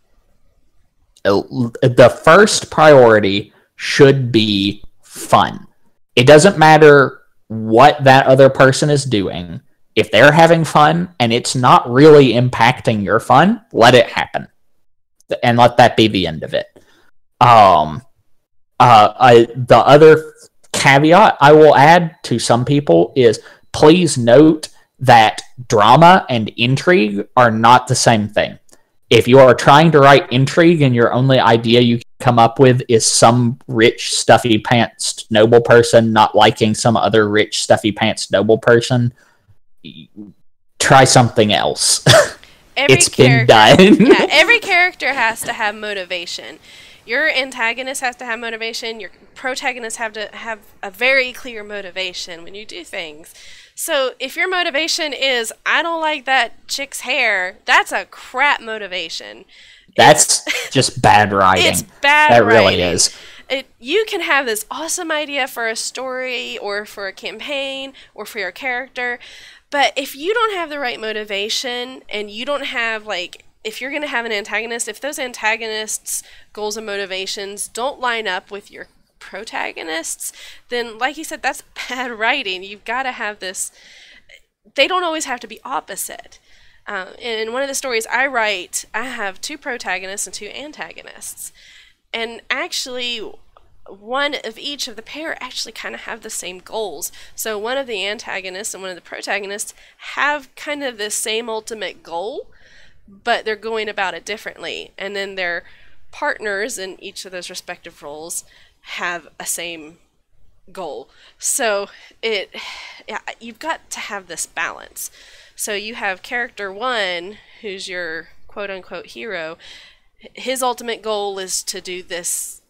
the first priority should be fun. It doesn't matter what that other person is doing. If they're having fun and it's not really impacting your fun, let it happen. And let that be the end of it. The other caveat I will add to some people is please note that drama and intrigue are not the same thing. If you are trying to write intrigue and your only idea you can come up with is some rich, stuffy pants noble person not liking some other rich, stuffy pants noble person, try something else. It's been done. Yeah, every character has to have motivation. Your antagonist has to have motivation. Your protagonist have to have a very clear motivation when you do things. So if your motivation is, I don't like that chick's hair, that's a crap motivation. That's just bad writing. It's bad that writing. Really is. You can have this awesome idea for a story or for a campaign or for your character, but if you don't have the right motivation and you don't have, if you're going to have an antagonist, if those antagonists' goals and motivations don't line up with your protagonists, then, like you said, that's bad writing. You've got to have this. They don't always have to be opposite. In one of the stories I write, I have two protagonists and two antagonists. And actually, one of each of the pair actually kind of have the same goals. So one of the antagonists and one of the protagonists have kind of the same ultimate goal, but they're going about it differently. And then their partners in each of those respective roles have a same goal. So you've got to have this balance. So you have character one, who's your quote-unquote hero. His ultimate goal is to do this.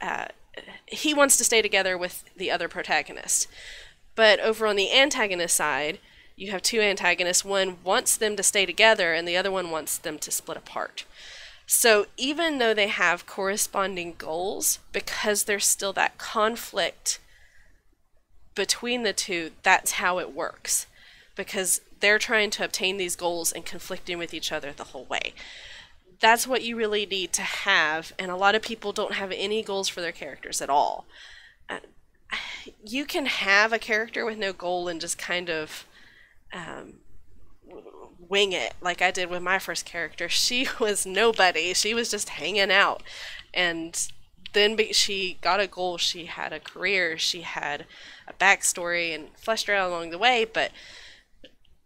He wants to stay together with the other protagonist. But over on the antagonist side, you have two antagonists. One wants them to stay together, and the other one wants them to split apart. So even though they have corresponding goals, because there's still that conflict between the two, that's how it works. Because they're trying to obtain these goals and conflicting with each other the whole way. That's what you really need to have, and a lot of people don't have any goals for their characters at all. You can have a character with no goal and just kind of um, wing it like I did with my first character. She was nobody. She was just hanging out. And then she got a goal. She had a career. She had a backstory and fleshed her out along the way. But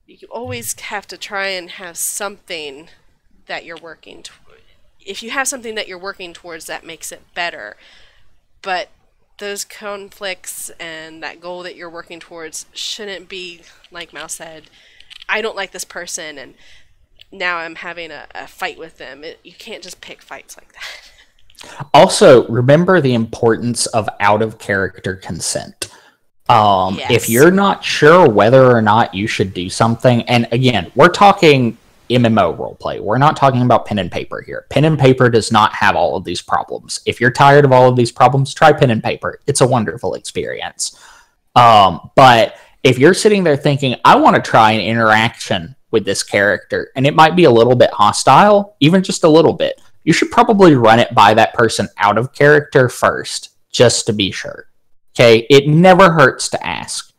you always have to try and have something that you're working toward. If you have something that you're working towards, that makes it better. But those conflicts and that goal that you're working towards shouldn't be, like Mal said, I don't like this person and now I'm having a fight with them. You can't just pick fights like that. Also, remember the importance of out-of-character consent. Yes. If you're not sure whether or not you should do something, and again, we're talking MMO roleplay. We're not talking about pen and paper here. Pen and paper does not have all of these problems. If you're tired of all of these problems, try pen and paper. It's a wonderful experience. But if you're sitting there thinking, I want to try an interaction with this character, and it might be a little bit hostile, even just a little bit, you should probably run it by that person out of character first, just to be sure. Okay, it never hurts to ask.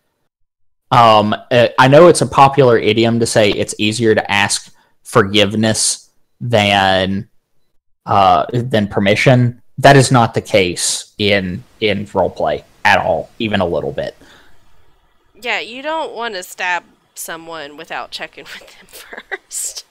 I know it's a popular idiom to say it's easier to ask forgiveness than permission. That is not the case in roleplay at all, even a little bit. Yeah, you don't want to stab someone without checking with them first.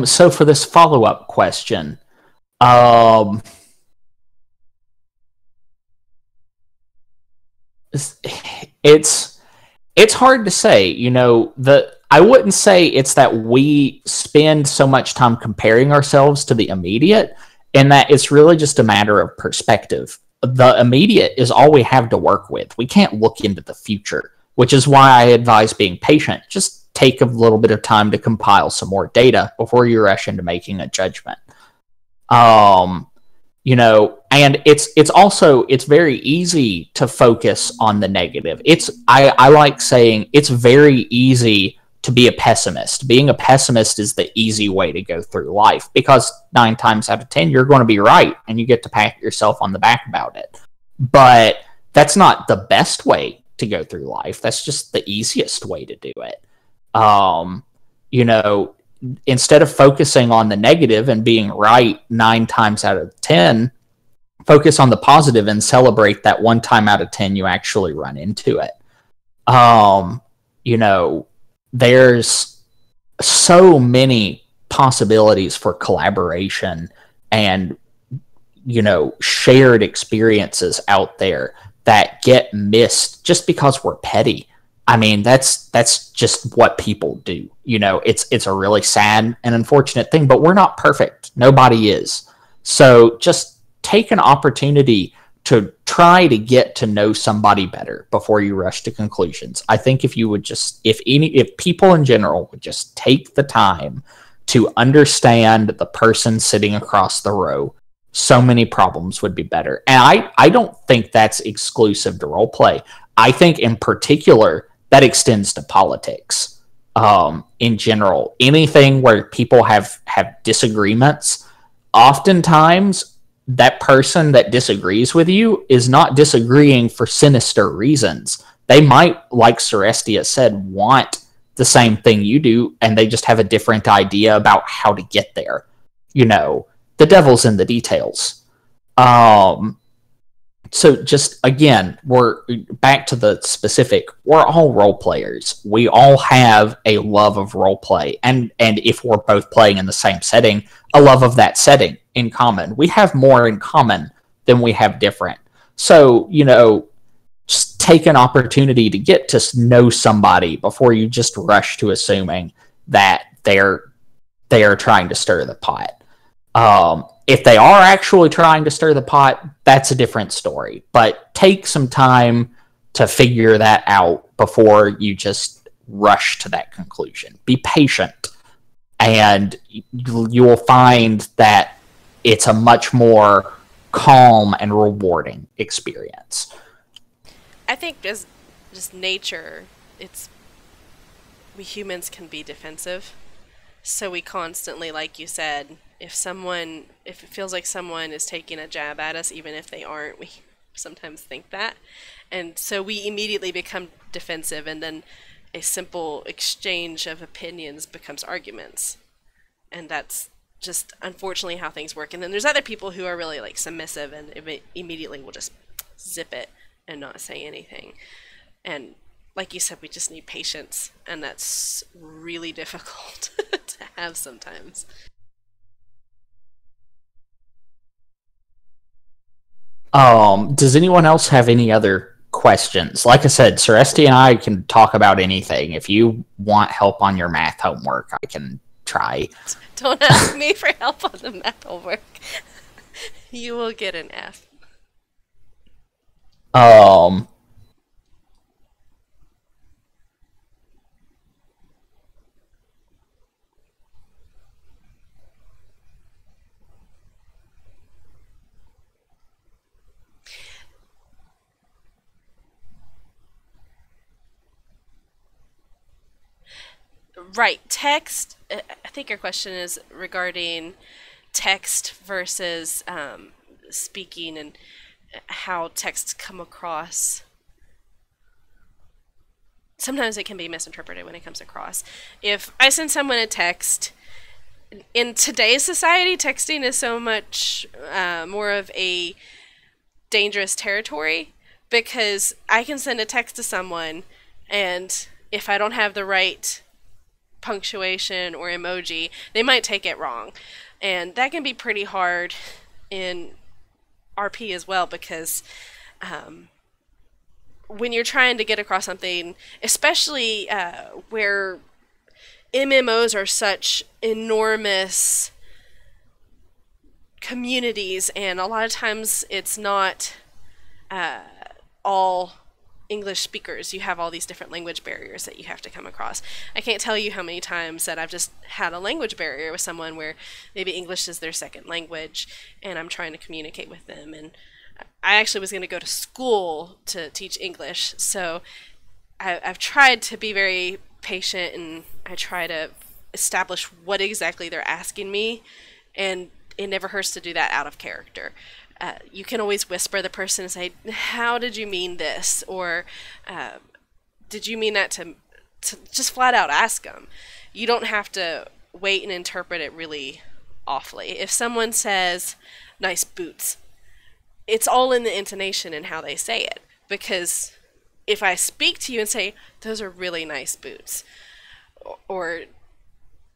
So for this follow-up question, it's hard to say. You know, I wouldn't say it's that we spend so much time comparing ourselves to the immediate, and that it's really just a matter of perspective. The immediate is all we have to work with. We can't look into the future, which is why I advise being patient. Just take a little bit of time to compile some more data before you rush into making a judgment. You know, and it's also, it's very easy to focus on the negative. I like saying it's very easy to be a pessimist. Being a pessimist is the easy way to go through life, because 9 times out of 10 you're going to be right and you get to pat yourself on the back about it. But that's not the best way to go through life. That's just the easiest way to do it. You know, instead of focusing on the negative and being right 9 times out of 10, focus on the positive and celebrate that 1 time out of 10 you actually run into it. You know, there's so many possibilities for collaboration and, you know, shared experiences out there that get missed just because we're petty. I mean, that's just what people do. You know, it's a really sad and unfortunate thing, but we're not perfect. Nobody is. So just take an opportunity to try to get to know somebody better before you rush to conclusions. I think if you would just, if people in general would just take the time to understand the person sitting across the row, so many problems would be better. And I don't think that's exclusive to roleplay. I think in particular that extends to politics. In general, anything where people have disagreements, oftentimes that person that disagrees with you is not disagreeing for sinister reasons. They might, like Celestia said, want the same thing you do, and they just have a different idea about how to get there. You know, the devil's in the details. So just, again, we're back to the specific. We're all role players. We all have a love of role play. And if we're both playing in the same setting, a love of that setting in common. We have more in common than we have different. So, you know, just take an opportunity to get to know somebody before you just rush to assuming that they are trying to stir the pot. If they are actually trying to stir the pot, that's a different story. But take some time to figure that out before you just rush to that conclusion. Be patient, and you will find that it's a much more calm and rewarding experience. I think as just nature, we humans can be defensive. So we constantly, like you said, if it feels like someone is taking a jab at us, even if they aren't, we sometimes think that. And so we immediately become defensive, and then a simple exchange of opinions becomes arguments. And that's just unfortunately how things work. And then there's other people who are really like submissive and immediately will just zip it and not say anything. And like you said, we just need patience, and that's really difficult to have sometimes. Does anyone else have any other questions? Like I said, Celeste and I can talk about anything. If you want help on your math homework, I can try. Don't ask me for help on the math homework. You will get an F. Right, text. I think your question is regarding text versus speaking and how texts come across. Sometimes it can be misinterpreted when it comes across. If I send someone a text, in today's society, texting is so much more of a dangerous territory because I can send a text to someone, and if I don't have the right punctuation or emoji, they might take it wrong. And that can be pretty hard in RP as well because when you're trying to get across something, especially where MMOs are such enormous communities, and a lot of times it's not all English speakers. You have all these different language barriers that you have to come across. I can't tell you how many times that I've just had a language barrier with someone where maybe English is their second language and I'm trying to communicate with them. And I actually was going to go to school to teach English, so I've tried to be very patient, and I try to establish what exactly they're asking me, and it never hurts to do that out of character. You can always whisper the person and say, "How did you mean this?" Or "Did you mean that to just flat out ask them?" You don't have to wait and interpret it really awfully. If someone says, "Nice boots," it's all in the intonation and how they say it. Because if I speak to you and say, "Those are really nice boots," or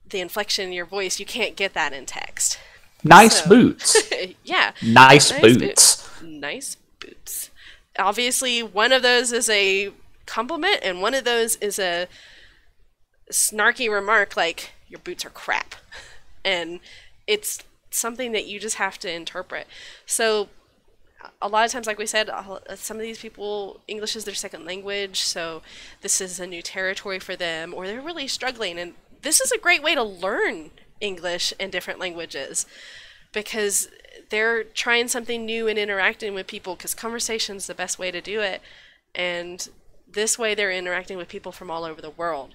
the inflection in your voice, you can't get that in text. Nice boots. Yeah. Nice boots. Nice boots. Obviously, one of those is a compliment, and one of those is a snarky remark like, "Your boots are crap." And it's something that you just have to interpret. So a lot of times, like we said, some of these people, English is their second language, so this is a new territory for them, or they're really struggling. And this is a great way to learn English and different languages because they're trying something new and interacting with people, because conversation is the best way to do it. And this way they're interacting with people from all over the world.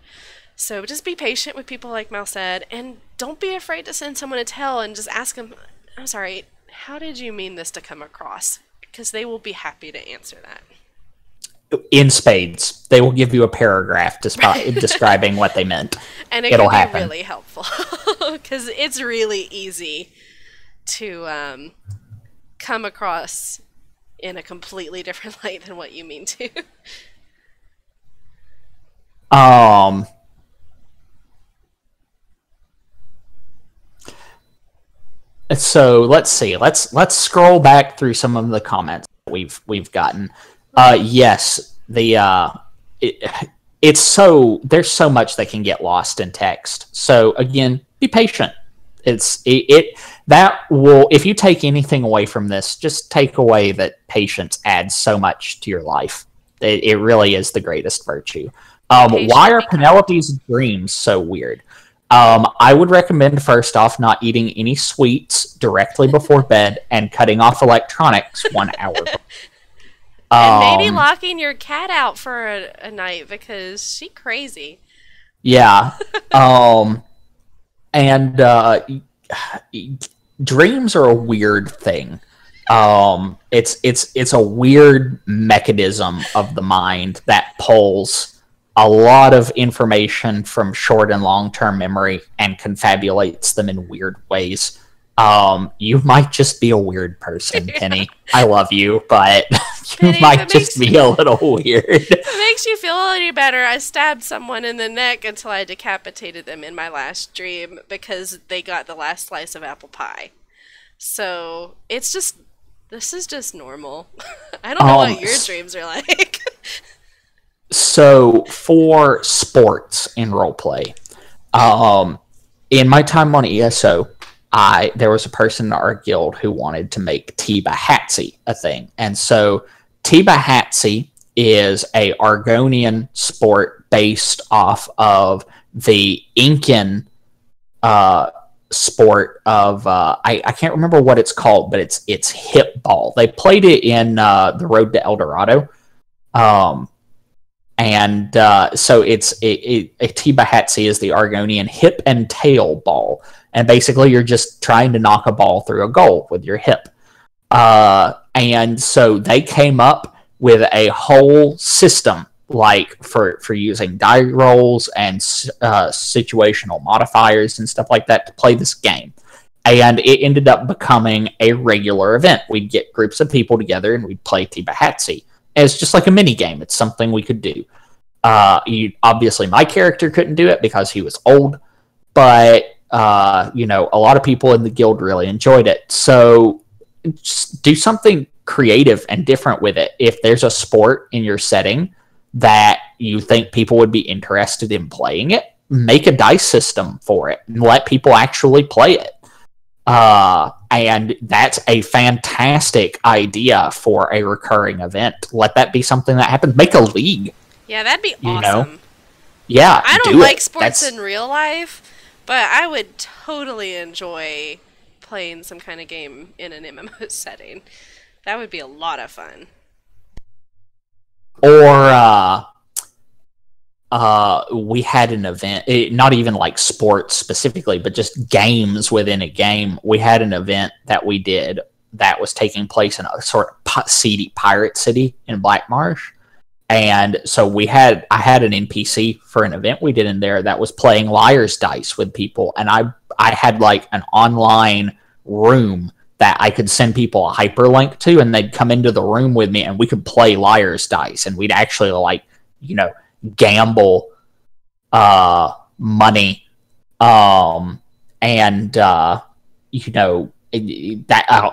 So just be patient with people, like Mal said, and don't be afraid to send someone a tell and just ask them, "I'm sorry, how did you mean this to come across?" Because they will be happy to answer that. In spades. They will give you a paragraph describing what they meant. And it'll can be really helpful because it's really easy to come across in a completely different light than what you mean to. So let's see. Let's scroll back through some of the comments we've gotten. Yes, it's so there's so much that can get lost in text. So again, be patient. That will, if you take anything away from this, just take away that patience adds so much to your life. It really is the greatest virtue. Why are Penelope's dreams so weird? I would recommend, first off, not eating any sweets directly before bed and cutting off electronics 1 hour before. And maybe locking your cat out for a night because she crazy. Yeah. And dreams are a weird thing. It's a weird mechanism of the mind that pulls a lot of information from short and long term memory and confabulates them in weird ways. You might just be a weird person, Penny. I love you, but you might just be a little weird. If it makes you feel any better, I stabbed someone in the neck until I decapitated them in my last dream because they got the last slice of apple pie. So this is just normal. I don't know what your dreams are like. So for sports in roleplay, in my time on ESO, there was a person in our guild who wanted to make Tibahatsi a thing. And so Tibahatsi is a Argonian sport based off of the Incan sport of I can't remember what it's called, but it's hip ball. They played it in the Road to El Dorado. So a Tibahatsi is the Argonian hip and tail ball. And basically, you're just trying to knock a ball through a goal with your hip. And so they came up with a whole system, like for using die rolls and situational modifiers and stuff like that to play this game. And it ended up becoming a regular event. We'd get groups of people together and we'd play Tibahatsi. It's just like a mini game. It's something we could do. Obviously, my character couldn't do it because he was old, but a lot of people in the guild really enjoyed it. So just do something creative and different with it. If there's a sport in your setting that you think people would be interested in playing it, make a dice system for it and let people actually play it. And that's a fantastic idea for a recurring event. Let that be something that happens. Make a league. Yeah, that'd be awesome. Yeah, I don't like sports in real life, but I would totally enjoy playing some kind of game in an MMO setting. That would be a lot of fun. Or we had an event, not even like sports specifically, but just games within a game. We had an event that we did that was taking place in a sort of seedy pirate city in Black Marsh. And so I had an NPC for an event we did in there that was playing liar's dice with people. And I had like an online room that I could send people a hyperlink to, and they'd come into the room with me and we could play liar's dice, and we'd actually gamble money. That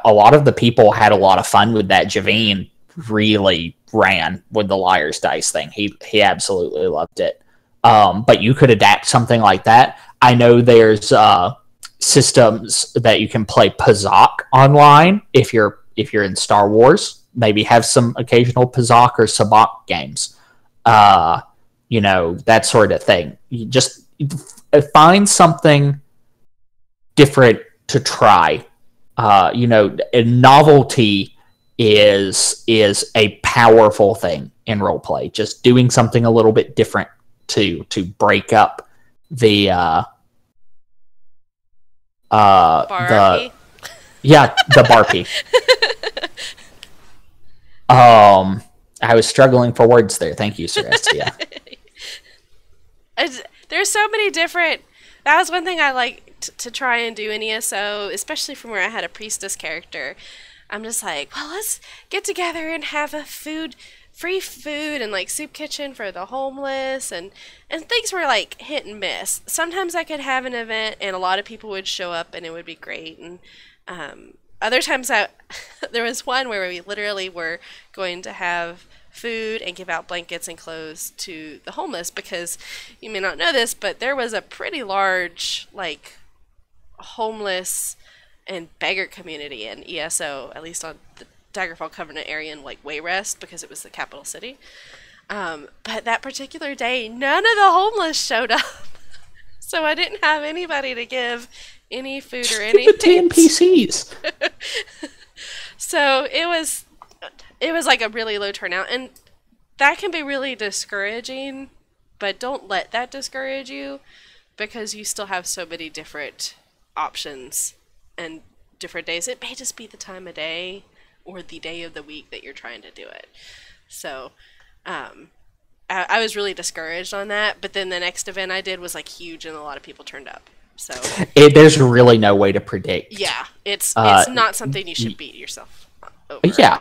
a lot of the people had a lot of fun with that. Javine really ran with the liar's dice thing. He absolutely loved it. But you could adapt something like that. I know there's systems that you can play Pazak online if you're in Star Wars. Maybe have some occasional Pazak or Sabak games. That sort of thing. You just find something different to try. Novelty is a powerful thing in roleplay. Just doing something a little bit different to break up the Barpy. The Barpy. I was struggling for words there. Thank you, Celestia. There's so many different. That was one thing I liked to try and do in ESO, especially from where I had a priestess character. I'm just like, well, let's get together and have a free food and like soup kitchen for the homeless, and things were like hit and miss. Sometimes I could have an event and a lot of people would show up and it would be great, and other times there was one where we literally were going to have food and give out blankets and clothes to the homeless, because you may not know this, but there was a pretty large homeless and beggar community in ESO, at least on the Daggerfall Covenant area in Wayrest, because it was the capital city. But that particular day, none of the homeless showed up. So I didn't have anybody to give any food or anything. NPCs. So it was it was like a really low turnout, and that can be really discouraging, but don't let that discourage you because you still have so many different options and different days. It may just be the time of day or the day of the week that you're trying to do it. So, I was really discouraged on that, but then the next event I did was like huge and a lot of people turned up. So there's really no way to predict. yeah, it's not something you should beat yourself over. Yeah,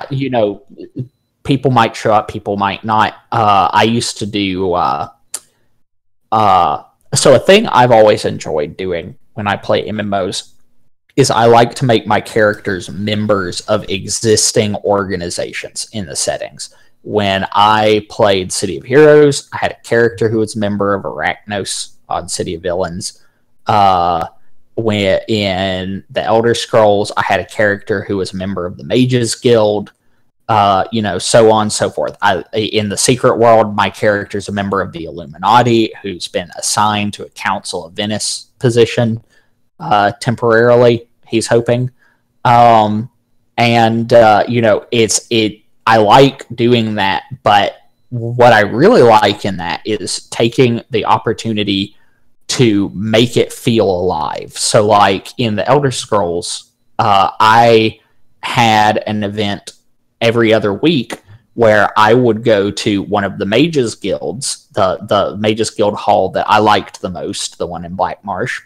people might show up, people might not. I used to do so a thing I've always enjoyed doing when I play MMOs is I like to make my characters members of existing organizations in the settings. When I played City of Heroes, I had a character who was a member of Arachnos on City of Villains. When in the Elder Scrolls, I had a character who was a member of the Mages Guild. So on and so forth. In the Secret World, my character is a member of the Illuminati who's been assigned to a Council of Venice position temporarily. He's hoping, I like doing that, but what I really like in that is taking the opportunity to make it feel alive. So, like in the Elder Scrolls, I had an event every other week where I would go to one of the Mages Guilds, the Mages Guild Hall that I liked the most, the one in Black Marsh,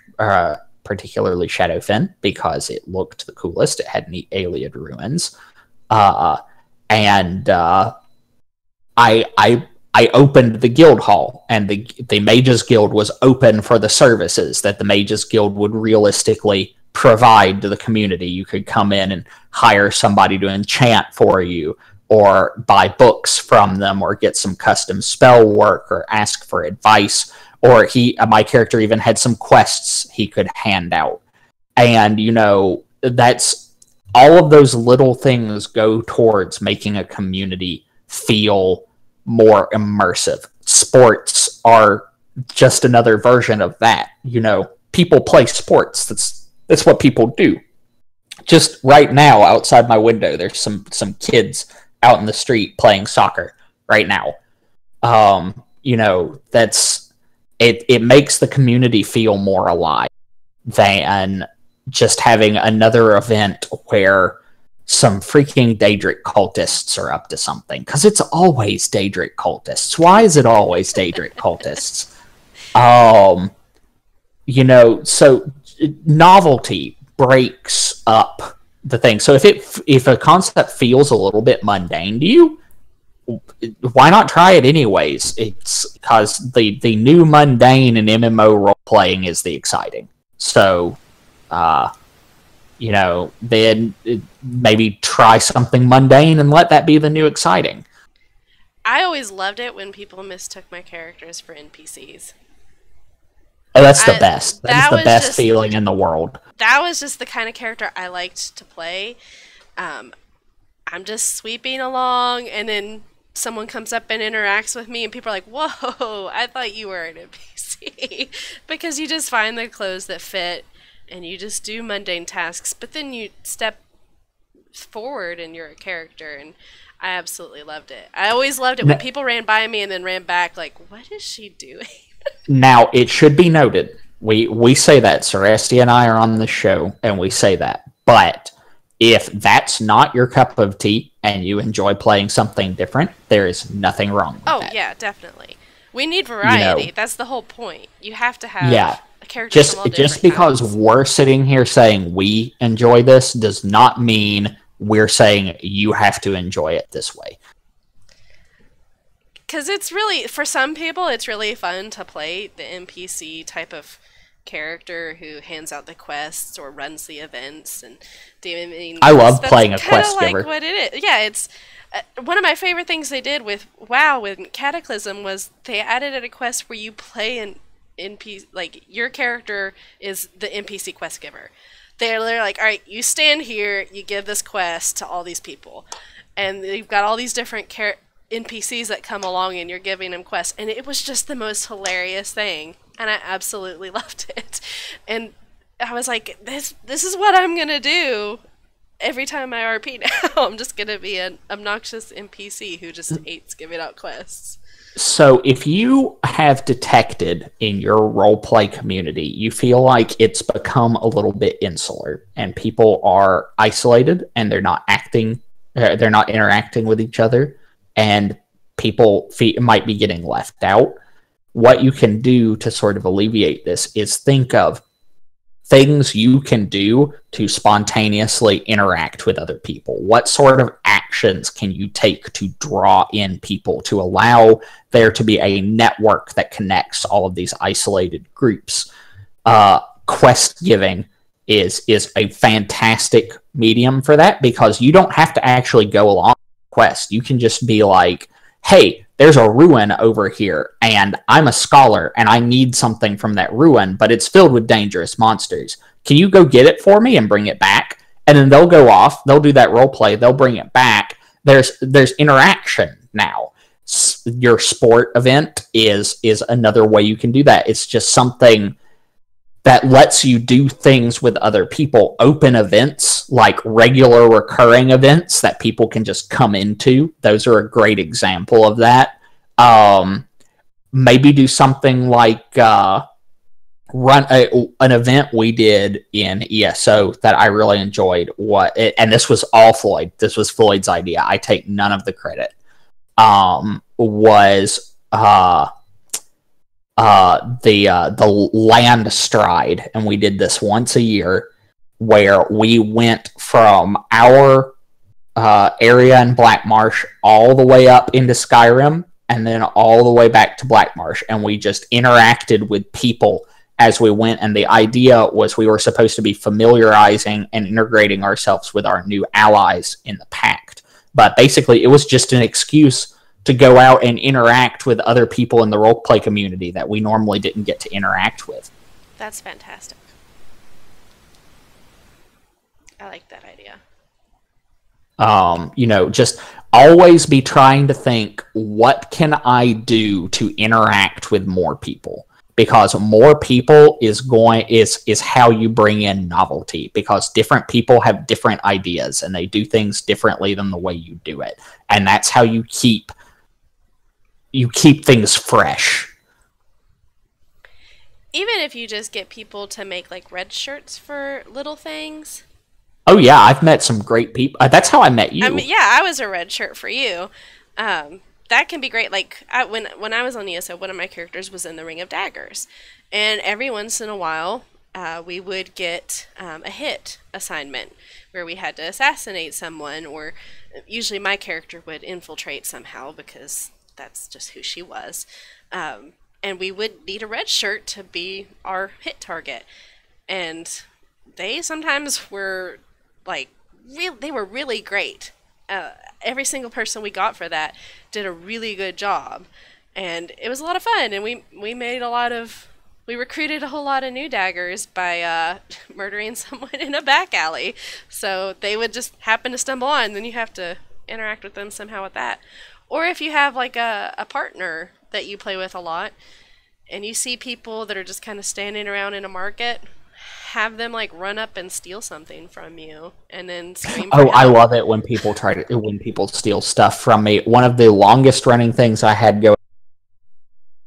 particularly Shadowfen, because it looked the coolest. It had neat Ayleid ruins. I opened the guild hall, and the Mages Guild was open for the services that the Mages Guild would realistically provide to the community. You could come in and hire somebody to enchant for you, or buy books from them, or get some custom spell work, or ask for advice. Or my character even had some quests he could hand out. And, that's all of those little things go towards making a community feel more immersive. Sports are just another version of that. People play sports. That's what people do. Just right now, outside my window, there's some kids out in the street playing soccer right now. It makes the community feel more alive than just having another event where some freaking Daedric cultists are up to something. Because it's always Daedric cultists. Why is it always Daedric cultists? So novelty breaks up the thing. So if a concept feels a little bit mundane to you, why not try it anyways? It's because the new mundane in MMO role playing is the exciting. So, then maybe try something mundane and let that be the new exciting. I always loved it when people mistook my characters for NPCs. Oh, that's the best. That's the best feeling in the world. That was just the kind of character I liked to play. I'm just sweeping along, and then someone comes up and interacts with me, and people are like, whoa, I thought you were an NPC. Because you just find the clothes that fit, and you just do mundane tasks, but then you step forward and you're a character, and I absolutely loved it. I always loved it when people ran by me and then ran back like, what is she doing? Now, it should be noted, we say that, Celestia and I are on the show, and we say that, but if that's not your cup of tea and you enjoy playing something different, there is nothing wrong with that. Oh, yeah, definitely. We need variety. That's the whole point. You have to have a character from all different just because kinds. We're sitting here saying we enjoy this does not mean we're saying you have to enjoy it this way. Because it's really, for some people, it's really fun to play the NPC type of character who hands out the quests or runs the events. And I love playing a quest giver. Like what it is. Yeah, it's one of my favorite things they did with WoW with Cataclysm was they added a quest where you play an NPC, like your character is the NPC quest giver. They're like, all right, you stand here, you give this quest to all these people, and you've got all these different NPCs that come along, and you're giving them quests, and it was just the most hilarious thing, and I absolutely loved it. And I was like, this is what I'm gonna do every time I RP now, I'm just gonna be an obnoxious NPC who just hates giving out quests. So if you have detected in your roleplay community, you feel like it's become a little bit insular and people are isolated and they're not interacting with each other, and people might be getting left out, what you can do to sort of alleviate this is think of things you can do to spontaneously interact with other people. What sort of actions can you take to draw in people to allow there to be a network that connects all of these isolated groups? Quest giving is a fantastic medium for that, because you don't have to actually go along with the quest. You can just be like, hey, there's a ruin over here, and I'm a scholar, and I need something from that ruin, but it's filled with dangerous monsters. Can you go get it for me and bring it back? And then they'll go off, they'll do that role play, they'll bring it back. There's interaction now. Your sport event is another way you can do that. It's just something that lets you do things with other people. Open events, like regular recurring events that people can just come into. Those are a great example of that. Maybe do something like run an event we did in ESO that I really enjoyed. And this was all Floyd. This was Floyd's idea. I take none of the credit. Was the land stride, and we did this once a year, where we went from our area in Black Marsh all the way up into Skyrim, and then all the way back to Black Marsh, and we just interacted with people as we went. And the idea was we were supposed to be familiarizing and integrating ourselves with our new allies in the Pact, but basically it was just an excuse to go out and interact with other people in the roleplay community that we normally didn't get to interact with. That's fantastic. I like that idea. Just always be trying to think, what can I do to interact with more people? Because more people is how you bring in novelty, because different people have different ideas and they do things differently than the way you do it. And that's how you keep things fresh. Even if you just get people to make like red shirts for little things. Oh yeah, I've met some great people. That's how I met you. I mean, yeah, I was a red shirt for you. That can be great. Like when I was on ESO, one of my characters was in the Ring of Daggers, and every once in a while, we would get a hit assignment where we had to assassinate someone, or usually my character would infiltrate somehow because that's just who she was. And we would need a red shirt to be our hit target. And they sometimes were like, they were really great. Every single person we got for that did a really good job. And it was a lot of fun. And we recruited a whole lot of new daggers by murdering someone in a back alley. So they would just happen to stumble on, and then you have to interact with them somehow with that. Or if you have like a partner that you play with a lot, and you see people that are just kind of standing around in a market, have them like run up and steal something from you, and then scream for help. I love it when people steal stuff from me. One of the longest running things I had going,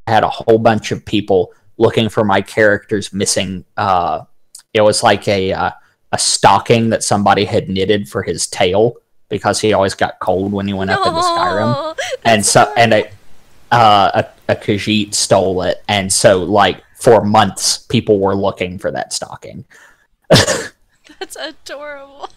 I had a whole bunch of people looking for my character's missing. It was like a stocking that somebody had knitted for his tail, because he always got cold when he went up into Skyrim. And so, and a Khajiit stole it, and so like for months people were looking for that stocking. That's adorable.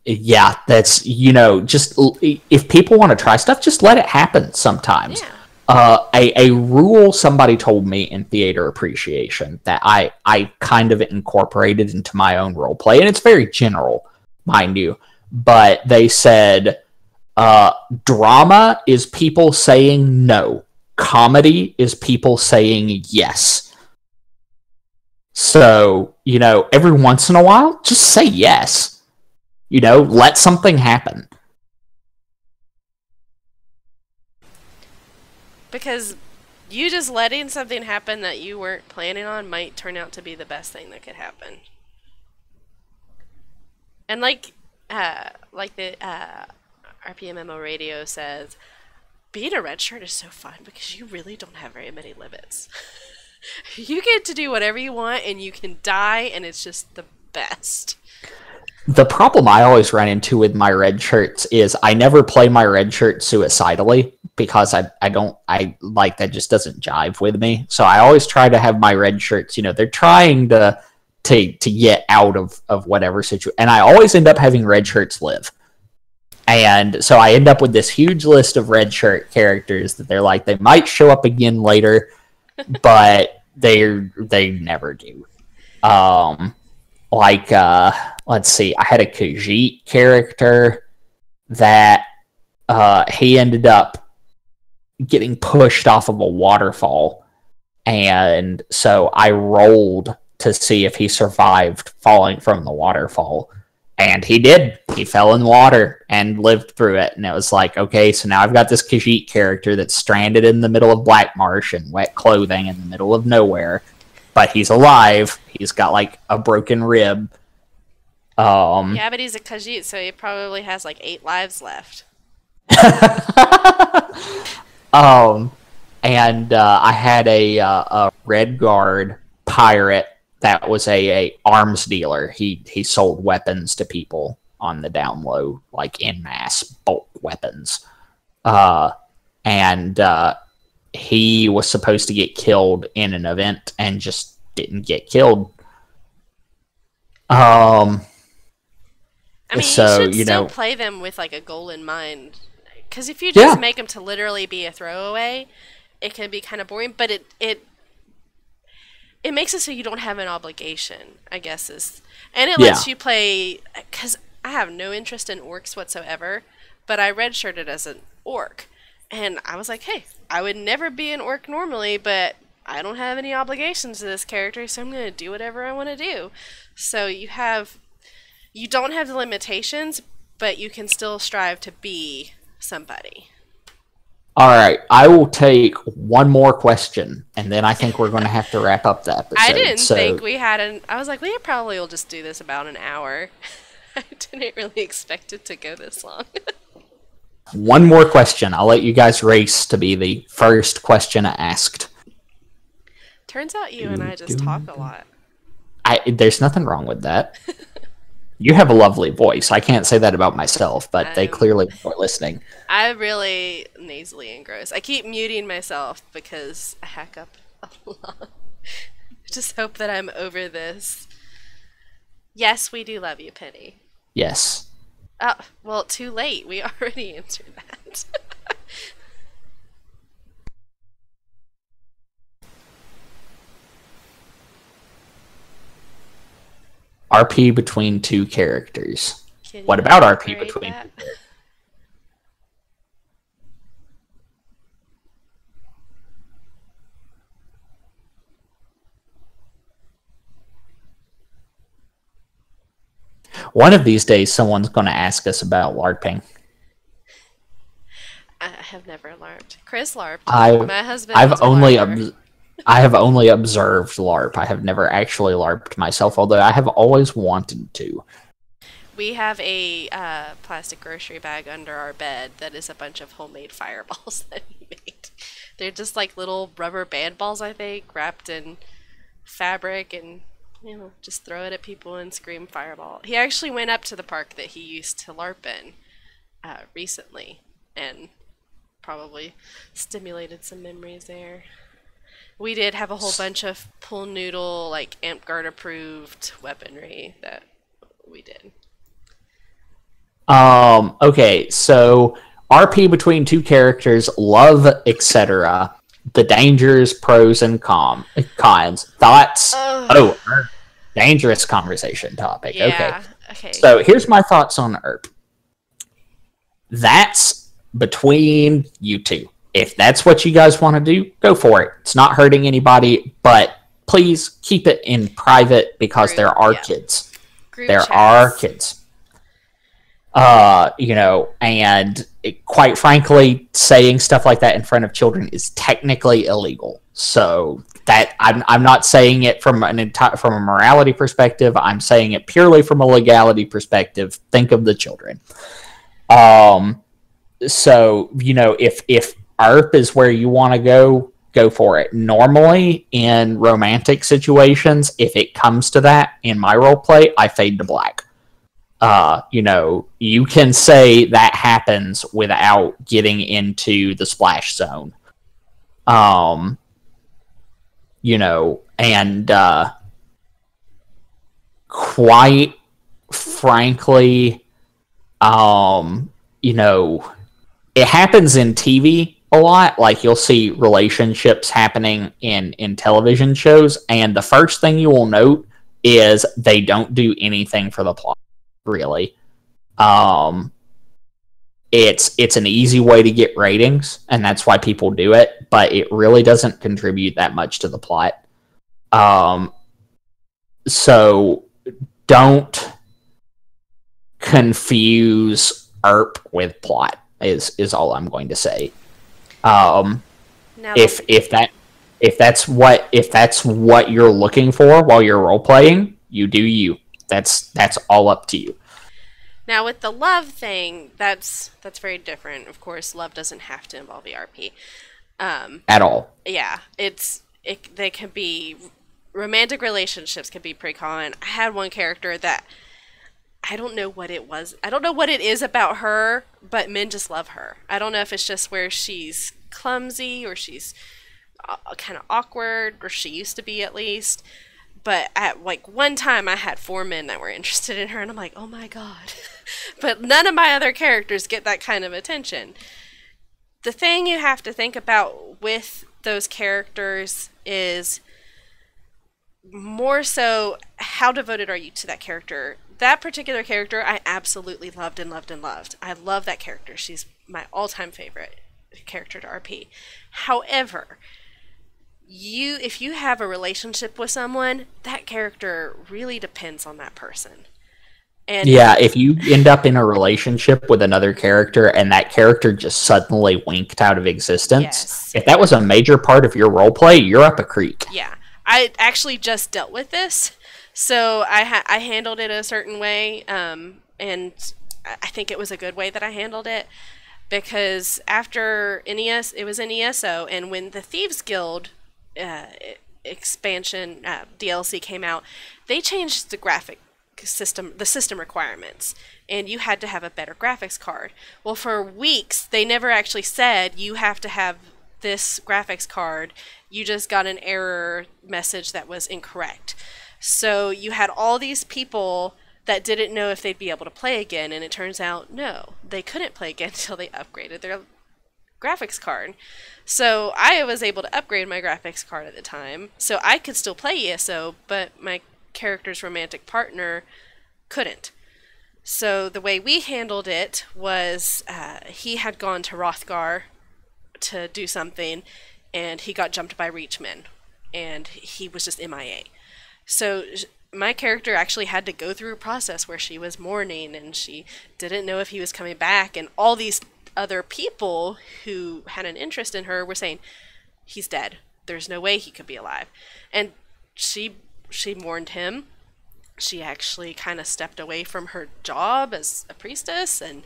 Yeah, that's, just if people want to try stuff, just let it happen sometimes. Yeah. A rule somebody told me in theater appreciation that I kind of incorporated into my own role play, and it's very general, mind you, but they said drama is people saying no, comedy is people saying yes. So, every once in a while, just say yes. Let something happen. Because You just letting something happen that you weren't planning on might turn out to be the best thing that could happen. And like the RPMMO radio says, being a red shirt is so fun because you really don't have very many limits. You get to do whatever you want and you can die and it's just the best. The problem I always run into with my red shirts is I never play my red shirt suicidally because I like that just doesn't jive with me. So I always try to have my red shirts, they're trying to get out of whatever situation. And I always end up having red shirts live. And so I end up with this huge list of red shirt characters that they're like, they might show up again later, but they never do. Let's see, I had a Khajiit character that he ended up getting pushed off of a waterfall. And so I rolled to see if he survived falling from the waterfall. And he did. He fell in water and lived through it. And it was like, okay, so now I've got this Khajiit character that's stranded in the middle of Black Marsh in wet clothing in the middle of nowhere. But he's alive. He's got like a broken rib. Yeah, but he's a Khajiit, so he probably has like 8 lives left. And I had a Red Guard pirate that was a arms dealer. He sold weapons to people on the down low, like en masse bulk weapons. And he was supposed to get killed in an event and just didn't get killed. I mean, so, you should still play them with like a goal in mind. Because if you just make them to literally be a throwaway, it can be kind of boring. But it makes it so you don't have an obligation, I guess and it lets you play. Because I have no interest in orcs whatsoever, but I redshirted as an orc, and I was like, hey, I would never be an orc normally, but I don't have any obligations to this character, so I'm going to do whatever I want to do. So you don't have the limitations, but you can still strive to be somebody. All right, I will take one more question, and then I think we're going to have to wrap up the episode. I didn't think we had I was like, we probably will just do this about an hour. I didn't really expect it to go this long. One more question. I'll let you guys race to be the first question asked. Turns out you and I just talk a lot. There's nothing wrong with that. You have a lovely voice. I can't say that about myself, but they clearly are listening. I'm really nasally and gross. I keep muting myself because I hack up a lot. Just hope that I'm over this. Yes, we do love you, Penny. Yes. Oh, well, too late. We already answered that. RP between two characters. What about RP between two characters? One of these days, someone's going to ask us about LARPing. I have never LARPed. Chris LARPed. My husband. I have only observed LARP. I have never actually LARPed myself, although I have always wanted to. We have a plastic grocery bag under our bed that is a bunch of homemade fireballs that he made. They're just like little rubber band balls, I think, wrapped in fabric, and just throw it at people and scream fireball. He actually went up to the park that he used to LARP in recently, and probably stimulated some memories there. We did have a whole bunch of Pool Noodle, like Amp-Guard approved weaponry that we did. Okay, so RP between two characters, love, etc. The dangers, pros, and cons. Thoughts? Dangerous conversation topic. Yeah, okay. So here's my thoughts on ERP. That's between you two. If that's what you guys want to do, go for it. It's not hurting anybody, but please keep it in private because there are kids. There are kids. And quite frankly, saying stuff like that in front of children is technically illegal. So that I'm not saying it from from a morality perspective. I'm saying it purely from a legality perspective. Think of the children. So if ARP is where you want to go for it. Normally, in romantic situations, if it comes to that in my role play, I fade to black. You can say that happens without getting into the splash zone. And quite frankly, it happens in TV a lot. Like, you'll see relationships happening in television shows, and the first thing you will note is they don't do anything for the plot, really. It's an easy way to get ratings, and that's why people do it, but it really doesn't contribute that much to the plot. So don't confuse ARP with plot is all I'm going to say. Now, If that's what you're looking for while you're role playing, you do you. That's all up to you. Now, with the love thing, that's very different. Of course, love doesn't have to involve ERP. At all. Yeah, they can be romantic relationships can be pretty common. I had one character that I don't know what it was. I don't know what it is about her, but men just love her. I don't know if it's just where she's clumsy or she's kind of awkward, or she used to be at least. But at one time, I had 4 men that were interested in her, and I'm like, oh my god. But none of my other characters get that kind of attention. The thing you have to think about with those characters is more so, how devoted are you to that character? That particular character, I absolutely loved and loved and loved. I love that character. She's my all-time favorite character to RP. However, if you have a relationship with someone, that character really depends on that person. And yeah, if you end up in a relationship with another character and that character just suddenly winked out of existence, yes. If that was a major part of your roleplay, you're up a creek. Yeah, I actually just dealt with this, so I handled it a certain way, and I think it was a good way that I handled it, because after NES, it was in ESO, and when the Thieves Guild expansion DLC came out, they changed the system requirements, and you had to have a better graphics card. Well, for weeks they never actually said you have to have this graphics card. You just got an error message that was incorrect. So you had all these people that didn't know if they'd be able to play again, and it turns out no, they couldn't play again until they upgraded their graphics card. So I was able to upgrade my graphics card at the time, so I could still play ESO, but my character's romantic partner couldn't. So the way we handled it was he had gone to Hrothgar to do something, and he got jumped by Reachmen, and he was just MIA. So my character actually had to go through a process where she was mourning, and she didn't know if he was coming back, and all these other people who had an interest in her were saying, he's dead. There's no way he could be alive. And she mourned him. She actually kind of stepped away from her job as a priestess and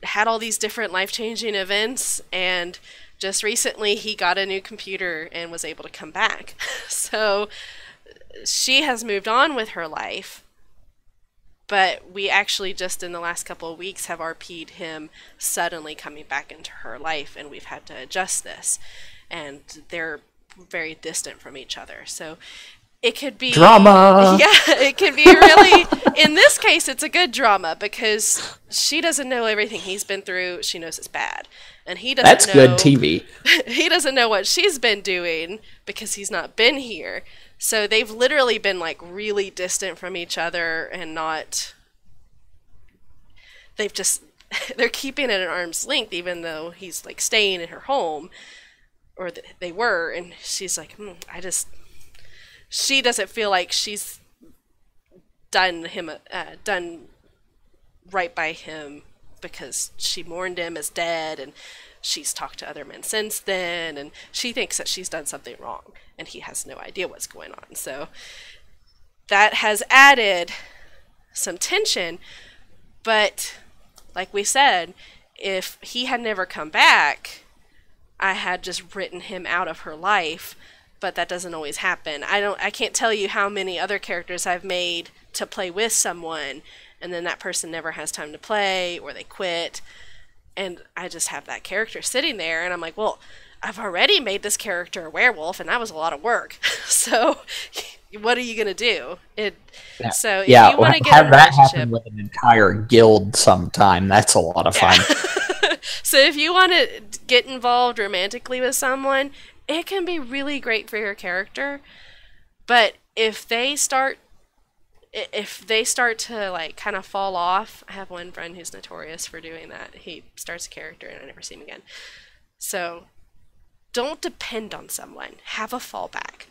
had all these different life-changing events, and just recently he got a new computer and was able to come back. So she has moved on with her life, but we actually just in the last couple of weeks have RP'd him suddenly coming back into her life, and we've had to adjust this, and they're very distant from each other. So it could be drama. Yeah, it could be really, in this case, it's a good drama because she doesn't know everything he's been through. She knows it's bad. And he doesn't That's know. Good TV. He doesn't know what she's been doing because he's not been here. So they've literally been really distant from each other and not. They're keeping it at arm's length, even though he's staying in her home, or they were, and she's like, she doesn't feel like she's done right by him because she mourned him as dead, and she's talked to other men since then, and she thinks that she's done something wrong, and he has no idea what's going on. So that has added some tension, but like we said, if he had never come back, I had just written him out of her life, but that doesn't always happen. I can't tell you how many other characters I've made to play with someone, and then that person never has time to play, or they quit, and I just have that character sitting there, and I'm like, well, I've already made this character a werewolf, and that was a lot of work. So what are you going to do? So if you want to get have a that relationship, happen with an entire guild sometime. That's a lot of fun. so if you want to get involved romantically with someone, it can be really great for your character. But if they start to like kind of fall off, I have one friend who's notorious for doing that. He starts a character and I never see him again. So don't depend on someone. Have a fallback.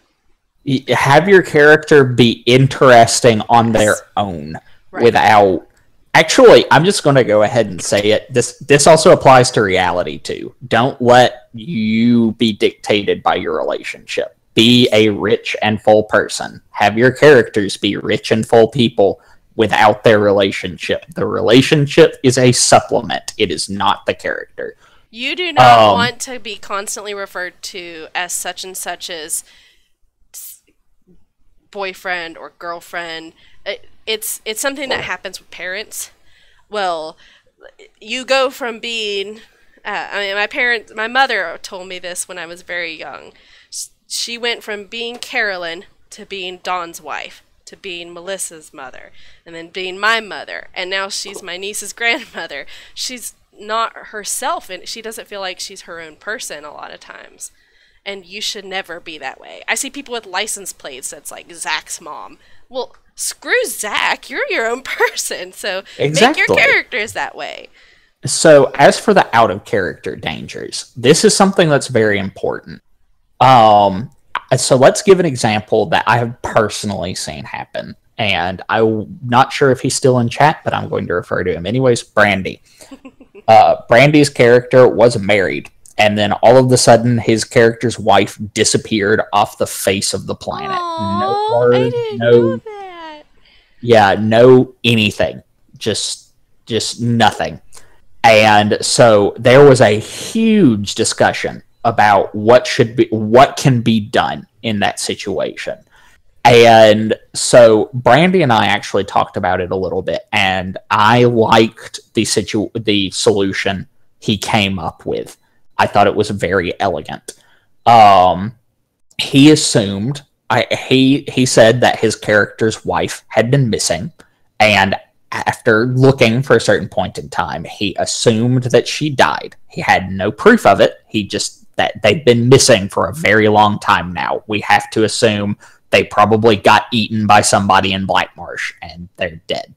Have your character be interesting on their own, without... Actually, I'm just going to go ahead and say it. This also applies to reality, too. Don't let you be dictated by your relationship. Be a rich and full person. Have your characters be rich and full people without their relationship. The relationship is a supplement. It is not the character. You do not want to be constantly referred to as such and such as boyfriend or girlfriend. It's something that happens with parents. Well, you go from being my mother told me this when I was very young. She went from being Carolyn to being Dawn's wife to being Melissa's mother and then being my mother, and now she's my niece's grandmother. She's not herself, and she doesn't feel like she's her own person a lot of times. And you should never be that way. I see people with license plates that's like Zach's mom. Well, screw Zach. You're your own person. So make your characters that way. So as for the out-of-character dangers, this is something that's very important. So let's give an example that I have personally seen happen. And I'm not sure if he's still in chat, but I'm going to refer to him anyways. Brandy. Brandy's character was married. And then all of a sudden, his character's wife disappeared off the face of the planet. Aww, no word, I didn't know that. Yeah, no anything. Just nothing. And so there was a huge discussion about what can be done in that situation. And so Brandy and I actually talked about it a little bit, and I liked the solution he came up with. I thought it was very elegant. He assumed, he said that his character's wife had been missing, and after looking for a certain point in time, he assumed that she died. He had no proof of it. That they've been missing for a very long time now. We have to assume they probably got eaten by somebody in Black Marsh, and they're dead.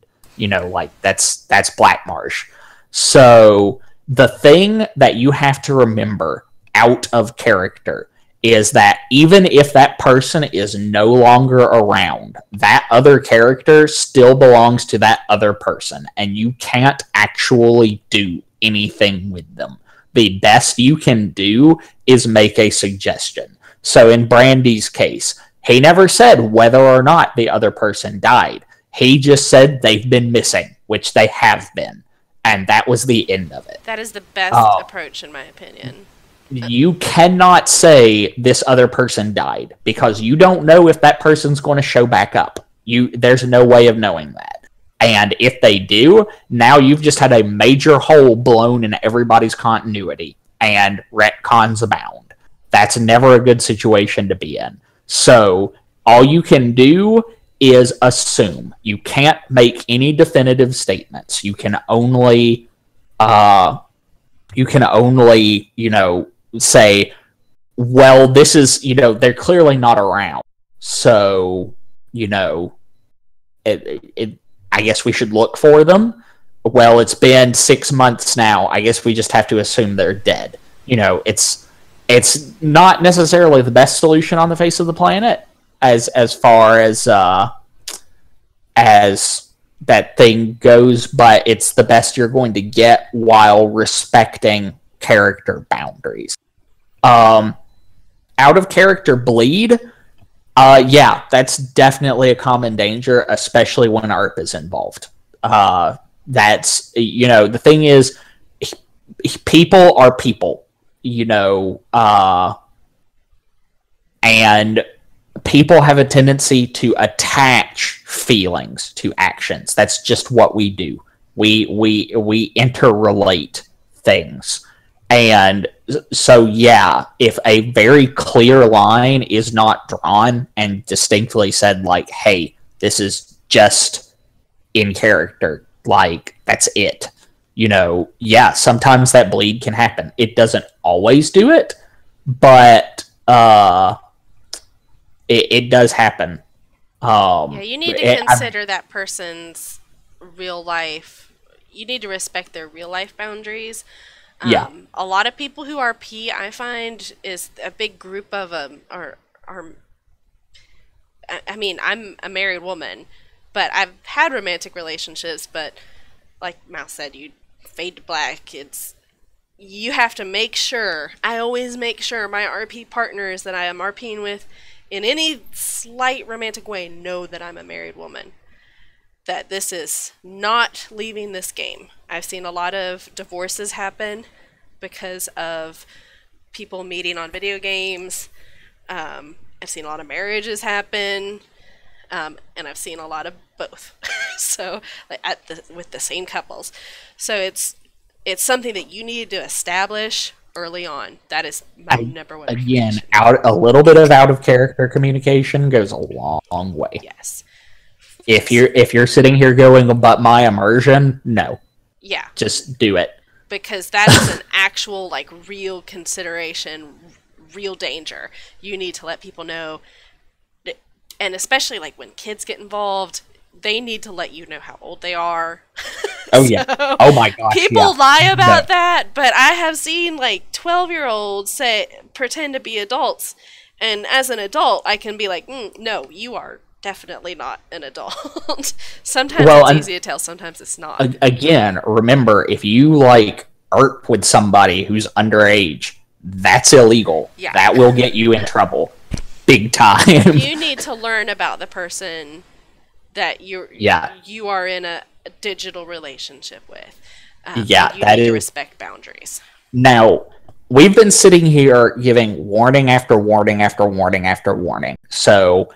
That's Black Marsh. So the thing that you have to remember out of character is that even if that person is no longer around, that other character still belongs to that other person, and you can't actually do anything with them. The best you can do is make a suggestion. So in Brandy's case, he never said whether or not the other person died. He just said they've been missing, which they have been. And that was the end of it. That is the best approach, in my opinion. You cannot say this other person died, because you don't know if that person's going to show back up. There's no way of knowing that. And if they do, now you've just had a major hole blown in everybody's continuity, and retcons abound. That's never a good situation to be in. So all you can do is assume. You can't make any definitive statements. You can only say, well, this is, they're clearly not around. So, I guess we should look for them. Well, it's been 6 months now. I guess we just have to assume they're dead. It's not necessarily the best solution on the face of the planet as far as that thing goes, but it's the best you're going to get while respecting character boundaries. Out of character bleed, yeah, that's definitely a common danger, especially when ARP is involved. That's, the thing is, people are people, and people have a tendency to attach feelings to actions. That's just what we do. We interrelate things. And so, yeah, if a very clear line is not drawn and distinctly said, like, hey, this is just in character, like, that's it. Yeah, sometimes that bleed can happen. It doesn't always do it, but it does happen. Yeah, you need to consider that person's real life. You need to respect their real life boundaries. Yeah. A lot of people who are P, I find, is a big group of are. I mean, I'm a married woman, but I've had romantic relationships. But like Mouse said, you fade to black. You have to make sure. I always make sure my RP partners that I am RPing with, in any slight romantic way, know that I'm a married woman. That this is not leaving this game. I've seen a lot of divorces happen because of people meeting on video games. I've seen a lot of marriages happen, and I've seen a lot of both. So, like with the same couples. So it's something that you need to establish early on. That is my number one. Again, a little bit of out of character communication goes a long way. Yes. If you're sitting here going, but my immersion, no. Yeah. Just do it. Because that is an actual, like, real consideration, real danger. You need to let people know, and especially, like, when kids get involved, they need to let you know how old they are. Oh, yeah. Oh, my gosh, people lie about that, but I have seen, like, 12-year-olds pretend to be adults, and as an adult, I can be like, no, you are definitely not an adult. Sometimes it's easy to tell, sometimes it's not. Again, remember, if you like ARP with somebody who's underage, that's illegal. Yeah. That will get you in trouble. Big time. You need to learn about the person that you are in a digital relationship with. You need to respect boundaries. Now, we've been sitting here giving warning after warning after warning after warning. So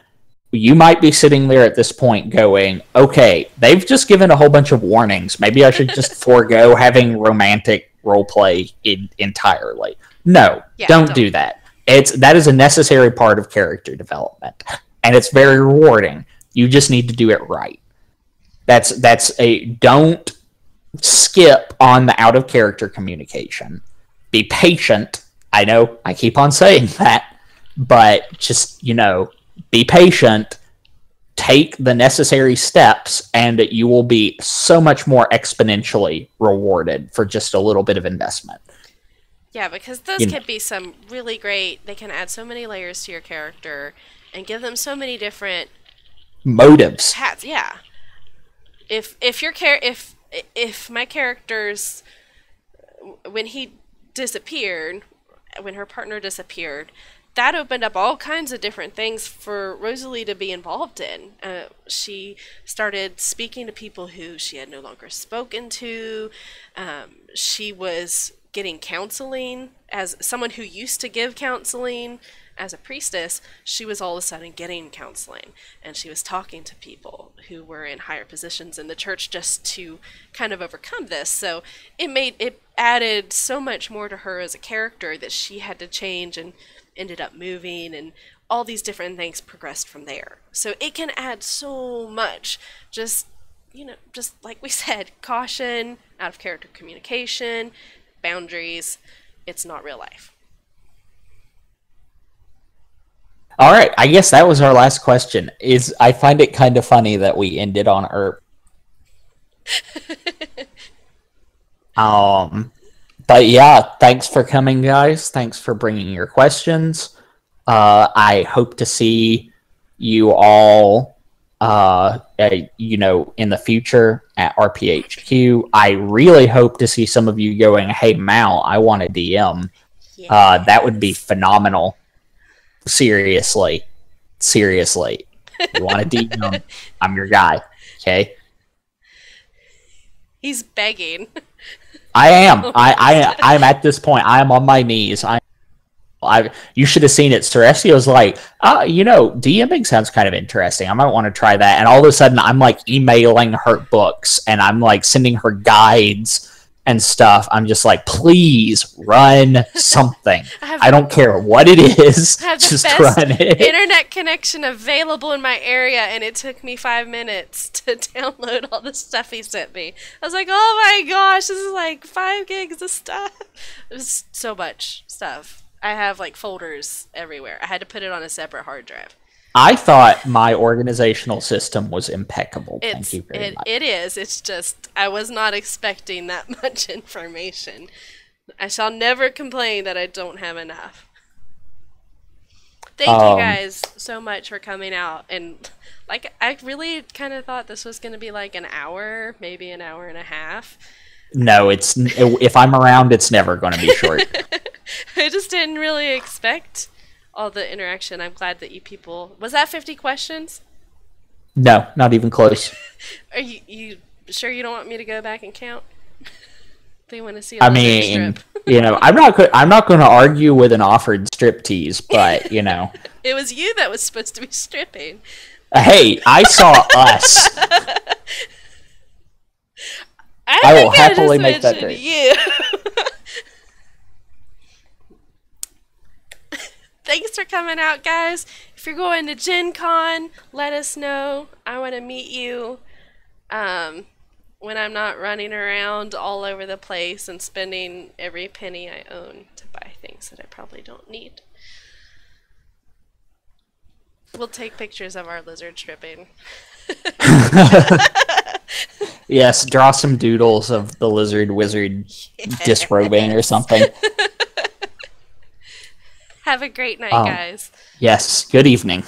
you might be sitting there at this point going, okay, they've just given a whole bunch of warnings. Maybe I should just forego having romantic roleplay entirely. No, don't do that. That is a necessary part of character development, and it's very rewarding. You just need to do it right. Don't skip on the out of character communication. Be patient. I know I keep on saying that, but just, be patient, take the necessary steps, and you will be so much more exponentially rewarded for just a little bit of investment. Yeah, because those can be some really great, they can add so many layers to your character and give them so many different motives. Paths. Yeah. If my character's, when her partner disappeared, that opened up all kinds of different things for Rosalie to be involved in. She started speaking to people who she had no longer spoken to. She was getting counseling. As someone who used to give counseling as a priestess, she was all of a sudden getting counseling. And she was talking to people who were in higher positions in the church just to kind of overcome this. So it added so much more to her as a character that she had to change and ended up moving, and all these different things progressed from there. So it can add so much. Just like we said, caution, out of character communication, boundaries. It's not real life. All right, I guess that was our last question. I find it kind of funny that we ended on Earth. But yeah, thanks for coming, guys. Thanks for bringing your questions. I hope to see you all in the future at RPHQ. I really hope to see some of you going, "Hey, Mal, I want a DM." That would be phenomenal. Seriously. You want a DM? I'm your guy. Okay. He's begging. I am. I'm at this point. I am on my knees. You should have seen it. Cerestia was like, DMing sounds kind of interesting. I might want to try that. And all of a sudden, I'm like emailing her books and I'm like sending her guides and stuff. I'm just like, please run something. I don't care what it is. Just run it. Internet connection available in my area, and it took me 5 minutes to download all the stuff he sent me. I was like, oh my gosh, this is like 5 gigs of stuff. It was so much stuff. I have like folders everywhere. I had to put it on a separate hard drive. I thought my organizational system was impeccable. Thank you very much. It is. It's just, I was not expecting that much information. I shall never complain that I don't have enough. Thank you guys so much for coming out. And like, I really kind of thought this was going to be like an hour, maybe an hour and a half. No, if I'm around, it's never going to be short. I just didn't really expect all the interaction. I'm glad that you people... Was that 50 questions? No, not even close. Are you sure you don't want me to go back and count? They want to see a strip. I'm not going to argue with an offered striptease, but, It was you that was supposed to be stripping. Hey, I saw us. I will happily make that day. You. Thanks for coming out, guys. If you're going to Gen Con, let us know. I want to meet you when I'm not running around all over the place and spending every penny I own to buy things that I probably don't need. We'll take pictures of our lizard stripping. Yes, draw some doodles of the lizard wizard disrobing or something. Have a great night, guys. Yes, good evening.